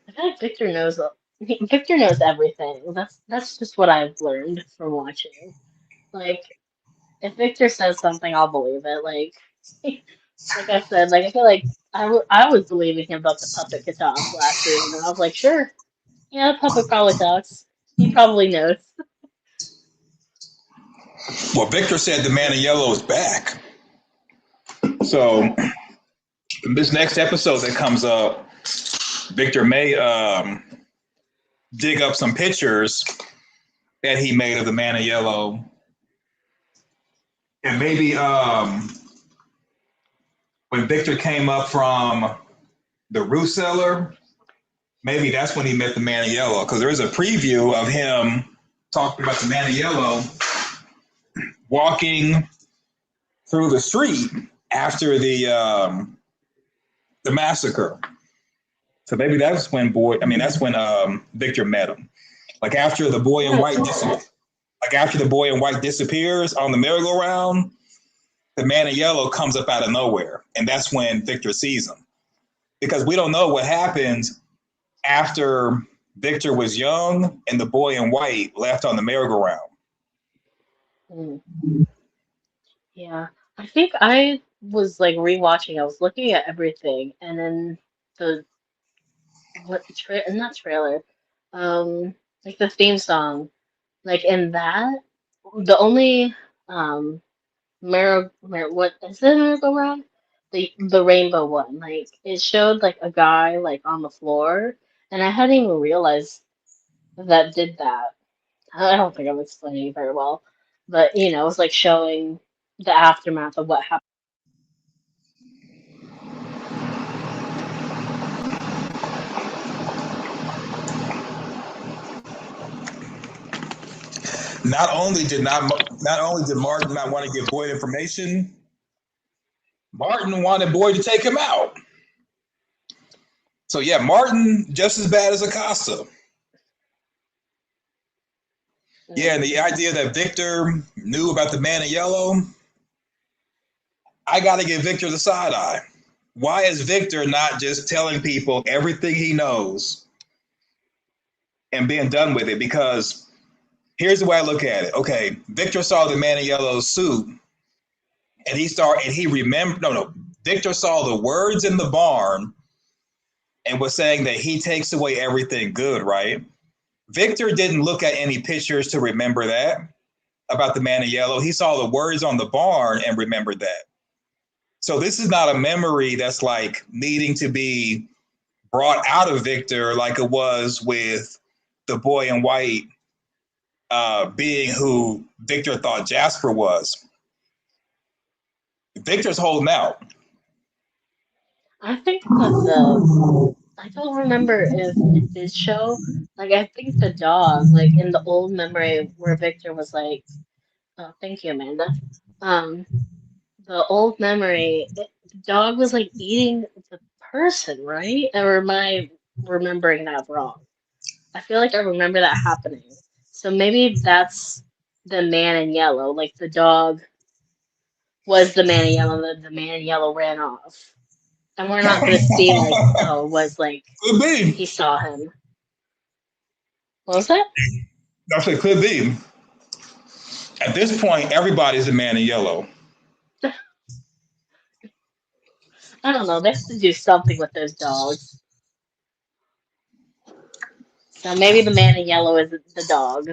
I feel like Victor knows. Victor knows everything. That's just what I've learned from watching. Like, if Victor says something, I'll believe it. Like, Like I said, like I feel like I was believing him about the puppet could talk last season, and I was like, sure, yeah, the puppet probably talks. He probably knows. Well, Victor said the man in yellow is back. So this next episode that comes up, Victor may dig up some pictures that he made of the man in yellow, and maybe when Victor came up from the root cellar, maybe that's when he met the man in yellow. Because there's a preview of him talking about the man in yellow walking through the street after the massacre. So maybe that's when Victor met him. Like after the boy in white disappears on the merry-go-round, the man in yellow comes up out of nowhere, and that's when Victor sees him. Because we don't know what happened after Victor was young and the boy in white left on the merry-go-round. Mm. Yeah, I think I was like rewatching. I was looking at everything, and then the not trailer, like the theme song, like in that the only um what is it merry-go-round? The rainbow one. Like it showed like a guy like on the floor, and I hadn't even realized that did that. I don't think I'm explaining it very well, but it was like showing the aftermath of what happened. Not only did Martin not want to give Boyd information, Martin wanted Boyd to take him out. So yeah, Martin just as bad as Acosta. Yeah, and the idea that Victor knew about the man in yellow, I got to give Victor the side eye. Why is Victor not just telling people everything he knows and being done with it? Because here's the way I look at it. Okay, Victor saw the man in yellow's suit, and he remembered. No, Victor saw the words in the barn and was saying that he takes away everything good, right? Victor didn't look at any pictures to remember that about the man in yellow. He saw the words on the barn and remembered that. So this is not a memory that's like needing to be brought out of Victor like it was with the boy in white being who Victor thought Jasper was. Victor's holding out. I think that I don't remember if it did show. Like I think the dog, like in the old memory where Victor was like, "Oh, thank you, Amanda." Um, the old memory, the dog was like eating the person, right? Or am I remembering that wrong? I feel like I remember that happening. So maybe that's the man in yellow. Like the dog was the man in yellow. The man in yellow ran off, and we're not gonna see like, oh, it was like Could be. he saw him. What was that? I said could be. At this point, everybody's a man in yellow. I don't know. They have to do something with those dogs. So maybe the man in yellow is the dog.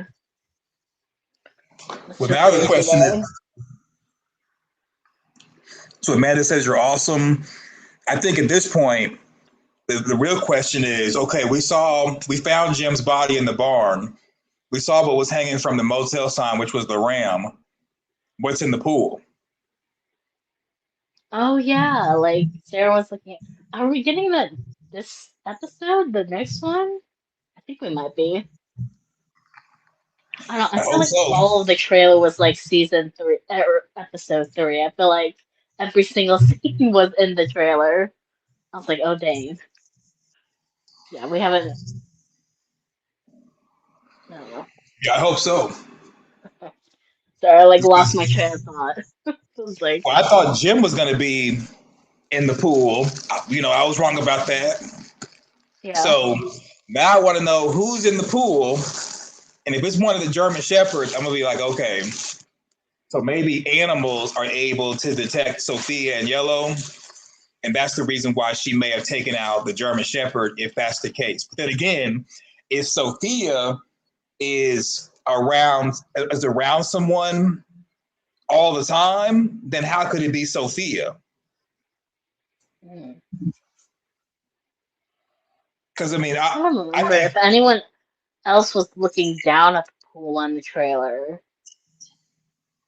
Well, Mr. now the Crazy question Guy. is, so Amanda says you're awesome. I think at this point, the real question is, okay, we found Jim's body in the barn. We saw what was hanging from the motel sign, which was the ram. What's in the pool? Oh yeah, like Sarah was looking at. Are we getting that this episode? The next one? I think we might be. I don't. I I feel hope like so. all of the trailer was like season 3 or episode 3. I feel like every single scene was in the trailer. I was like, oh dang. Yeah, we haven't. I don't know. Yeah, I hope so. Sorry, I like lost my train of thought. I was like, Well, I thought Jim was going to be in the pool. I was wrong about that. yeah. So now I want to know who's in the pool. And if it's one of the German Shepherds, I'm going to be like, okay, So maybe animals are able to detect Sophia and yellow, and that's the reason why she may have taken out the German Shepherd, if that's the case. But then again, if Sophia is around someone all the time, then how could it be Sophia? Mm. Because I mean, I don't I remember think if anyone else was looking down at the pool on the trailer.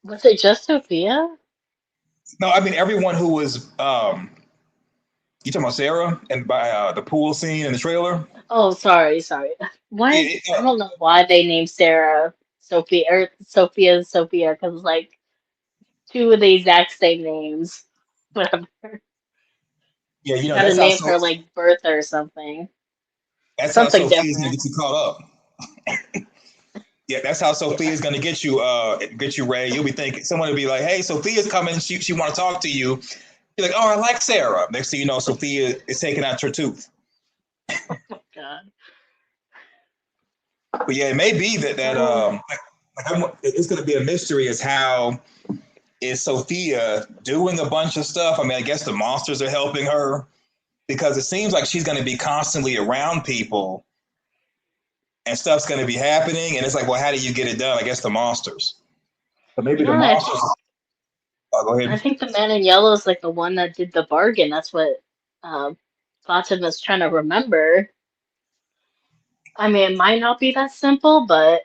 Was it just Sophia? no, I mean everyone who was you talking about Sarah and by the pool scene in the trailer? Oh, sorry. Why? It, I don't know why they named Sarah Sophia or Sophia because like two of the exact same names. Whatever. yeah, You gotta that's how name her like Bertha or something. Something Sophia's gonna different. get you caught up. Yeah, that's how Sophia's gonna get you, Ray. You'll be thinking someone will be like, "Hey, Sophia's coming. She want to talk to you." You're like, "Oh, I like Sarah." Next thing you know, Sophia is taking out her tooth. God. But yeah, it may be it's gonna be a mystery as how is Sophia doing a bunch of stuff. I mean, I guess the monsters are helping her because it seems like she's gonna be constantly around people and stuff's gonna be happening, and it's like, well, how do you get it done? I guess the monsters. But maybe the Yeah, monsters. Oh, go I ahead. think the man in yellow is like the one that did the bargain. That's what Fatima's trying to remember. I mean, it might not be that simple, but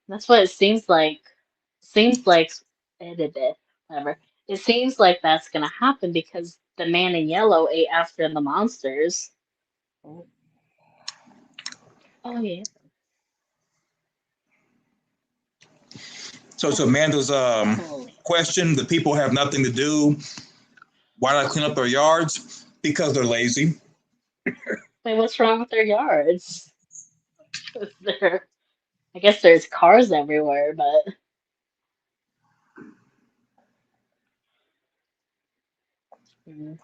that's what it seems like. Seems like whatever. It seems like that's gonna happen because the man in yellow ate after the monsters. Oh, oh yeah. So, Amanda's Holy. question: the people have nothing to do. Why not clean up their yards? Because they're lazy. Wait, what's wrong with their yards? There, I guess there's cars everywhere, but mm.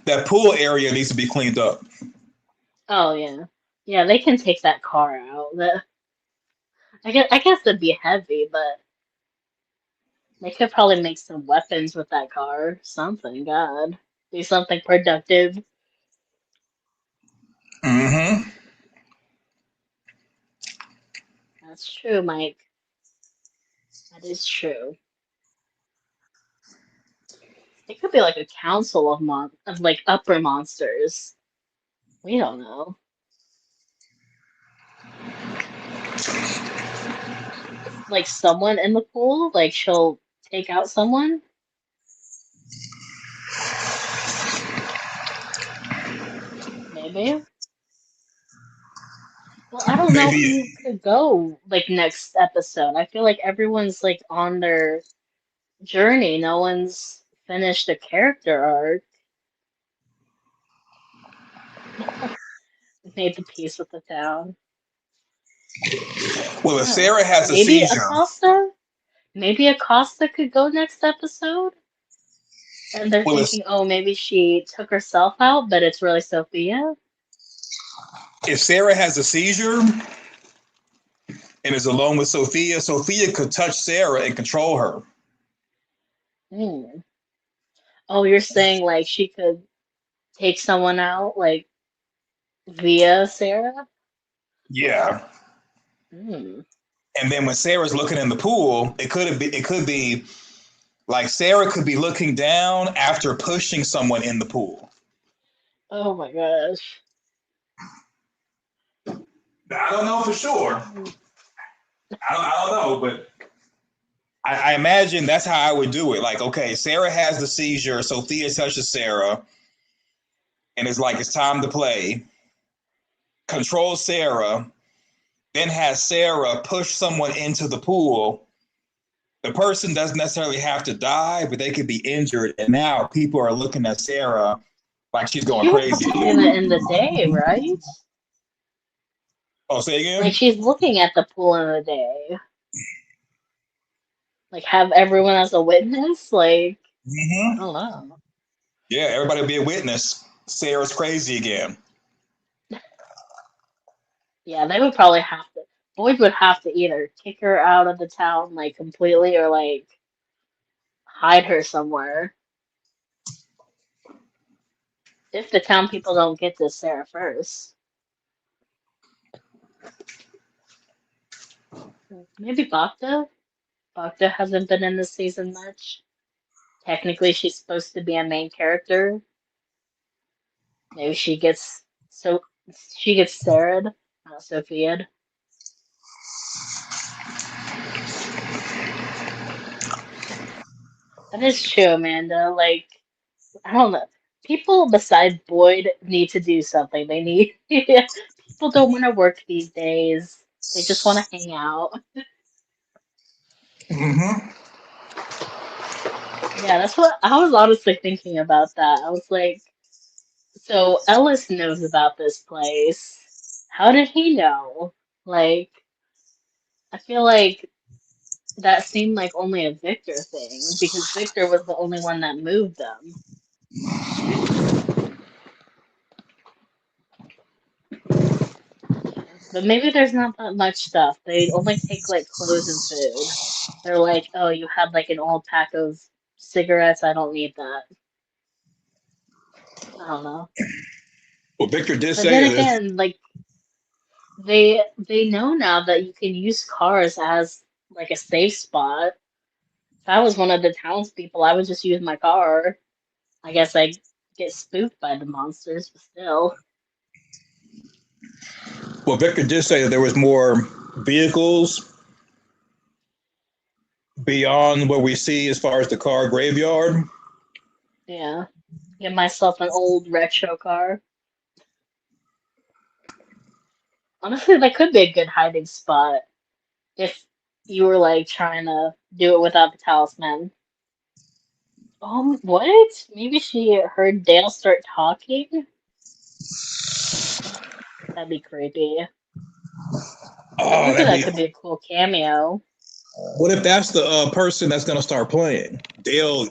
That pool area needs to be cleaned up. Oh yeah, yeah, they can take that car out. I guess it'd be heavy, but they could probably make some weapons with that car. Something, God, do something productive. Mm-hmm. That's true, Mike. That is true. It could be like a council of like upper monsters. We don't know. Like someone in the pool, like she'll take out someone. Maybe. Well, I don't know Maybe. who could go like next episode. I feel like everyone's like on their journey. No one's finished a character arc. Made the peace with the town. Well, if Oh, Sarah has a maybe seizure, Acosta? Maybe Acosta could go next episode? And they're well, if, thinking, oh, maybe she took herself out, but it's really Sophia? if Sarah has a seizure and is alone with Sophia, Sophia could touch Sarah and control her. Hmm. Oh, you're saying like she could take someone out, like via Sarah? Yeah. Hmm. And then when Sarah's looking in the pool, it could be like Sarah could be looking down after pushing someone in the pool. Oh my gosh. I don't know for sure. Hmm. I don't know, but I imagine that's how I would do it. Like, okay, Sarah has the seizure, Sophia touches Sarah, and it's like it's time to play. Control Sarah, then has Sarah push someone into the pool. The person doesn't necessarily have to die, but they could be injured. And now people are looking at Sarah like she's going She would crazy probably do again. that in the day, right? Oh, say Like again? she's looking at the pool in the day. Like have everyone as a witness? Like, I Mm-hmm. don't know. Yeah, everybody will be a witness. Sarah's crazy again. Yeah, they would probably have to. Boyd would have to either kick her out of the town like completely or like hide her somewhere. If the town people don't get to Sarah first. Maybe Bacta? Bacta hasn't been in this season much. Technically, she's supposed to be a main character. Maybe she gets Sarah'd, not Sophia'd. That is true, Amanda. Like, I don't know. People besides Boyd need to do something. They need people don't want to work these days. They just want to hang out. Mm-hmm. Yeah, that's what I was honestly thinking about that. I was like, so Ellis knows about this place. How did he know? Like, I feel like that seemed like only a Victor thing because Victor was the only one that moved them. But maybe there's not that much stuff. They only take like clothes and food. They're like, oh, you had like an old pack of cigarettes. I don't need that. I don't know. Well, Victor did But say then this. again, like they know now that you can use cars as like a safe spot. If I was one of the townspeople, I would just use my car. I guess I get spooked by the monsters, but still. Well, Victor did say that there was more vehicles beyond what we see as far as the car graveyard. Yeah. Get myself an old retro car. Honestly, that could be a good hiding spot if you were like trying to do it without the talisman. What? Maybe she heard Dale start talking? That'd be creepy. But Oh, maybe that'd that be. could be a cool cameo. What if that's the person that's going to start playing? Dale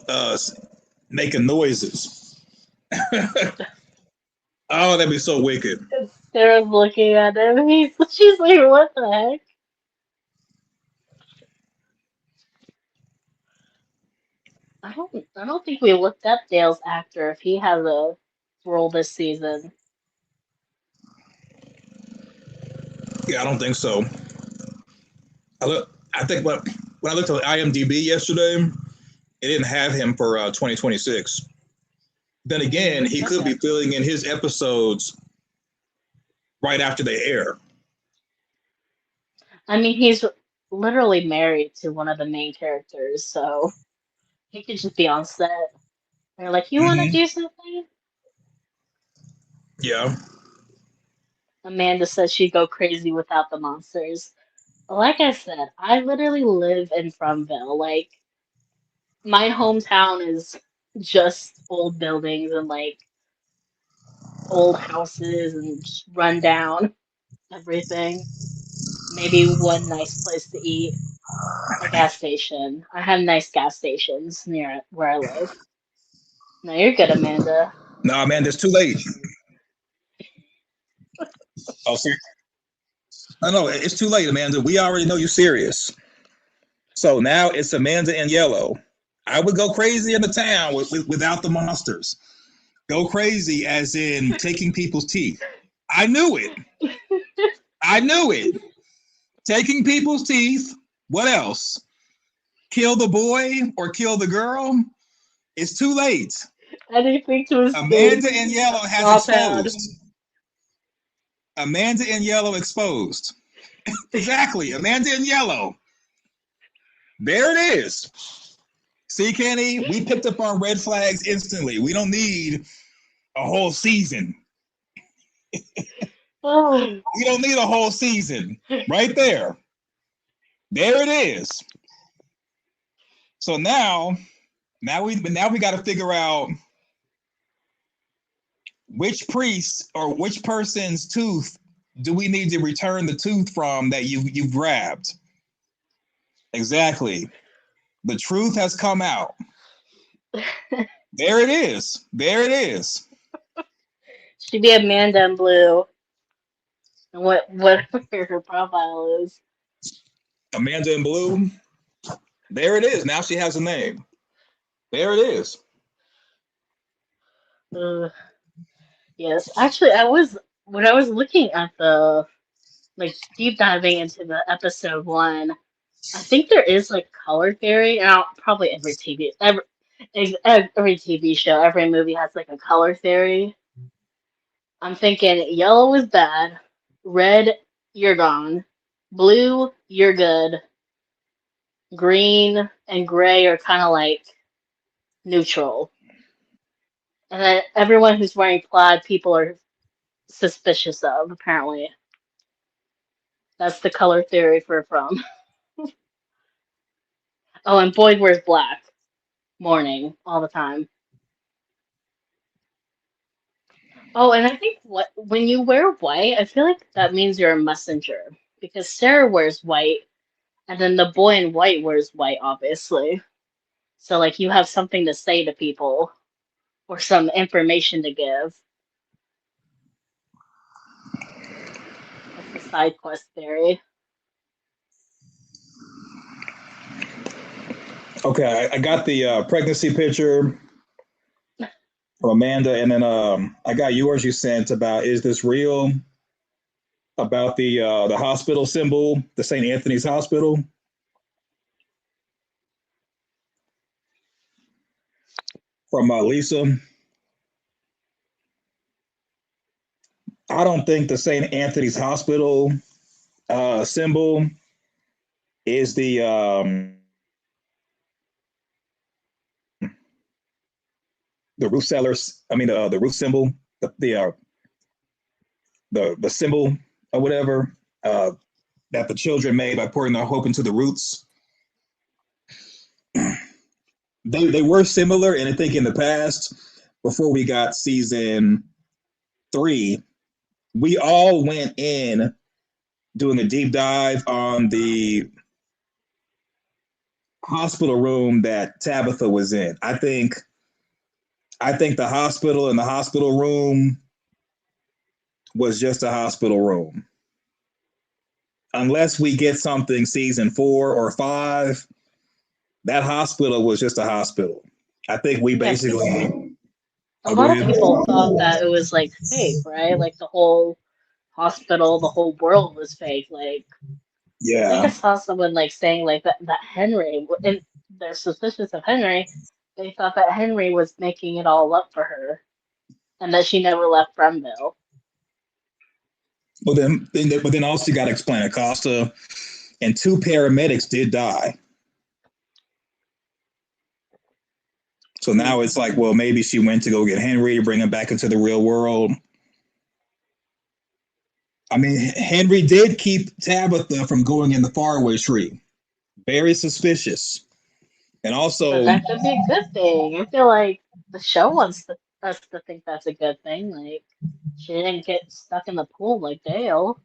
making noises. Oh, that'd be so wicked. Sarah's looking at him. She's like, what the heck? I don't think we looked up Dale's actor if he has a role this season. Yeah, I don't think so. I think when I looked at IMDb yesterday, it didn't have him for 2026. Then again, he could Okay. be filling in his episodes right after they air. I mean, he's literally married to one of the main characters, so he could just be on set. They're like, you want to Mm-hmm. do something? Yeah. Amanda says she'd go crazy without the monsters. Like I said, I literally live in Fromville. Like, my hometown is just old buildings and like old houses and just run down everything. Maybe one nice place to eat, a gas station. I have nice gas stations near where I live. No, you're good, Amanda. No, man, it's too late. Oh, see, no, it's too late, Amanda. We already know you're serious. So now it's Amanda in yellow. I would go crazy in the town without the monsters. Go crazy as in taking people's teeth. I knew it. I knew it. Taking people's teeth. What else? Kill the boy or kill the girl? It's too late. Anything to escape Amanda in yellow has raw pad. exposed. Amanda in yellow exposed. Exactly. Amanda in yellow. There it is. See, Kenny, we picked up on red flags instantly. We don't need a whole season. Oh. We don't need a whole season. Right there. There it is. So now we got to figure out which priest or which person's tooth do we need to return the tooth from that you grabbed. Exactly. The truth has come out. There it is. There it is. Should be Amanda in blue. And whatever her profile is. Amanda in Blue. There it is. Now she has a name. There it is. Uh, yes, actually, I was when I was looking at the like deep diving into the episode one. I think there is like color theory. Now, probably every TV show, every movie has like a color theory. I'm thinking yellow is bad, red you're gone, blue you're good, green and gray are kind of like neutral, and then everyone who's wearing plaid, people are suspicious of. Apparently, that's the color theory for From. Oh, and Boyd wears black, morning all the time. Oh, and I think what when you wear white, I feel like that means you're a messenger because Sarah wears white, and then the boy in white wears white, obviously. So like you have something to say to people or some information to give. That's the side quest theory. Okay, I got the pregnancy picture from Amanda, and then I got yours you sent about is this real? About the hospital symbol, the St. Anthony's Hospital from Lisa. I don't think the St. Anthony's Hospital symbol is the roof sellers. I mean the roof symbol, the symbol or whatever that the children made by pouring their hope into the roots. They were similar, and I think in the past, before we got season 3, we all went in doing a deep dive on the hospital room that Tabitha was in. I think the hospital and the hospital room was just a hospital room. Unless we get something season 4 or 5, that hospital was just a hospital. I think we Yeah, basically. a Oh, go lot of ahead. people thought that it was like fake, right? Like the whole hospital, the whole world was fake. Like I think I Yeah. saw someone like saying like that Henry, and they're suspicious of Henry. They thought that Henry was making it all up for her, and that she never left Brumville. But then also you got to explain Acosta and 2 paramedics did die. So Hmm. now it's like, well, maybe she went to go get Henry, bring him back into the real world. I mean, Henry did keep Tabitha from going in the faraway tree. Very suspicious. And But also, that could be a good thing. I feel like the show wants us to think that's a good thing. Like she didn't get stuck in the pool like Dale.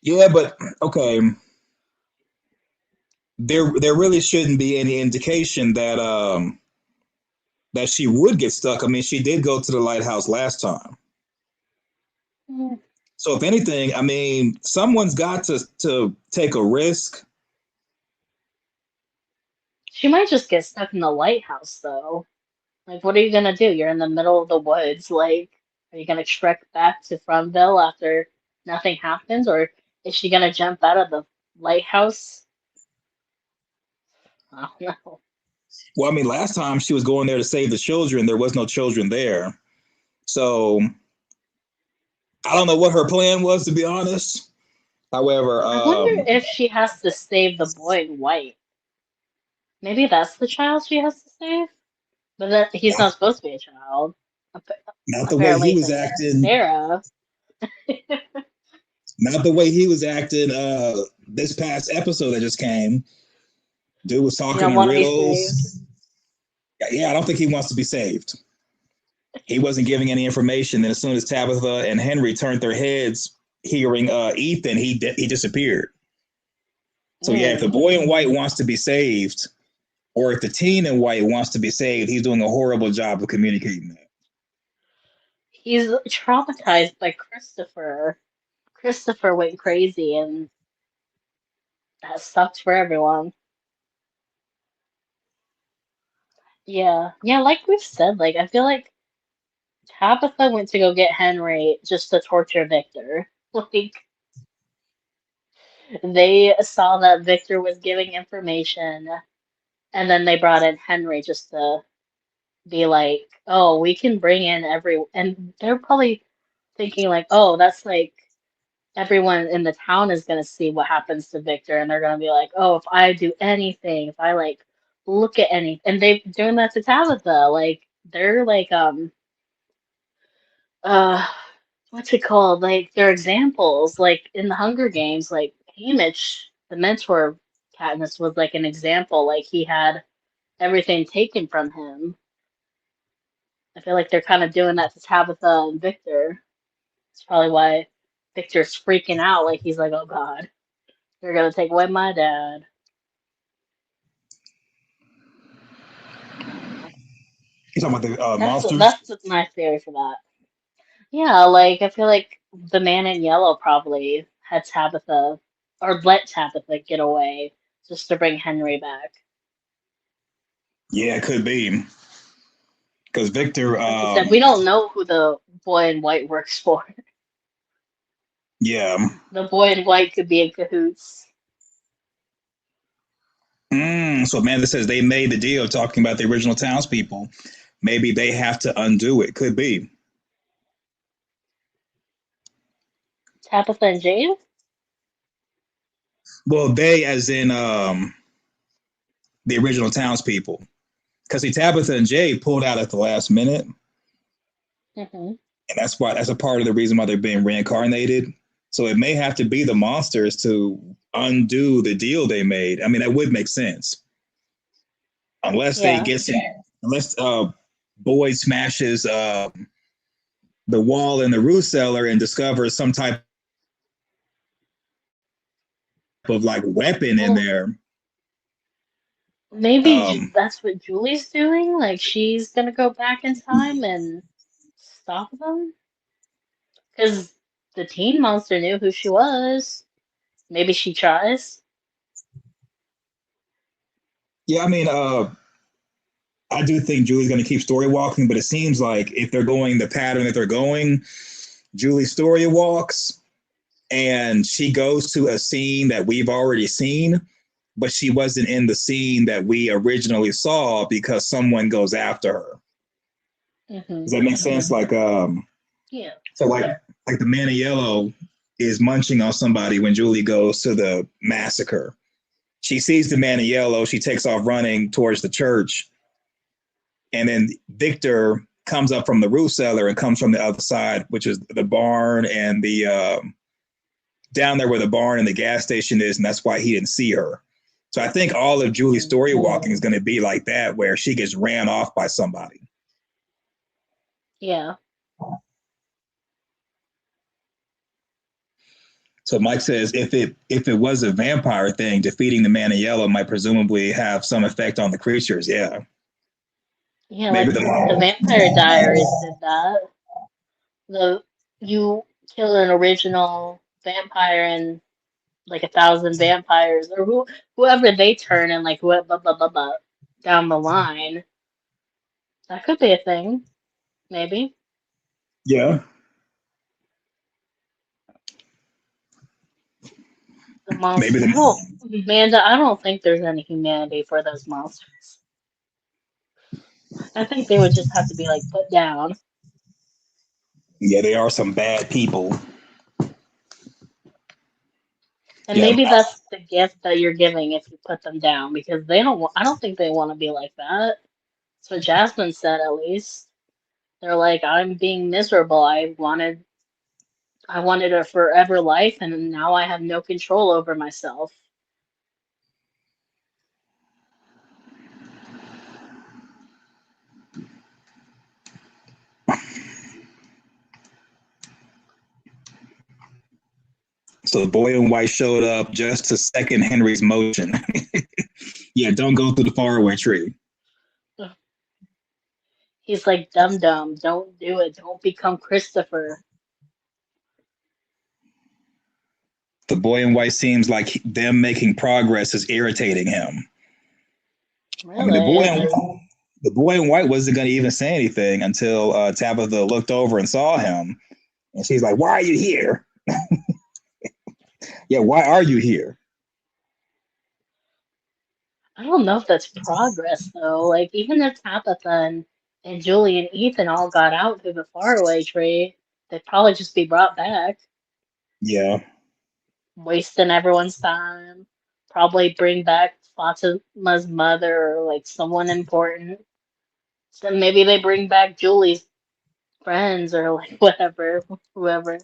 yeah, but okay, there really shouldn't be any indication that she would get stuck. I mean, she did go to the lighthouse last time. Hmm. So if anything, I mean, someone's got to take a risk. She might just get stuck in the lighthouse though. Like, what are you gonna do? You're in the middle of the woods. Like, are you gonna trek back to Fromville after nothing happens, or is she gonna jump out of the lighthouse? I don't know. Well, I mean, last time she was going there to save the children, there was no children there. So I don't know what her plan was, to be honest. However, I wonder if she has to save the boy in white. Maybe that's the child she has to save, but then he's not supposed to be a child. not the way he Apparently was to acting. Sarah. Not the way he was acting. This past episode that just came, dude was He talking don't in want to be saved. riddles. Yeah, I don't think he wants to be saved. He wasn't giving any information. And as soon as Tabitha and Henry turned their heads, hearing Ethan, he disappeared. So yeah, if the Mm. boy in white wants to be saved, or if the teen in white wants to be saved, he's doing a horrible job of communicating that. He's traumatized by Christopher. Christopher went crazy, and that sucked for everyone. Yeah, yeah, like we've said, like I feel like Tabitha went to go get Henry just to torture Victor. Like they saw that Victor was giving information, and then they brought in Henry just to be like, "Oh, we can bring in and they're probably thinking like, "Oh, that's like everyone in the town is gonna see what happens to Victor, and they're gonna be like, oh, if I do anything, if I like look at any, and they're doing that to Tabitha, like they're like uh what's it called? Like they're examples, like in the Hunger Games, like Hamish, the mentor of Katniss, was like an example, like he had everything taken from him. I feel like they're kind of doing that to Tabitha and Victor. It's probably why Victor's freaking out, like he's like, oh God, you're gonna take away my dad. I don't know. You talking about the That's monsters? that's my theory for that. Yeah, like I feel like the man in yellow probably had Tabitha or let Tabitha get away just to bring Henry back. Yeah, it could be because Victor. Like you said, we don't know who the boy in white works for. Yeah. The boy in white could be in cahoots. So Amanda says they made the deal talking about the original townspeople. Maybe they have to undo it. Could be. Tabitha and Jade? Well, they as in the original townspeople. Because see, Tabitha and Jay pulled out at the last minute, Hmm. and that's a part of the reason why they're being reincarnated. So it may have to be the monsters to undo the deal they made. I mean, that would make sense unless they Yeah. get some, unless Boyd smashes the wall in the root cellar and discovers some type of like weapon in Well, there. maybe Um, that's what Julie's doing. Like she's gonna go back in time and stop them. Because the teen monster knew who she was. Maybe she tries. yeah, I mean, I do think Julie's going to keep story walking, but it seems like if they're going the pattern that they're going, Julie story walks and she goes to a scene that we've already seen, but she wasn't in the scene that we originally saw because someone goes after her. Hmm. Does that make sense? Like, Yeah. so like the man in yellow is munching on somebody when Julie goes to the massacre. She sees the man in yellow. She takes off running towards the church, and then Victor comes up from the roof cellar and comes from the other side, which is the barn and the down there where the barn and the gas station is, and that's why he didn't see her. So I think all of Julie's Hmm. story walking is going to be like that, where she gets ran off by somebody. Yeah. So Mike says if it was a vampire thing, defeating the man in yellow might presumably have some effect on the creatures. Yeah, Yeah, maybe like the Vampire Diaries did that. The you kill an original vampire and like 1,000 vampires or whoever they turn and like whoever blah, blah, blah, blah, down the line. That could be a thing, maybe. yeah, The maybe monster. I don't, the Amanda. I don't think there's any humanity for those monsters. I think they would just have to be like put down. yeah they are some bad people. And Yeah, maybe that's the gift that you're giving if you put them down because they don't. I don't think they want to be like that. That's what Jasmine said, at least. They're like, I'm being miserable. I wanted a forever life, and now I have no control over myself. so the boy in white showed up just to second Henry's motion. Yeah, don't go through the faraway tree. He's like, dum dum, don't do it. Don't become Christopher. The boy in white seems like them making progress is irritating him. I mean, Really? the boy in white wasn't going to even say anything until Tabitha looked over and saw him, and she's like, "Why are you here?" Yeah, why are you here? I don't know if that's progress though. Like even if Tabitha and Julie and Ethan all got out through the faraway tree, they'd probably just be brought back, Yeah. wasting everyone's time. Probably bring back Fatima's mother or like someone important. So maybe they bring back Julie's friends or like whatever, whoever.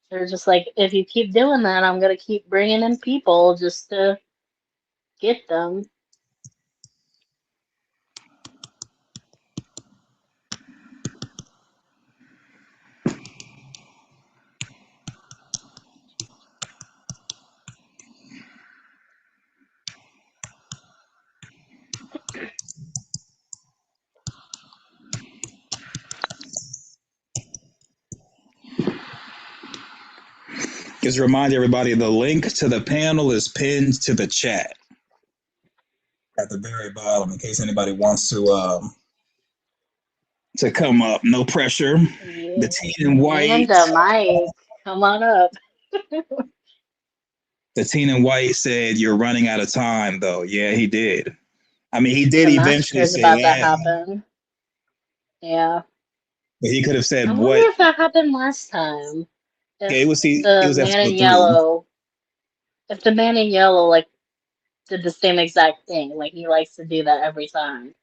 They're just like, if you keep doing that, I'm gonna keep bringing in people just to get them. Just remind everybody the link to the panel is pinned to the chat at the very bottom in case anybody wants to come up. No pressure. The Yeah. teen in white. And Mike, come on up. The teen in white said, "You're running out of time," though. Yeah, he did. I mean, he did The eventually massacre is say about to that, happen. Yeah. but he could have I said wonder what? if that happened last time. Yeah, If it the was man episode in 3. yellow, if the man in yellow like did the same exact thing, like he likes to do that every time,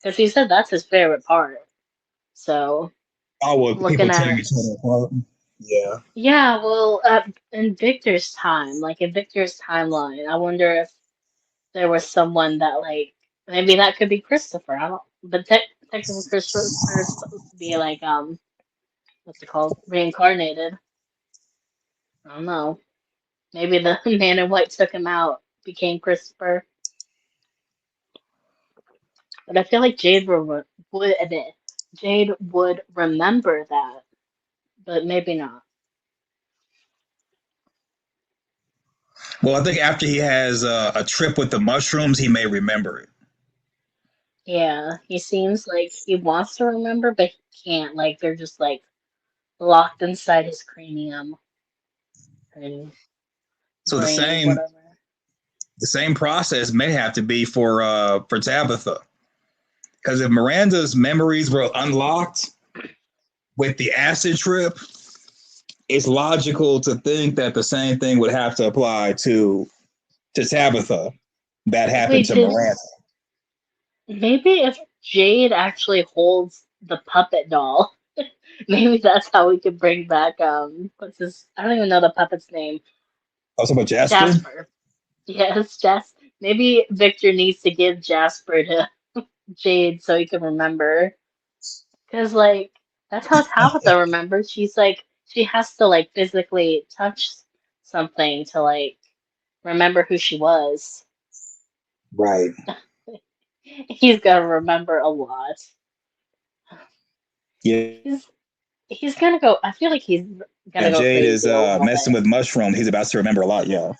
because he said that's his favorite part. So Oh, well, people looking tearing at each other apart. Yeah. yeah, well, in Victor's time, like in Victor's timeline, I wonder if there was someone that like maybe that could be Christopher. I don't, but technically Christopher is supposed to be like what's it called, reincarnated. I don't know. Maybe the man in white took him out, became Christopher. But I feel like Jade would remember that, but maybe not. Well, I think after he has a trip with the mushrooms, he may remember it. Yeah, he seems like he wants to remember, but he can't. Like they're just like locked inside his cranium and So the brain, same whatever. the same process may have to be for Tabitha, because if Miranda's memories were unlocked with the acid trip, it's logical to think that the same thing would have to apply to Tabitha that happened Wait, to did Miranda. maybe if Jade actually holds the puppet doll, maybe that's how we could bring back what's his? I don't even know the puppet's name. Also about Jasper. Jasper. Yes, Maybe Victor needs to give Jasper to Jade so he can remember. Because, like, that's how Tabitha remembers. She's like, she has to, like, physically touch something to, like, remember who she was. Right. He's gonna remember a lot. Yeah. He's he's gonna go. I feel like he's gonna And go Jade is crazy a little messing bit. with mushroom. He's about to remember a lot. Yeah.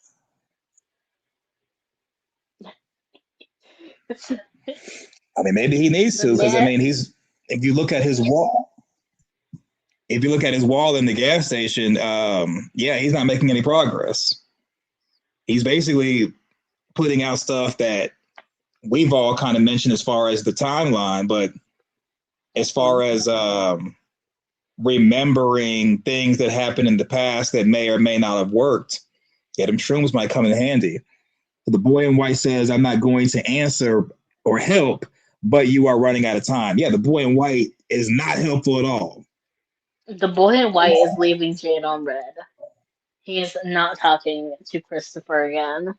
I mean, maybe he needs The to, because I man, mean, he's if you look at his wall, if you look at his wall in the gas station, yeah, he's not making any progress. He's basically putting out stuff that we've all kind of mentioned as far as the timeline, but as far as remembering things that happened in the past that may or may not have worked, yeah, them shrooms might come in handy. The boy in white says, "I'm not going to answer or help, but you are running out of time." Yeah, the boy in white is not helpful at all. the boy in white is leaving Jade on red. He's not talking to Christopher again.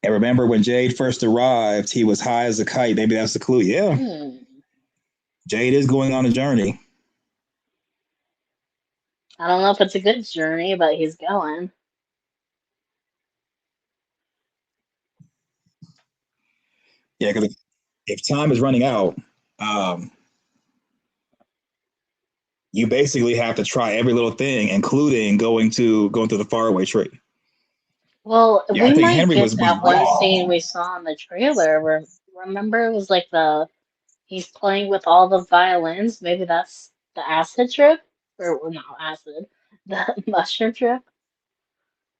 And remember when Jade first arrived, he was high as a kite. Maybe that's the clue. Yeah, Hmm. Jade is going on a journey. I don't know if it's a good journey, but he's going. Yeah, because if time is running out, um, you basically have to try every little thing, including going to the faraway tree. Well, Yeah, I we think might Henry get was that one scene wrong. we saw in the trailer where remember it was like he's playing with all the violins. Maybe that's the acid trip, or well, not acid, the mushroom trip.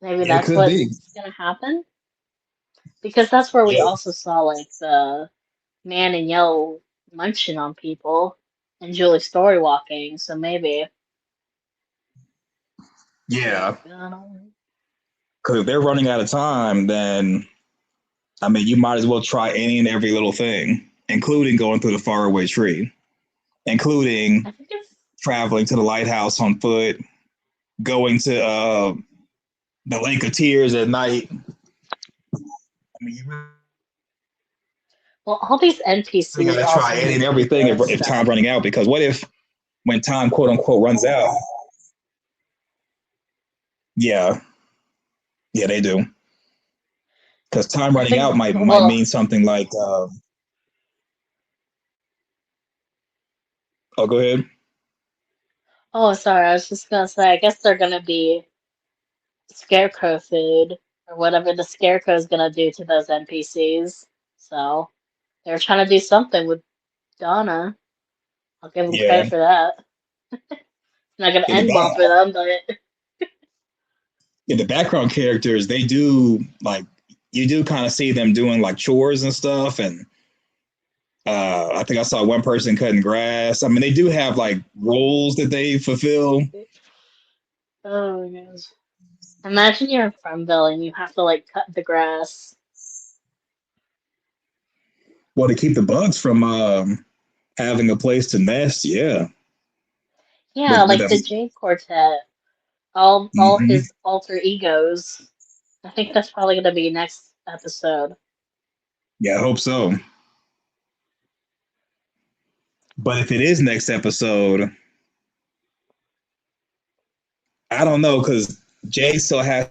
Maybe It that's could what's be. gonna happen because that's where we Yeah, also saw like the man in yellow munching on people and Julie story walking. So maybe yeah. what's going on? Because if they're running out of time, then I mean, you might as well try any and every little thing, including going through the faraway tree, including I think it's traveling to the lighthouse on foot, going to the Lake of Tears at night. I mean, you well, all these really got NPCs to try also any need and to be everything good if time's stuff. running out. Because what if when time quote unquote runs out? Yeah, yeah, they do. Because time I running think out might well, mean something like, oh, go ahead. oh, sorry, I was just gonna say, I guess they're gonna be scarecrow food or whatever the scarecrow is gonna do to those NPCs. So they're trying to do something with Donna. I'll give them Yeah, credit for that. Not gonna in the end well back, for them, but in the background characters, they do like you do kind of see them doing like chores and stuff, and I think I saw one person cutting grass. I mean, they do have like roles that they fulfill. oh my gosh. Imagine you're in Farmville and you have to like cut the grass. Well, to keep the bugs from having a place to nest, yeah. Yeah, With like a the Jade Quartet, all mm-hmm. his alter egos. I think that's probably gonna be next episode. Yeah, I hope so. But if it is next episode, I don't know because Jay still has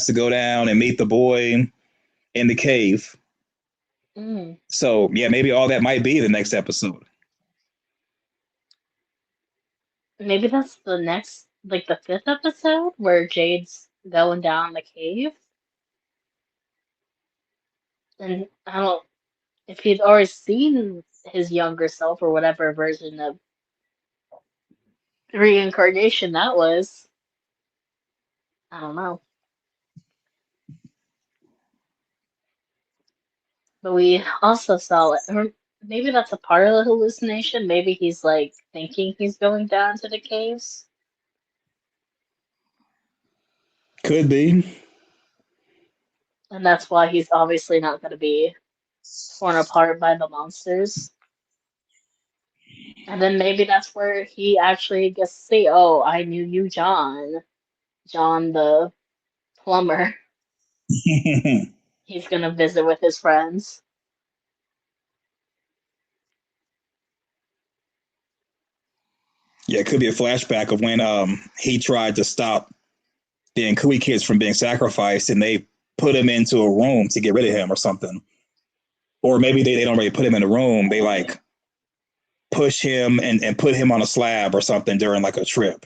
to go down and meet the boy in the cave. Mm. So yeah, maybe all that might be the next episode. Maybe that's the next, like the fifth episode where Jade's going down the cave. And I don't, if he'd already seen his younger self or whatever version of reincarnation that was, I don't know. But we also saw it, or maybe that's a part of the hallucination. Maybe he's like thinking he's going down to the caves, Could be. and that's why he's obviously not going to be torn apart by the monsters. And then maybe that's where he actually gets to see, oh, I knew you, John. John the plumber. He's gonna visit with his friends. Yeah, it could be a flashback of when he tried to stop the Nkui kids from being sacrificed, and they put him into a room to get rid of him or something. Or maybe they don't really put him in a room. They like push him and put him on a slab or something during like a trip.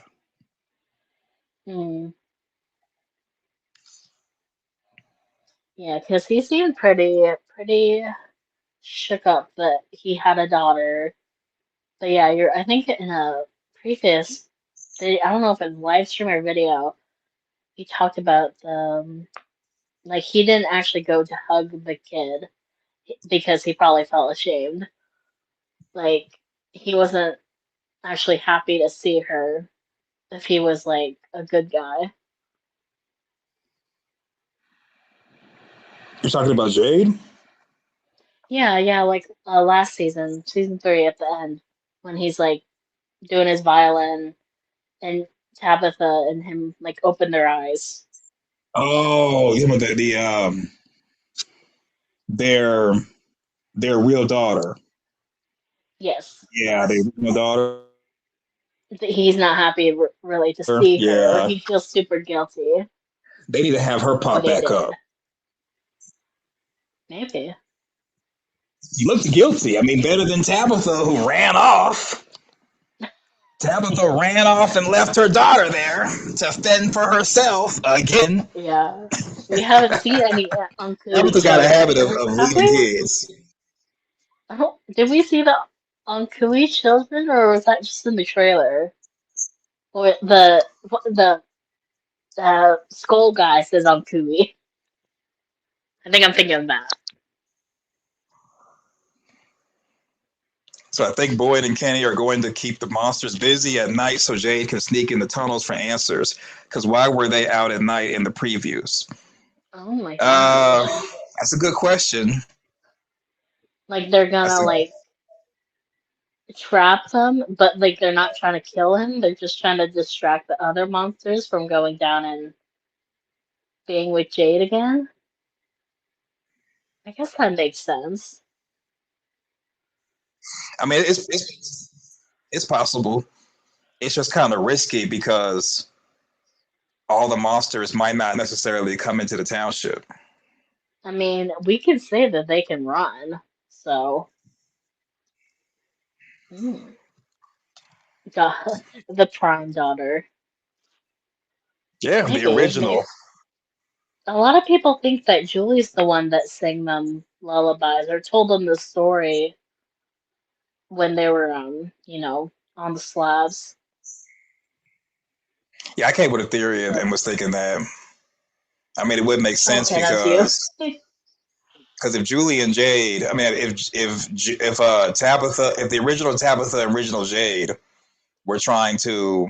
Hmm. Yeah, because he seemed pretty shook up that he had a daughter. But yeah, you're. I think in a previous, I don't know if it's live stream or video, he talked about like he didn't actually go to hug the kid because he probably felt ashamed. Like he wasn't actually happy to see her if he was like a good guy. You're talking about Jade? Yeah, yeah, like last season, season three at the end, when he's like doing his violin and Tabitha and him like open their eyes. Oh, you know their their real daughter. Yes, Yeah, their real daughter. he's not happy really to see her. Yeah, He feels super guilty they need to have her for what pop he back did. up. Maybe. She looked guilty. I mean, better than Tabitha, who ran off. Tabitha ran off and left her daughter there to fend for herself again. Yeah. We haven't seen any Ankui Tabitha got a children. habit of Have leaving we? kids. I don't, did we see the Ankui children, or was that just in the trailer? Or the skull guy says Ankui. I think I'm thinking of that. So I think Boyd and Kenny are going to keep the monsters busy at night so Jade can sneak in the tunnels for answers. Because why were they out at night in the previews? Oh my gosh. That's a good question. Like they're gonna like trap him, but like they're not trying to kill him. They're just trying to distract the other monsters from going down and being with Jade again. I guess that makes sense. I mean, it's possible. It's just kind of risky because all the monsters might not necessarily come into the township. I mean, we can say that they can run, so mm. The prime daughter. Yeah, the Maybe. original. A lot of people think that Julie's the one that sang them lullabies or told them the story when they were, on the slabs. Yeah, I came with a theory and was thinking that. I mean, it would make sense Okay, that's you. because if Julie and Jade, I mean, if Tabitha, if the original Tabitha and original Jade were trying to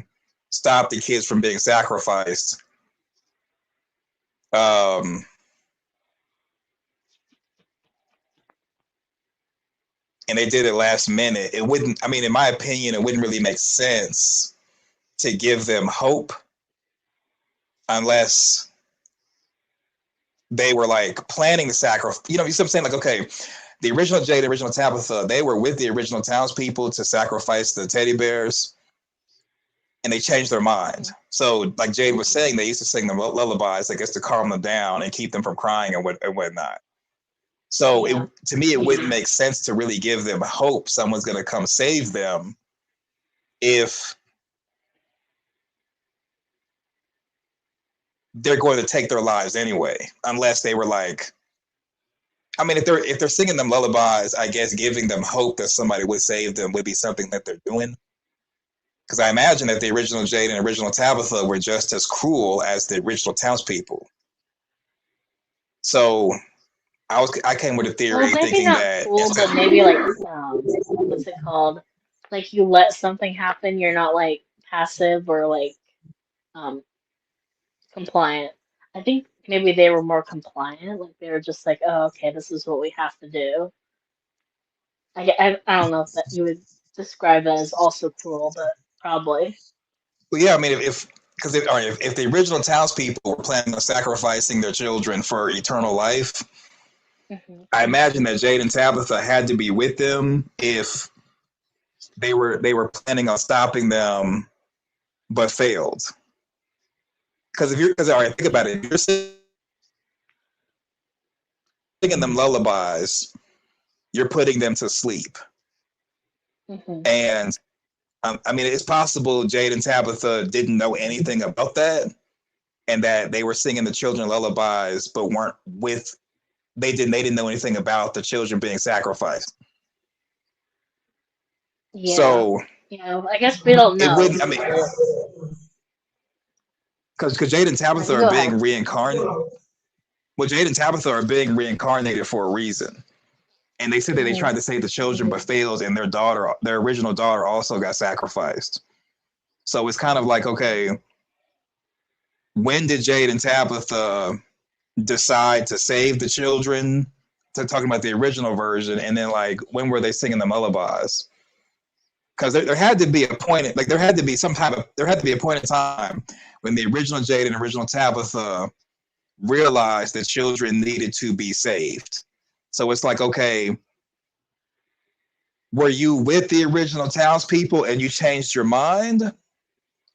stop the kids from being sacrificed, and they did it last minute, it wouldn't. I mean, in my opinion, it wouldn't really make sense to give them hope unless they were like planning the sacrifice. You know what I'm saying? Like, okay, the original Jade, the original Tabitha, they were with the original townspeople to sacrifice the teddy bears, and they changed their mind. So, like Jade was saying, they used to sing them lullabies, I guess, to calm them down and keep them from crying and whatnot. So, Yeah. to me, it wouldn't make sense to really give them hope someone's going to come save them if they're going to take their lives anyway, unless they were like, I mean, if they're singing them lullabies, I guess giving them hope that somebody would save them would be something that they're doing. Because I imagine that the original Jade and original Tabitha were just as cruel as the original townspeople. So I came with a Well, theory maybe thinking not that cool, but maybe like what's it called? Like you let something happen, you're not like passive or like um compliant. I think maybe they were more compliant. Like they were just like, oh, okay, this is what we have to do. I don't know if that you would describe that as also cruel, but probably. well, yeah, I mean, because if the original townspeople were planning on sacrificing their children for eternal life, Hmm. I imagine that Jade and Tabitha had to be with them if they were planning on stopping them, but failed. Because all right, think about it, if you're singing them lullabies, you're putting them to sleep, Hmm. and I mean, it's possible Jade and Tabitha didn't know anything about that, and that they were singing the children lullabies, but weren't with. They didn't know anything about the children being sacrificed. Yeah. So I guess we don't it know. wouldn't. I mean, because Jade and No, Tabitha you are go ahead. being reincarnated. Well, Jade and Tabitha are being reincarnated for a reason, and they said that they Hmm. tried to save the children but failed, and their original daughter, also got sacrificed. So it's kind of like, okay, when did Jade and Tabitha decide to save the children? To talking about the original version, and then like when were they singing the lullabies? Because there had to be a point, like there had to be a point in time when the original Jade and original Tabitha realized that children needed to be saved. So it's like, okay, were you with the original townspeople and you changed your mind?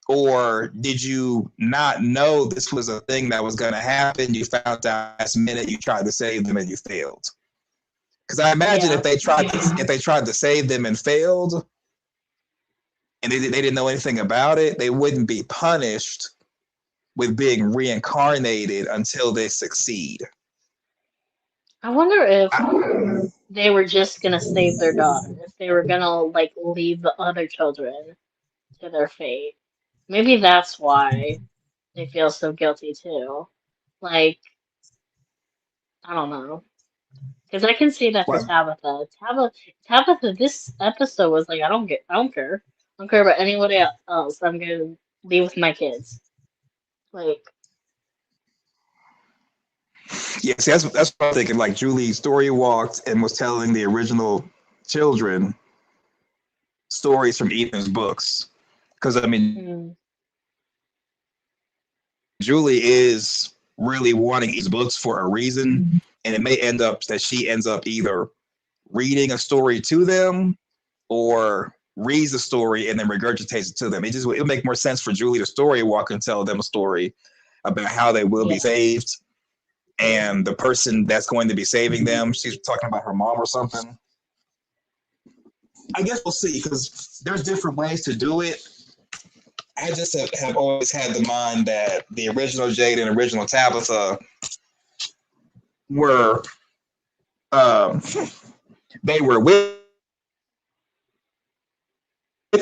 Or did you not know this was a thing that was going to happen? You found out last minute, you tried to save them and you failed. Because I imagine Yeah. if they tried to save them and failed, and they didn't know anything about it, they wouldn't be punished with being reincarnated until they succeed. I wonder if I, they were just gonna save their daughter, if they were gonna like leave the other children to their fate. Maybe that's why they feel so guilty too. Like, I don't know. Because I can see that for well, Tabitha. Tabitha, this episode was like, I don't care. I don't care about anybody else. I'm gonna be with my kids. Like, yeah, see, that's what I'm thinking. Like Julie story walked and was telling the original children stories from Ethan's books. Because I mean, mm, Julie is really wanting these books for a reason, and it may end up that she ends up either reading a story to them or reads the story and then regurgitates it to them. It'll make more sense for Julie to story walk and tell them a story about how they will be yeah. saved, and the person that's going to be saving them, she's talking about her mom or something. I guess we'll see, because there's different ways to do it. I just have always had the mind that the original Jade and original Tabitha were um, they were with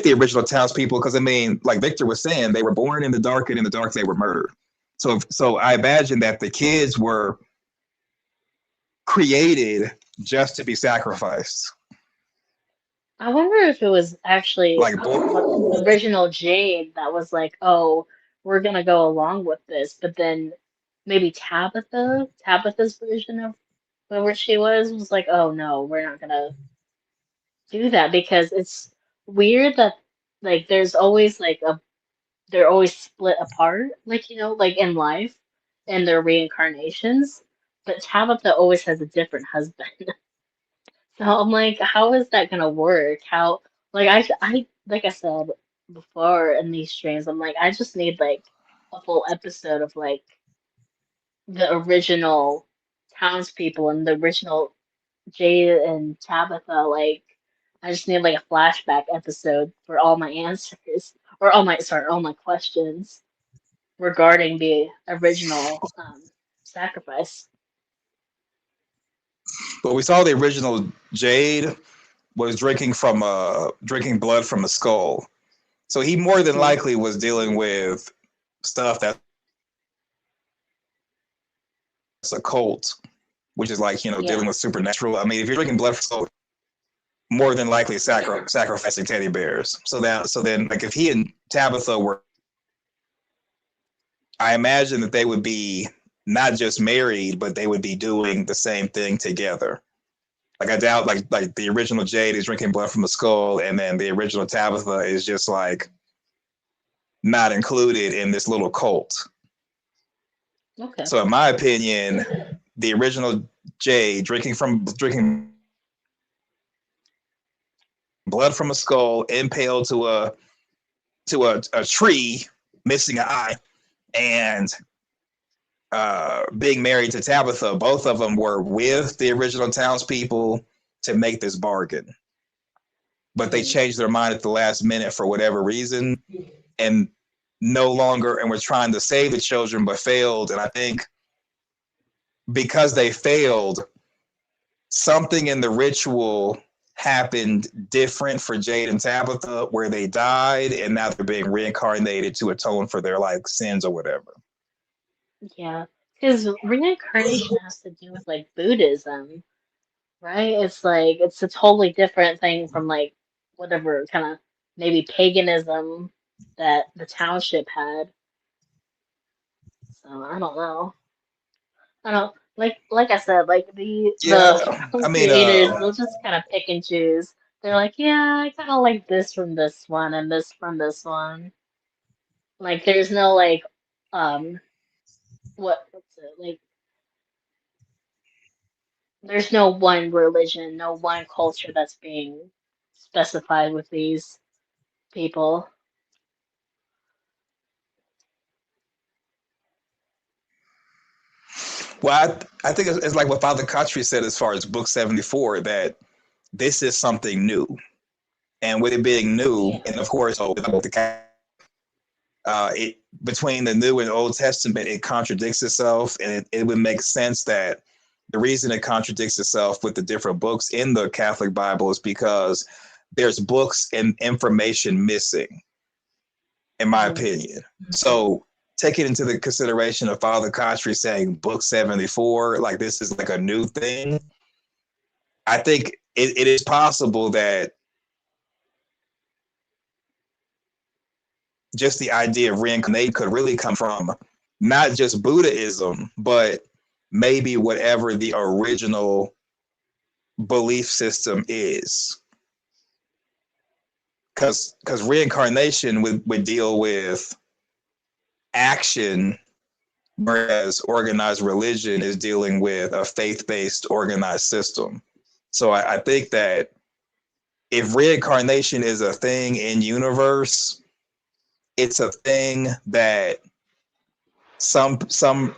the original townspeople, because I mean, like Victor was saying, they were born in the dark, and in the dark they were murdered. So I imagine that the kids were created just to be sacrificed. I wonder if it was actually Like, what the original Jade that was like, oh, we're gonna go along with this, but then maybe Tabitha's version of where she was like, oh no, we're not gonna do that because it's weird that like there's always like a they're always split apart, like like in life and their reincarnations. But Tabitha always has a different husband. So I'm like, how is that gonna work? How like I like I said before in these streams, I'm like, I just need like a full episode of like the original townspeople and the original Jade and Tabitha. Like, I just need like a flashback episode for all my answers or all my questions regarding the original sacrifice. but we saw the original Jade was drinking blood from a skull. So he more than Hmm. likely was dealing with stuff that's occult, which is like, dealing Yeah. with supernatural. I mean, if you're drinking blood from skull, more than likely sacrificing teddy bears. So then, like, if he and Tabitha were, I imagine that they would be not just married, but they would be doing the same thing together. Like, I doubt, like the original Jade is drinking blood from a skull, and then the original Tabitha is just like not included in this little cult. Okay. So in my opinion, the original Jade drinking blood from a skull, impaled to a tree, missing an eye, and being married to Tabitha. Both of them were with the original townspeople to make this bargain, but they Hmm. changed their mind at the last minute for whatever reason, and no longer, and were trying to save the children but failed. And I think because they failed, something in the ritual happened different for Jade and Tabitha, where they died and now they're being reincarnated to atone for their like sins or whatever. Yeah. Because reincarnation has to do with like Buddhism, right? It's like it's a totally different thing from like whatever kind of maybe paganism that the township had. So I don't know. I don't like I said, like the Yeah, I mean, creators, they'll just kind of pick and choose. They're like, yeah, I kind of like this from this one and this from this one. Like, there's no like, um, what's it like? There's no one religion, no one culture that's being specified with these people. Well, I think it's like what Father Kotri said as far as Book 74, that this is something new. And with it being new, Yeah. and of course, it between the New and Old Testament, it contradicts itself, and it would make sense that the reason it contradicts itself with the different books in the Catholic Bible is because there's books and information missing, in my Mhm. opinion. So taking into the consideration of Father Kotri saying Book 74, like this is like a new thing, I think it is possible that just the idea of reincarnation could really come from not just Buddhism, but maybe whatever the original belief system is. Because reincarnation would deal with action, whereas organized religion is dealing with a faith-based organized system. So I think that if reincarnation is a thing in universe, it's a thing that some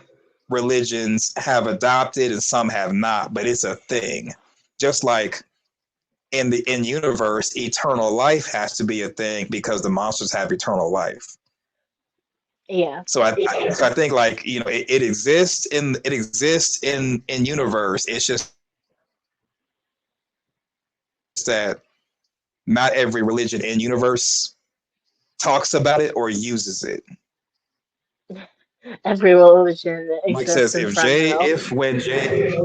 religions have adopted and some have not, but it's a thing. Just like in universe, eternal life has to be a thing because the monsters have eternal life. Yeah. So I think like it exists in universe. It's just that not every religion in universe talks about it or uses it. Every religion Mike exists says in FROMily. if when J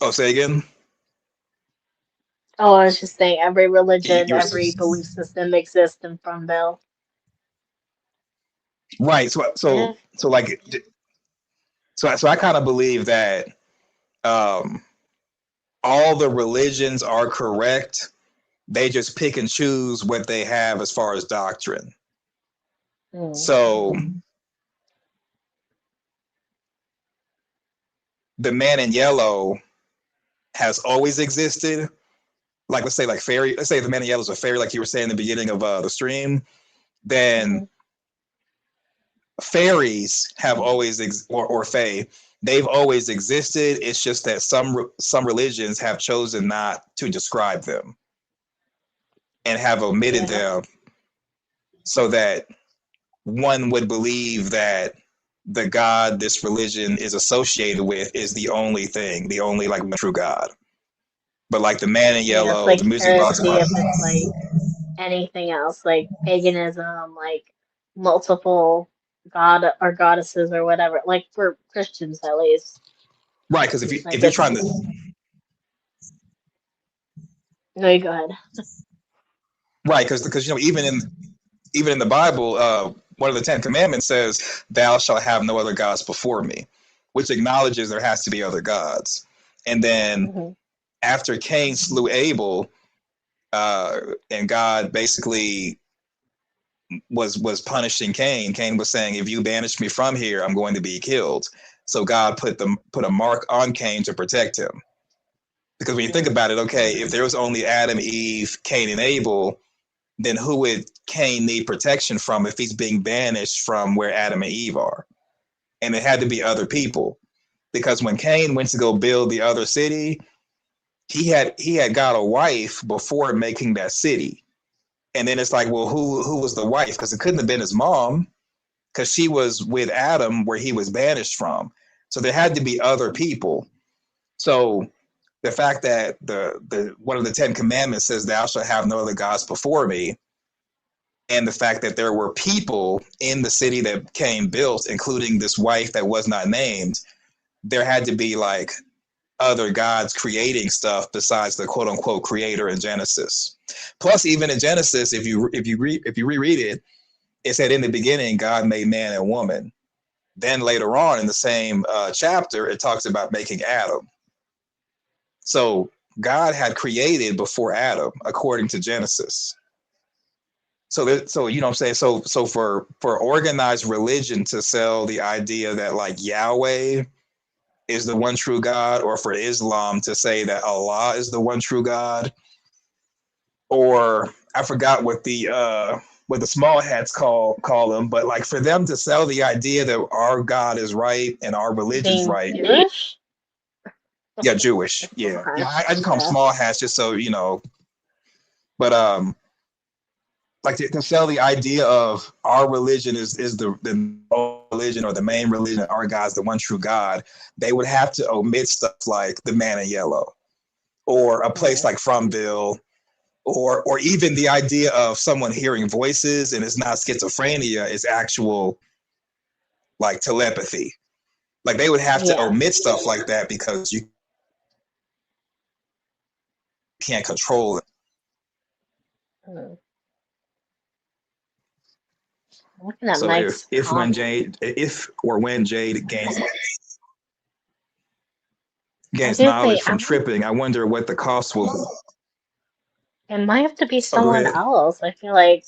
oh say again. Oh, I was just saying, every You, religion, you were every belief system exists in FROMville. right. If So like so I kind of believe that um, all the religions are correct. They just pick and choose what they have as far as doctrine. mm, So the man in yellow has always existed. Like let's say like fairy. Let's say the man in yellow is a fairy, like you were saying in the beginning of the stream. Then mhm, fairies have always or fae. They've always existed. It's just that some religions have chosen not to describe them and have omitted yeah, them so that one would believe that the God this religion is associated with is the only thing, the only like true God. But like the man in yeah, it's yellow, the like music box, heresy if it's like anything else, like paganism, like multiple god or goddesses or whatever. Like for Christians at least, right? Because like if you're it's trying to no, you go ahead. right, because even in the Bible, one of the Ten Commandments says, "Thou shalt have no other gods before me," which acknowledges there has to be other gods. And then Hmm. after Cain slew Abel, and God basically was punishing Cain. Cain was saying, "If you banish me from here, I'm going to be killed." So God put a mark on Cain to protect him. Because when you think Yeah, about it, okay, if there was only Adam, Eve, Cain, and Abel, then who would Cain need protection from if he's being banished from where Adam and Eve are? And it had to be other people. Because when Cain went to go build the other city, he had got a wife before making that city. And then it's like, well, who was the wife? Because it couldn't have been his mom, because she was with Adam where he was banished from. So there had to be other people. So the fact that the one of the Ten Commandments says, "Thou shalt have no other gods before me," and the fact that there were people in the city that Cain built, including this wife that was not named, there had to be like other gods creating stuff besides the quote unquote creator in Genesis. Plus, even in Genesis, if you reread it, it said in the beginning God made man and woman. Then later on in the same chapter, it talks about making Adam. So God had created before Adam, according to Genesis. So you know what I'm saying. So for organized religion to sell the idea that like Yahweh is the one true God, or for Islam to say that Allah is the one true God, or I forgot what what the small hats call them. But like for them to sell the idea that our God is right and our religion's Being right. Jewish? Yeah, Jewish. Yeah. Okay. Yeah. I just call them Yeah. small hats just so you know. But like to sell the idea of our religion is the religion or the main religion, our God's the one true God, they would have to omit stuff like the man in yellow or a place Right. like FROMville or even the idea of someone hearing voices and it's not schizophrenia, it's actual like telepathy. Like they would have to Yeah. omit stuff like that because you can't control it. Hmm. Looking at So Mike's comment. if or when Jade I gains do think knowledge from tripping, I wonder what the cost will be. it might have to be Oh, go someone ahead. else. I feel like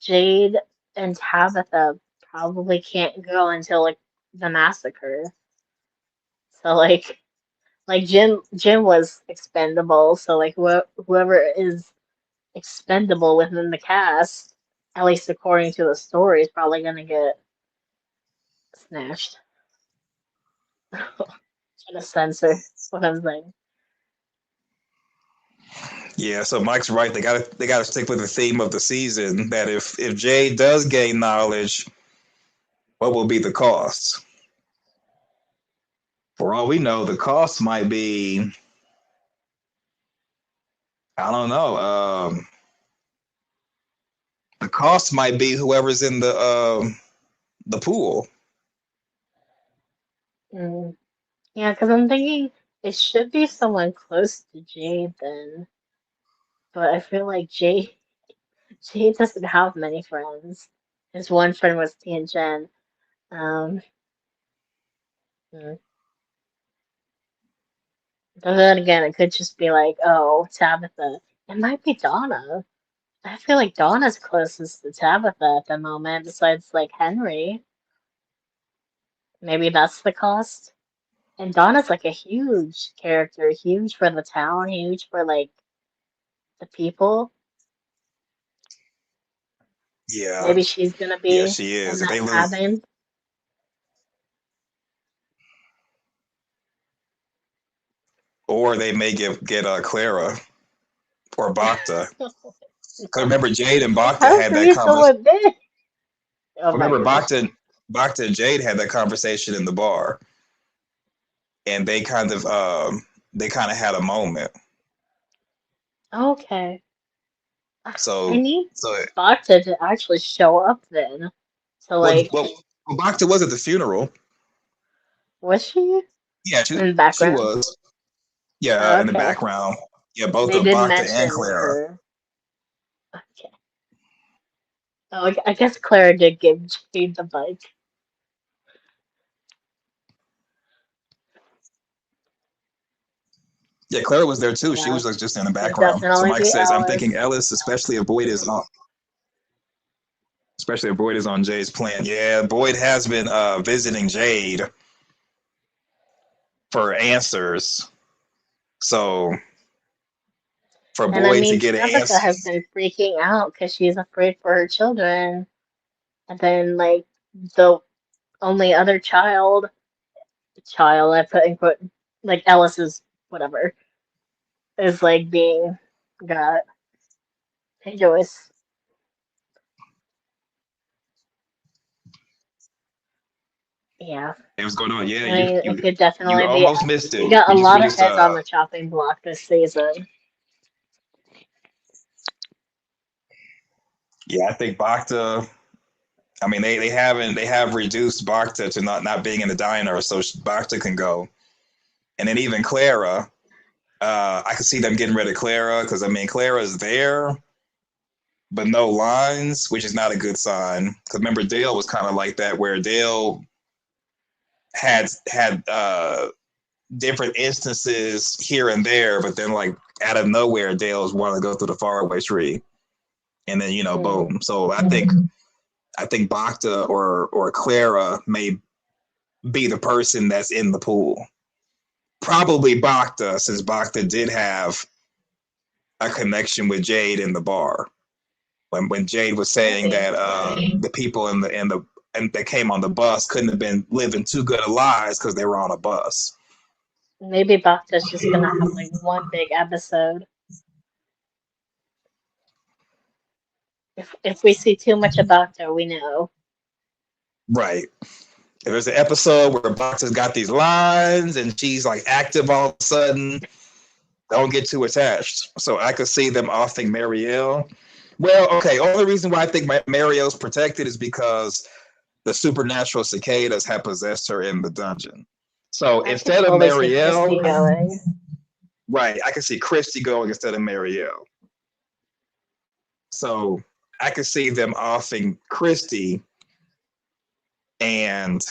Jade and Tabitha probably can't go until like the massacre. So like Jim was expendable. So like whoever is expendable within the cast, at least according to the story, is probably gonna get snatched. Trying to censor what I'm saying. Yeah, so Mike's right. They gotta stick with the theme of the season. That if Jade does gain knowledge, what will be the cost? For all we know, the cost might be I don't know. The cost might be whoever's in the pool. Mm. Yeah, because I'm thinking it should be someone close to Jade then. But I feel like Jade doesn't have many friends. His one friend was Tian Jen. Um, mm. But then again, it could just be like, oh, Tabitha. It might be Donna. I feel like Donna's closest to Tabitha at the moment, besides like Henry. Maybe that's the cost. And Donna's like a huge character, huge for the town, huge for like the people. Yeah, Maybe she's gonna yeah, be she in is. If that they lose, cabin. or they may get Clara or Bacta. Because remember, Jade and It Bacta has had to that be conversation. someone big. Oh my Remember, goodness. Bacta and Jade had that conversation in the bar, and they kind of had a moment. Okay. I So need so Bacta to actually show up then. So well like, well, well Bacta was at the funeral. was she Yeah, in the she background? was. Yeah, Oh, in the okay. background. Yeah, both They of did Bacta and mention Clara. her. Okay. Oh, I guess Clara did give Jade the bike. Yeah, Clara was there too. She Yeah, was like just in the could background. So definitely Mike be says, I'm thinking Alice. Ellis, especially if Boyd is on Jade's plan. Yeah, Boyd has been visiting Jade for answers. So for And I Boyd to mean, get an Tabitha answer, has been freaking out because she's afraid for her children. And then, like, the only other child I put in quote, like Alice's whatever, is like being got. Hey, Joyce. Yeah. it was going on. Yeah, I mean, it could you definitely be. almost missed We it. got a We lot of just heads on the chopping block this season. yeah, I think Bacta. I mean, they have reduced Bacta to not being in the diner, so Bacta can go, and then even Clara. I could see them getting rid of Clara because I mean Clara is there, but no lines, which is not a good sign. Because remember Dale was kind of like that, where Dale had different instances here and there, but then like out of nowhere, Dale's wanting to go through the faraway tree, and then Mm. boom. So I think Bacta or Clara may be the person that's in the pool. Probably Bacta, since Bacta did have a connection with Jade in the bar. when Jade was saying Maybe. that the people and that came on the bus couldn't have been living too good of lives because they were on a bus. Maybe Bacta's just gonna have like one big episode. If we see too much of Bacta, we know. Right. If there's an episode where Box has got these lines and she's like active all of a sudden, don't get too attached. So I could see them offing Marielle. Well, okay. Only reason why I think Marielle's protected is because the supernatural cicadas have possessed her in the dungeon. So I could instead of totally see Christy Marielle, going. right, I can see Christy going instead of Marielle. So I could see them offing Christy, and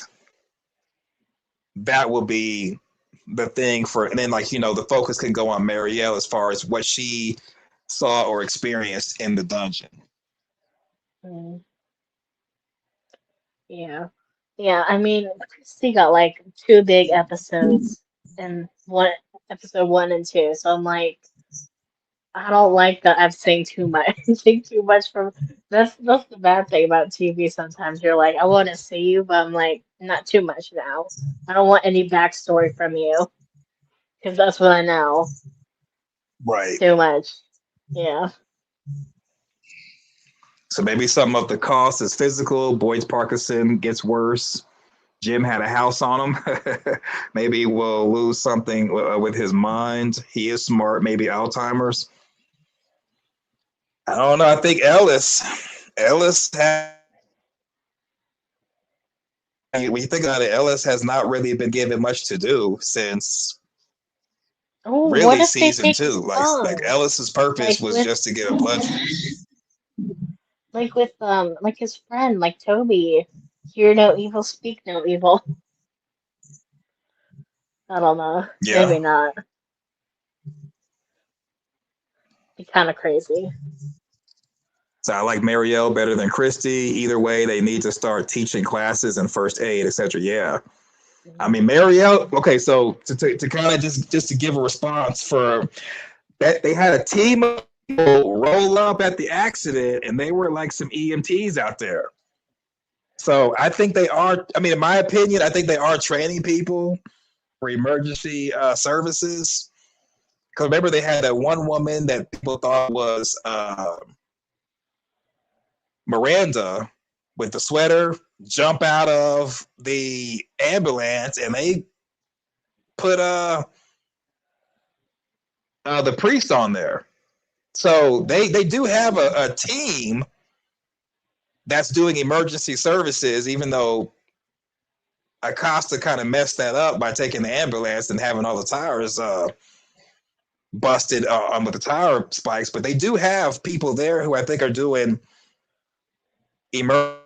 that will be the thing for, and then like, you know, the focus can go on Marielle as far as what she saw or experienced in the dungeon. Mm, yeah. Yeah, I mean, Christy got like two big episodes in one episode one and two, so I'm like, I don't like that I've seen too much. Seen too much from that's the bad thing about TV sometimes. You're like, I want to see you, but I'm like, not too much now. I don't want any backstory from you because that's what I know. Right. Too much. Yeah. So maybe some of the cost is physical. Boyd's Parkinson gets worse. Jim had a house on him. Maybe we'll lose something with his mind. He is smart. Maybe Alzheimer's. I don't know. I think Ellis has, when you think about it, Ellis has not really been given much to do since Oh, what really if they season take his two. Like phone? Ellis's purpose Like was with just to get a blood transfusion. like his friend, like Toby. Hear no evil, speak no evil. I don't know. Yeah. Maybe not. Be kind of crazy. So I like Marielle better than Christy. Either way, they need to start teaching classes and first aid, etc. Yeah. I mean, Marielle. Okay, so to kind of just to give a response for that, they had a team of people roll up at the accident, and they were like some EMTs out there. So I think they are. I mean, in my opinion, I think they are training people for emergency services. Because remember, they had that one woman that people thought was Miranda with the sweater jump out of the ambulance, and they put the priest on there. So they do have a team that's doing emergency services, even though Acosta kind of messed that up by taking the ambulance and having all the tires busted with the tire spikes. But they do have people there who I think are doing emergency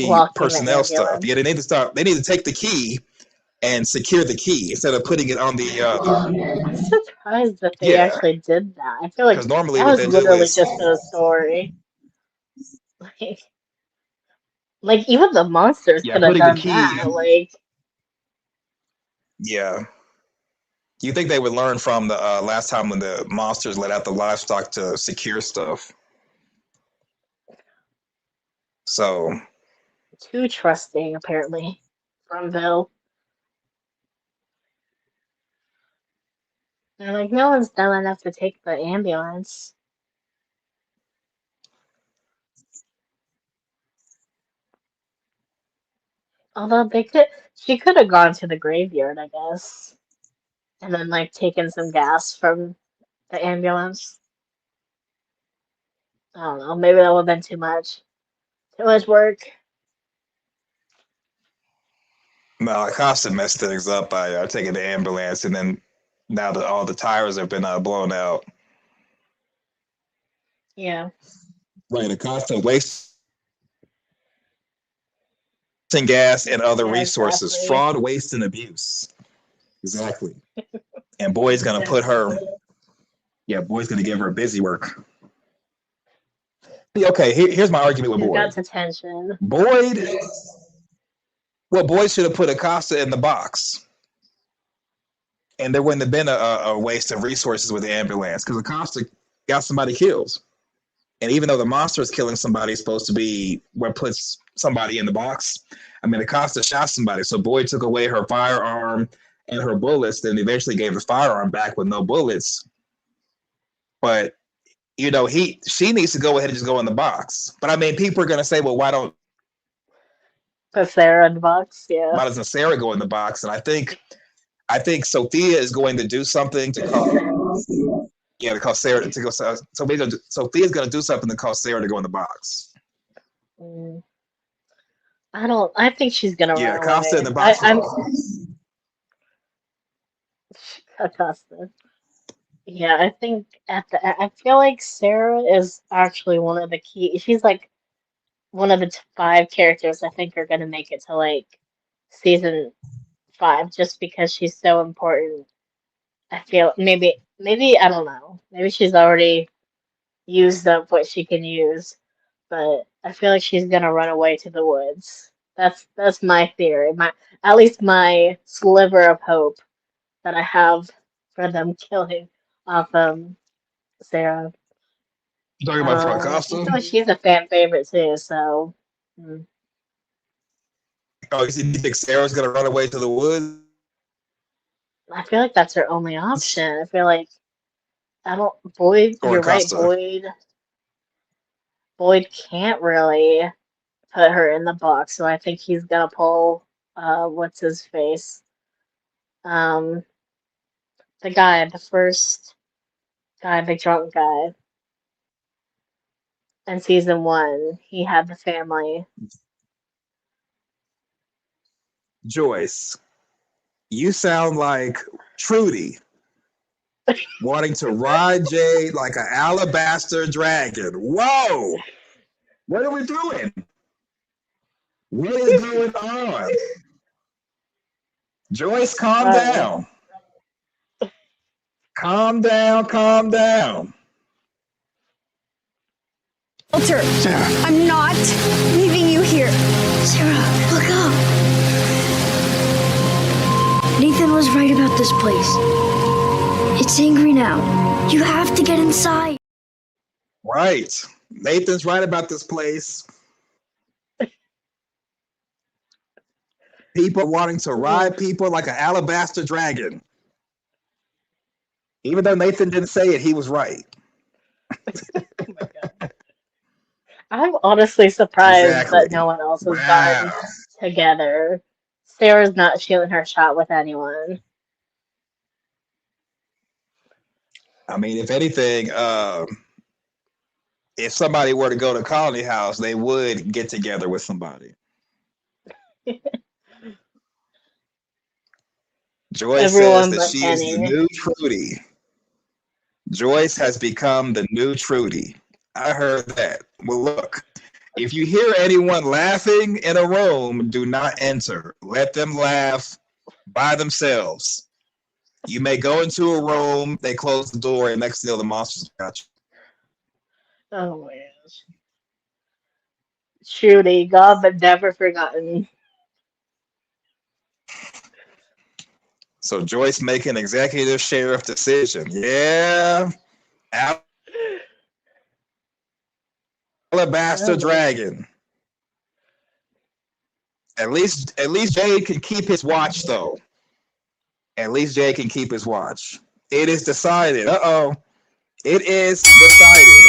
Walking the personnel stuff. Yeah, ambulance. they need to start. They need to take the key and secure the key instead of putting it on I'm surprised that they yeah. actually did that. I feel like Because normally that what was they do literally is just a story. Like, like even the monsters yeah, could have putting the done key. that. Like, Yeah. You think they would learn from the last time when the monsters let out the livestock to secure stuff? So too trusting, apparently, from Bill. They're like, no one's dumb enough to take the ambulance. Although she could have gone to the graveyard, I guess, and then like taken some gas from the ambulance. I don't know. Maybe that would have been too much. Too much work. no, Acosta messed things up by taking the ambulance, and then now that all the tires have been blown out. Yeah. Right, Acosta wasting gas and other Yeah, resources, exactly. fraud, waste, and abuse. Exactly. And Boyd's gonna put her. Yeah, Boyd's gonna give her busy work. Okay, here's my argument with She's got Boyd. detention. Boyd, well, Boyd should have put Acosta in the box, and there wouldn't have been a waste of resources with the ambulance because Acosta got somebody killed. And even though the monster is killing somebody, is supposed to be what puts somebody in the box. I mean, Acosta shot somebody, so Boyd took away her firearm and her bullets, then eventually gave the firearm back with no bullets. But she needs to go ahead and just go in the box. But I mean, people are going to say, well, why Put Sarah in the box, yeah. doesn't Sarah go in the box? And I think Sophia is going to do something to cause Sarah to go. Sophia's going to do something to cause Sarah to go in the box. Mm. I think she's gonna Yeah, run Acosta away. in the box. I'm Acosta. Yeah, I think I feel like Sarah is actually one of the key. She's like one of the five characters I think are gonna make it to like season 5 just because she's so important. I feel maybe I don't know. Maybe she's already used up what she can use, but I feel like she's gonna run away to the woods. That's my theory. My At least my sliver of hope that I have for them killing off Sarah. You talking about for I Acosta? feel like she's a fan favorite too, so Oh, you think Sarah's going to run away to the woods? I feel like that's her only option. I feel like I don't Boyd, Or you're right, Acosta? Boyd can't really put her in the box, so I think he's gonna pull what's his face? Um the first guy, the drunk guy in season 1. He had the family. Joyce, you sound like Trudy wanting to ride Jade like an alabaster dragon. Whoa! What are we doing? What is going on? Joyce, calm down. Calm down, calm down. Walter, Sarah. I'm not leaving you here. Sarah, look up. Nathan was right about this place. It's angry now. You have to get inside. Right. Nathan's right about this place. People wanting to ride people like an alabaster dragon. Even though Nathan didn't say it, he was right. Oh my God. I'm honestly surprised that no one else has gotten together. Sarah's not shooting her shot with anyone. I mean, if anything, if somebody were to go to Colony House, they would get together with somebody. Joyce says that she is the new Trudy. Joyce has become the new Trudy. I heard that. Well, look, if you hear anyone laughing in a room, do not enter. Let them laugh by themselves. You may go into a room, they close the door, and next thing you know, the monsters got you. Oh my gosh. Trudy, God but never forgotten. So Joyce making executive sheriff decision. Yeah. Alabaster dragon. At least Jade can keep his watch though. At least Jade can keep his watch. It is decided. Uh-oh. It is decided.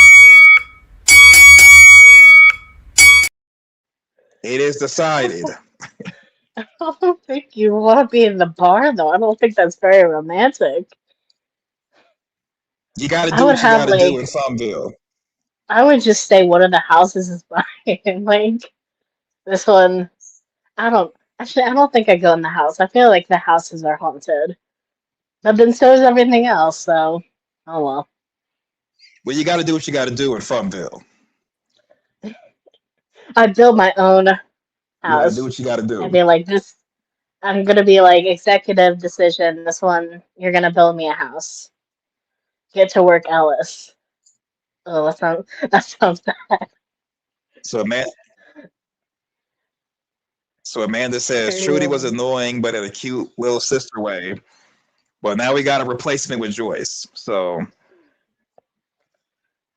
It is decided. I don't think you want to be in the bar though. I don't think that's very romantic. You got to do what you got to do in Farmville. I would just say one of the houses is mine. Like this one, I don't think I go in the house. I feel like the houses are haunted. But then so is everything else, so oh well. Well, you got to do what you got to do in Farmville. I build my own house. You got to do what you got to do. I'd be like this. I'm gonna be like executive decision. This one, you're gonna build me a house. Get to work, Ellis. Oh, that sounds bad. So Amanda says Trudy was annoying, but in a cute little sister way. Well, now we got a replacement with Joyce. So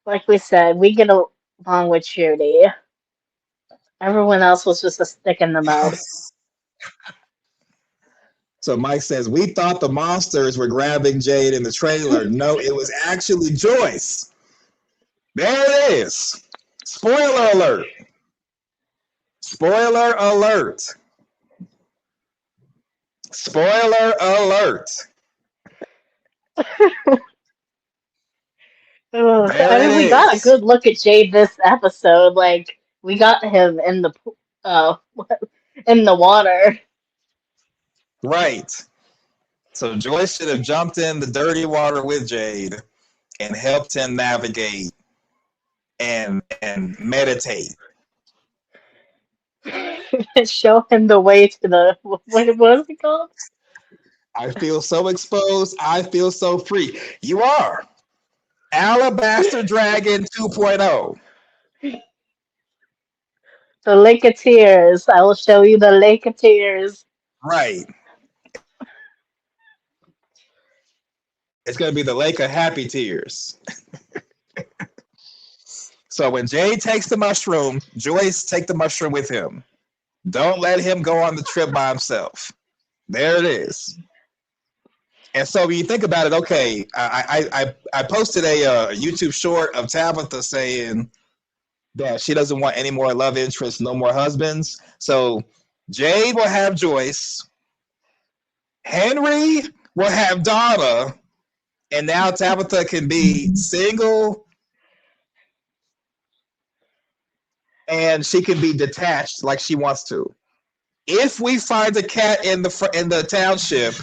Like we said, we get along with Judy. Everyone else was just a stick in the mud. So Mike says, we thought the monsters were grabbing Jade in the trailer. No, it was actually Joyce. There it is. Spoiler alert. Spoiler alert. Spoiler alert. Ugh, There I it mean, we got a is. good look at Jade this episode. Like, we got him in the uh in the water. Right. So Joyce should have jumped in the dirty water with Jade and helped him navigate and meditate. Show him the way to the what was it called? I feel so exposed. I feel so free. You are. Alabaster Dragon 2.0. The Lake of Tears. I will show you the Lake of Tears. Right. It's going to be the Lake of Happy Tears. So when Jade takes the mushroom, Joyce take the mushroom with him. Don't let him go on the trip by himself. There it is. And so when you think about it, okay, I posted a YouTube short of Tabitha saying that she doesn't want any more love interests, no more husbands. So Jade will have Joyce. Henry will have Donna. And now Tabitha can be single and she can be detached like she wants to. If we find a cat in the township,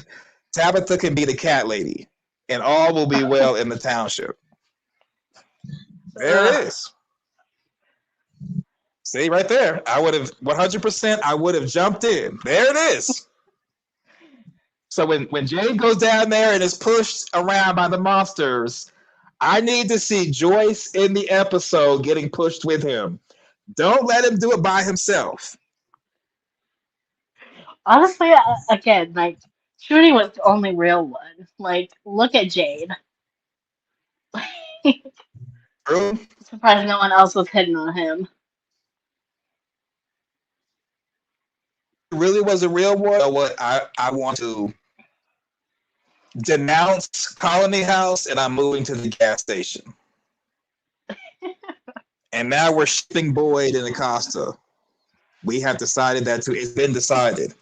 Tabitha can be the cat lady, and all will be well in the township. There it is. See, right there. I would have 100%. I would have jumped in. There it is. So when Jade goes down there and is pushed around by the monsters, I need to see Joyce in the episode getting pushed with him. Don't let him do it by himself. Honestly, again, like Trudy was the only real one. Like, look at Jade. True. Surprised no one else was hitting on him. Really was a real one. You know what? I want to denounce Colony House, and I'm moving to the gas station. And now we're shipping Boyd and Acosta. We have decided that too. It's been decided.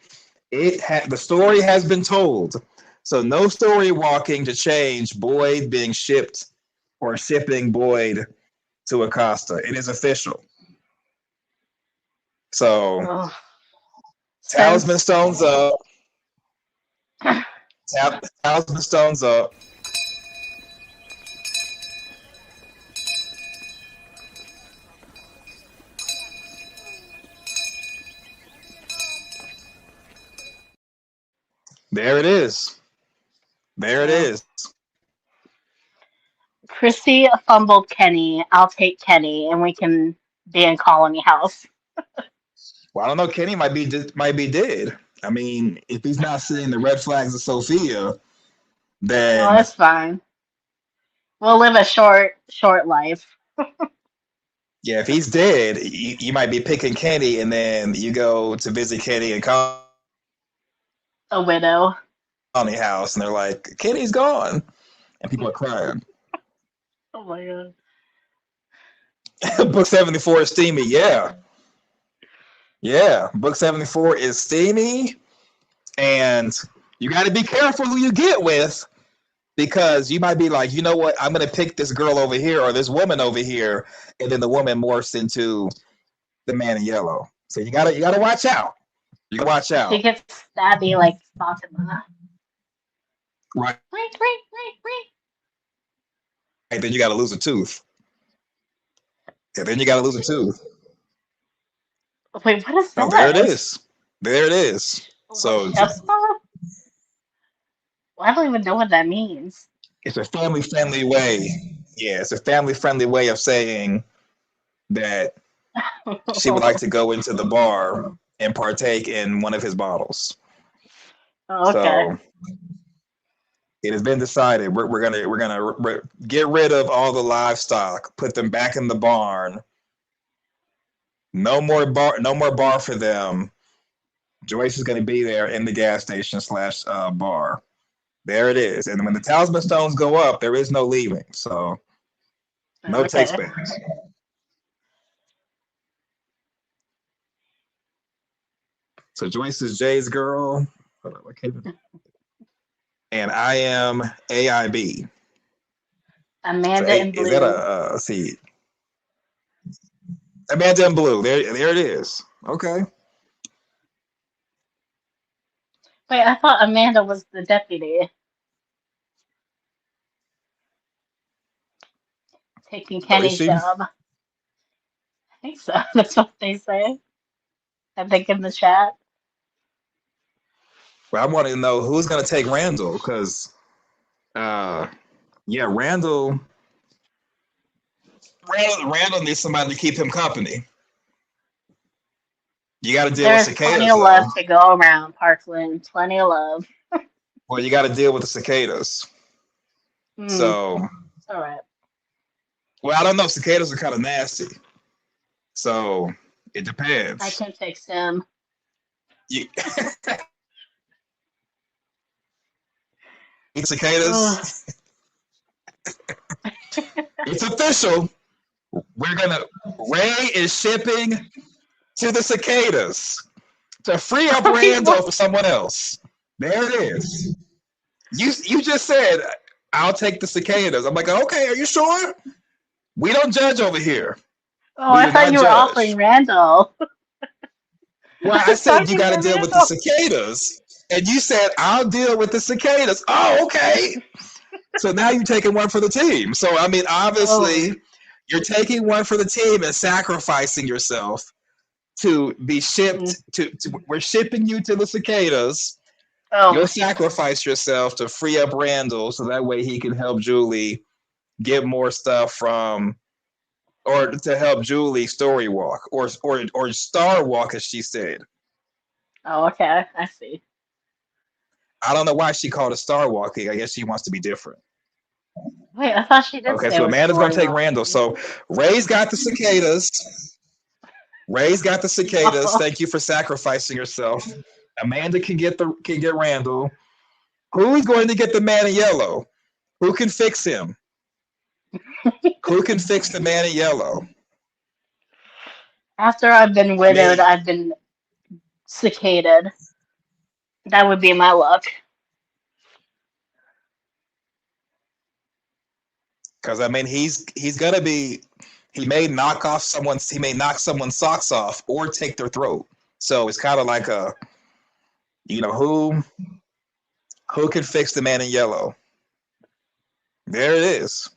The story has been told. So no story walking to change Boyd being shipped or shipping Boyd to Acosta. It is official. So Talisman Stones up. Talisman Stones up. There it is. There it is. Chrissy fumbled Kenny. I'll take Kenny, and we can be in Colony House. Well, I don't know. Kenny might be dead. I mean, if he's not seeing the red flags of Sophia, then Oh, that's fine. We'll live a short life. yeah, if he's dead, you might be picking Kenny, and then you go to visit Kenny and A widow. Colony House, and they're like, Kenny's gone, and people are crying. Oh my god. Book 74 is steamy. Yeah. Book 74 is steamy, and you got to be careful who you get with, because you might be like, you know what, I'm going to pick this girl over here or this woman over here, and then the woman morphs into the man in yellow. So you gotta watch out. You gotta watch out. She gets stabby like Fatima. Right. Wait. And then you gotta lose a tooth. And then you gotta lose a tooth. Wait, what is that? Oh, there it is. There it is. So I don't even know what that means. it's a family-friendly way. Yeah, it's a family-friendly way of saying that she would like to go into the bar and partake in one of his bottles. Okay. It has been decided. We're gonna get rid of all the livestock, put them back in the barn. No more bar. No more bar for them. Joyce is gonna be there in the gas station slash bar. There it is. And when the talisman stones go up, there is no leaving. So no takes Okay. backs. So Joyce is Jay's girl. Hold on, I can't even- And I am AIB. So Amanda in is that blue. let's see. Amanda in blue. There it is. Okay. Wait, I thought Amanda was the deputy taking Oh, is Kenny's she? job. I think so. That's what they say. I think in the chat. Well, I want to know who's gonna take Randall, because yeah, Randall needs somebody to keep him company. You got to deal with There's plenty cicadas, of though. love to go around, Parkland. Plenty of love. Well, you got to deal with the cicadas. Hmm. So, It's all right. well, I don't know. Cicadas are kind of nasty. So it I depends. can fix him. You, Ugh. cicadas. It's official. Ray is shipping to the cicadas to free up Wait, Randall what? for someone else. There it is. You just said I'll take the cicadas. I'm like, okay, are you sure? We don't judge over here. Oh, We I do thought not you were offering judge. Randall. Well, I I was said you talking got to to deal with the Randall. cicadas, and you said I'll deal with the cicadas. Oh, okay. So now you're taking one for the team. So I mean, Oh. obviously, you're taking one for the team and sacrificing yourself to be Mm. shipped we're shipping you to the cicadas. Oh. You'll sacrifice yourself to free up Randall so that way he can help Julie get more stuff from, or to help Julie story walk or star walk, as she said. Oh, okay. I see. I don't know why she called it star walking. I guess she wants to be different. Wait, I thought she did Okay, say it so was Amanda's gonna story take Randall. walking. So Ray's got the cicadas. Ray's got the cicadas. Oh. Thank you for sacrificing yourself. Amanda can get Randall. Who's going to get the man in yellow? Who can fix him? Who can fix the man in yellow? After I've been widowed, Me. I've been cicaded. That would be my luck. Because I mean, he's gonna be. He may knock someone's socks off or take their throat. So it's kind of like a, who can fix the man in yellow? There it is.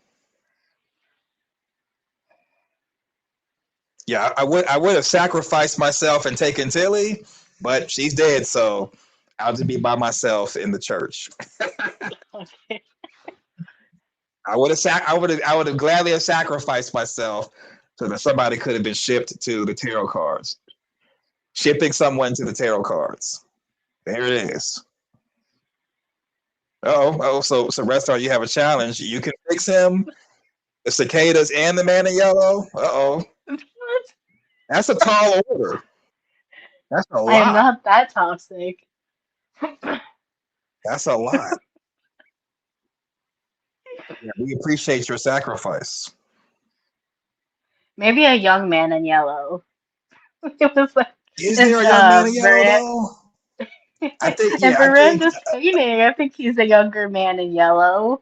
Yeah, I would have sacrificed myself and taken Tilly, but she's dead, so I'll just be by myself in the church. Okay. I would have gladly have sacrificed myself so that somebody could have been shipped to the tarot cards. Shipping someone to the tarot cards. There it is. So Restar, you have a challenge. You can fix him, the cicadas and the man in yellow. What? That's a tall order. That's a I am lot. not that toxic. That's a lot. Yeah, we appreciate your sacrifice. Maybe a young man in yellow. It was like Is it's there a young man in yellow Miranda though? I think and yeah, I think Miranda's painting. I think he's a younger man in yellow.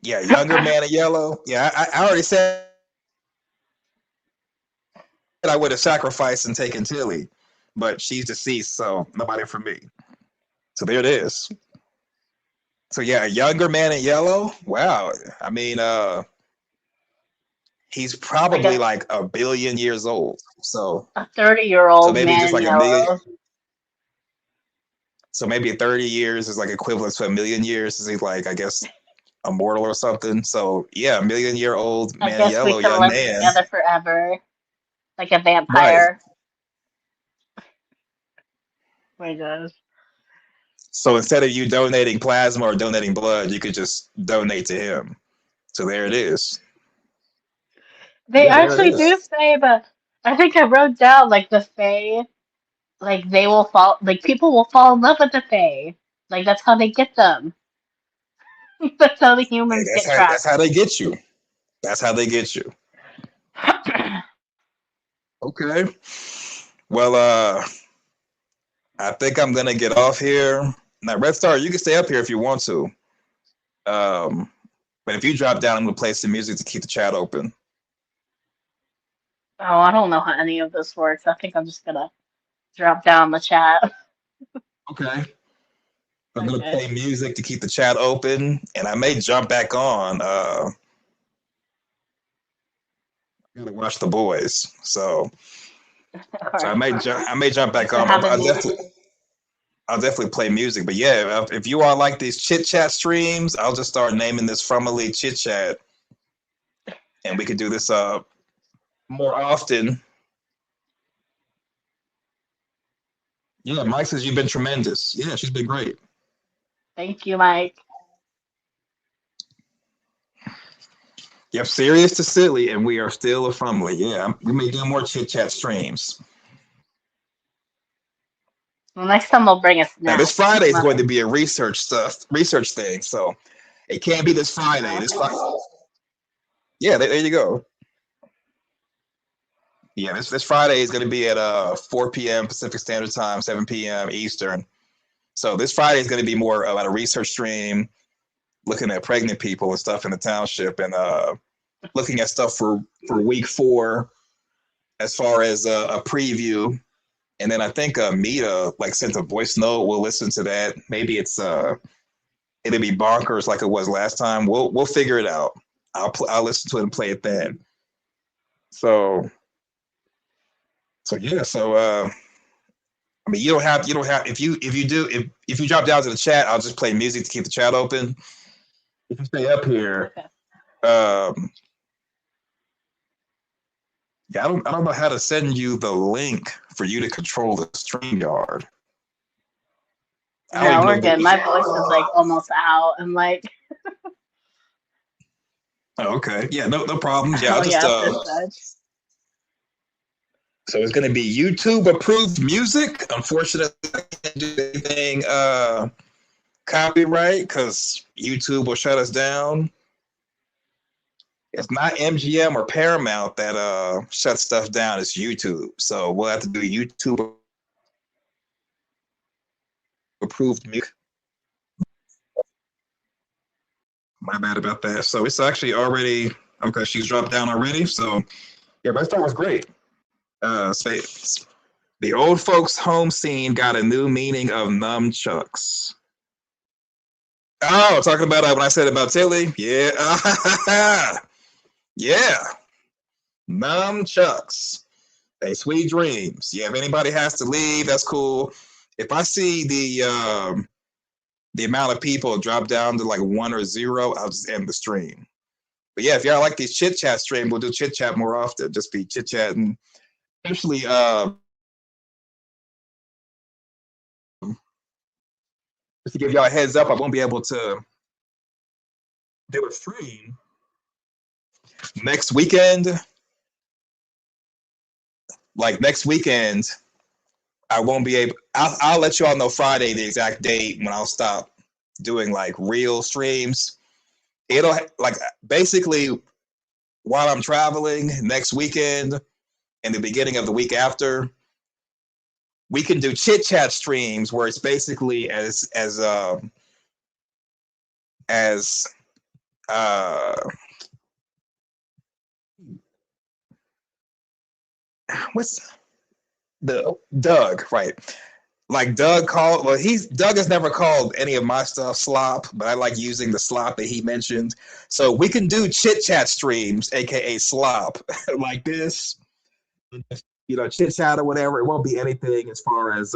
yeah, younger man in yellow. Yeah, I already said I would have sacrificed and taken Tilly, but she's deceased, so nobody for me. So there it is. So yeah, a younger man in yellow. Wow. I mean, he's Like probably like a billion years old. So a 30-year-old maybe man just in like a million. yellow. So maybe 30 years is like equivalent to a million years. Is he like, I guess, immortal or something? So yeah, a 1 million-year-old I man in guess we yellow, can young live man. together forever. Like a Right. vampire. Oh my gosh. So instead of you donating plasma or donating blood, you could just donate to him. So there it is. They Yeah, there it actually do is. say, but I think I wrote down like the Fae, like they will fall, like people will fall in love with the Fae. Like that's how they get them. That's how the Hey, humans that's get how trapped. they get you. That's how they get you. Okay. Well, I think I'm gonna get off here. Now, Red Star, you can stay up here if you want to. Um, but if you drop down, I'm gonna play some music to keep the chat open. Oh, I don't know how any of this works. I think I'm just gonna drop down the chat. Okay. I'm gonna Okay. play music to keep the chat open, and I may jump back on. I gotta watch the boys, so All I right. may jump Thanks back for on. having me. I'll definitely play music. But yeah, if you all like these chit chat streams, I'll just start naming this FROMily chit chat, and we could do this more often. Yeah, Mike says you've been tremendous. Yeah, she's been great. Thank you, Mike. Yep, serious to silly, and we are still a FROMily. Yeah, we may do more chit chat streams. Well, next time I'll bring a Now this snack. Friday is going Mother. to be a research thing, so it can't be this Friday. This Friday. Yeah, there you go. Yeah, this Friday is going to be at 4 p.m. Pacific Standard Time, 7 p.m. Eastern. So this Friday is going to be more about a research stream, looking at pregnant people and stuff in the township, and looking at stuff for week 4 as far as a preview. And then I think Mita like sent a voice note. We'll listen to that. Maybe it'll be bonkers like it was last time. We'll figure it out. I'll listen to it and play it then. So yeah. So I mean, you don't have if you drop down to the chat, I'll just play music to keep the chat open. If you stay up here, Okay. yeah, I don't know how to send you the link for you to control the StreamYard. I don't No, even we're know. good. My voice is like almost out. I'm like, Oh, okay. Yeah, no problems. Yeah, I'll oh just yeah, fish veg. so it's gonna be YouTube approved music. Unfortunately, I can't do anything copyright because YouTube will shut us down. It's not MGM or Paramount that shuts stuff down, it's YouTube. So we'll have to do YouTube approved music. My bad about that. So it's actually already okay, she's dropped down already. So yeah, my start was great. The old folks home scene got a new meaning of nunchucks. Oh, talking about when I said about Tilly? Yeah. Yeah. Nunchucks. They sweet dreams. Yeah, if anybody has to leave, that's cool. If I see the amount of people drop down to like 1 or 0, I'll just end the stream. But yeah, if y'all like these chit chat stream, we'll do chit chat more often. Just be chit chatting. Especially just to give y'all a heads up, I won't be able to do a stream next weekend. Like next weekend, I won't be able. I'll let you all know Friday the exact date when I'll stop doing like real streams. It'll like basically while I'm traveling next weekend and the beginning of the week after, we can do chit chat streams where it's basically as what's the Doug, right? Like Doug called, well, Doug has never called any of my stuff slop, but I like using the slop that he mentioned. So we can do chit chat streams, aka slop, like this, chit chat or whatever. It won't be anything as far as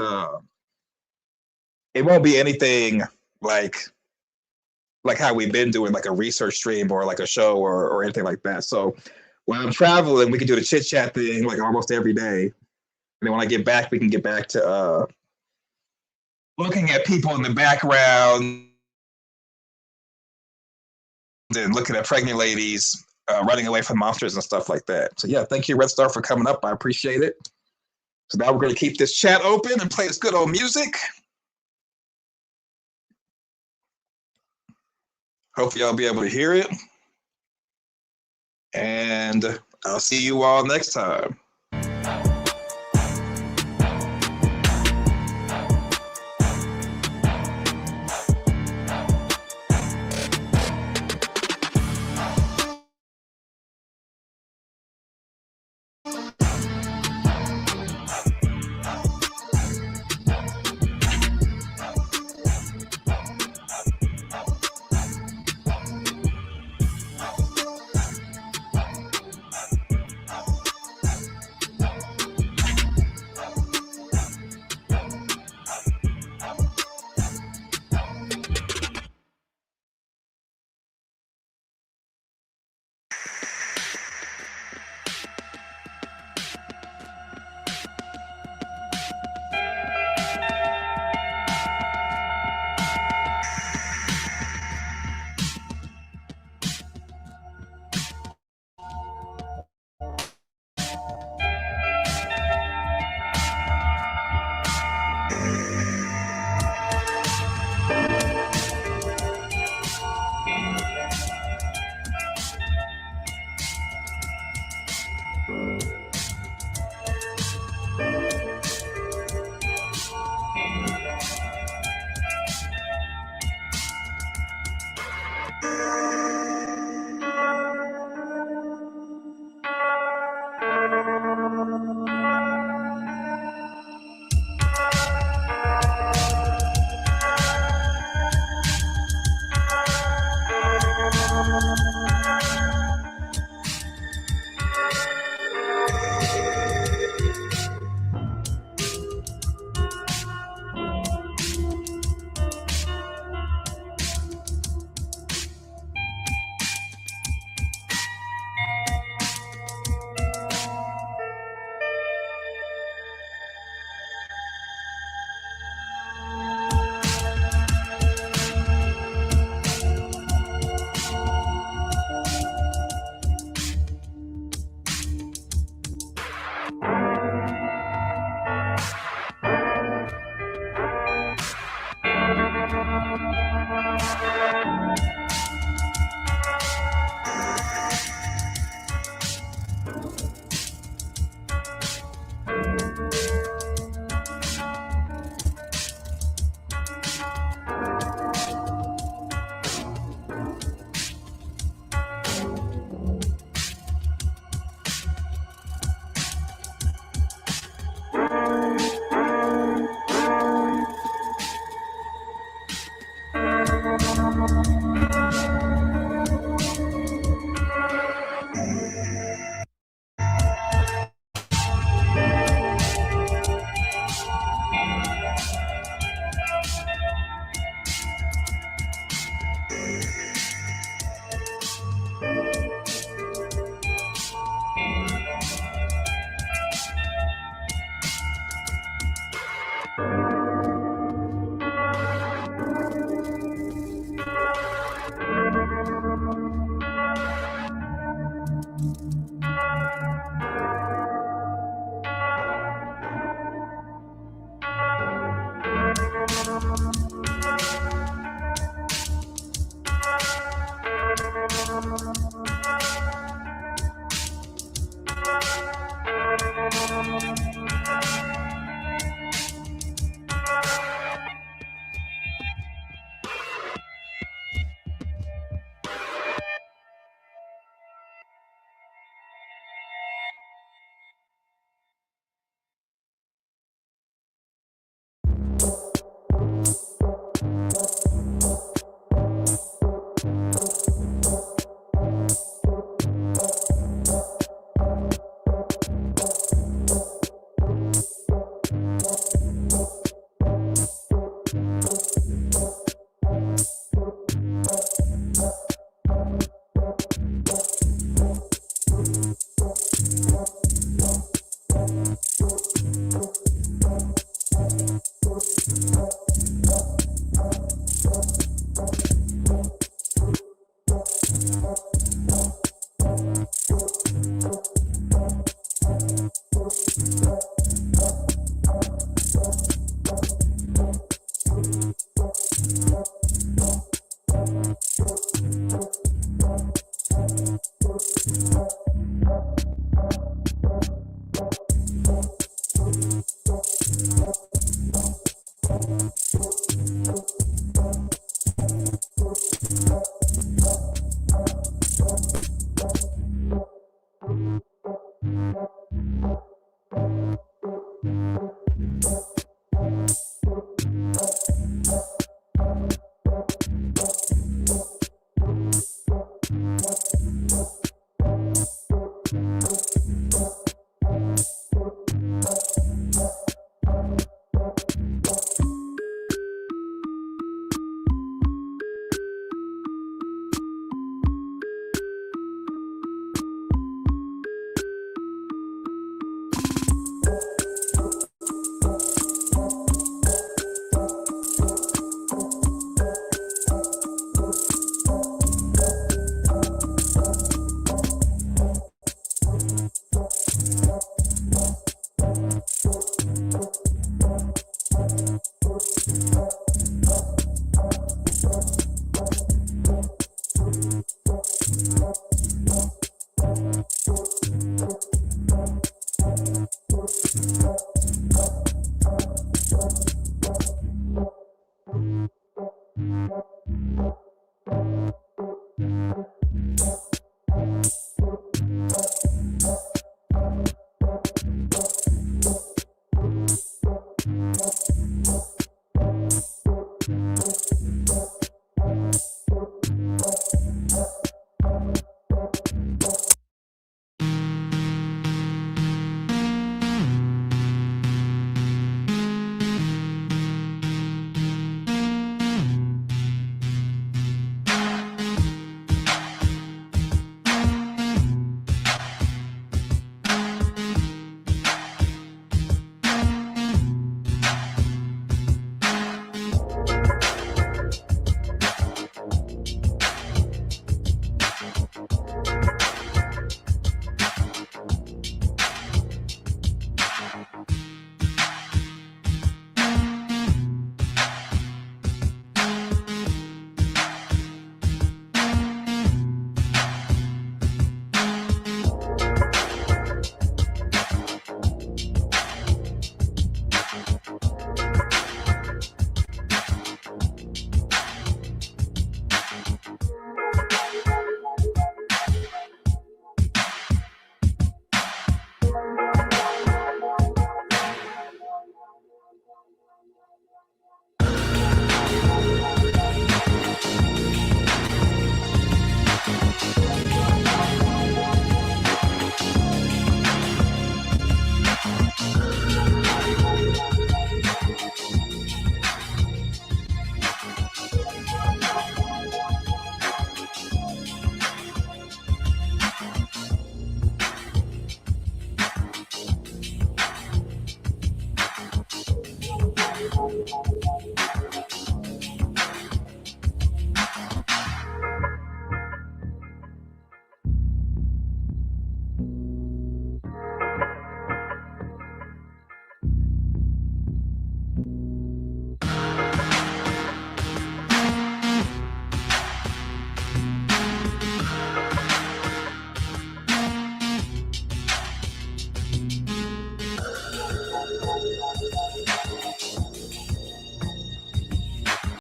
it won't be anything like how we've been doing like a research stream or like a show or anything like that. So when I'm traveling, we can do the chit chat thing like almost every day. And then when I get back, we can get back to looking at people in the background and looking at pregnant ladies running away from monsters and stuff like that. So yeah, thank you, Red Star, for coming up. I appreciate it. So now we're going to keep this chat open and play this good old music. Hopefully y'all be able to hear it. And I'll see you all next time.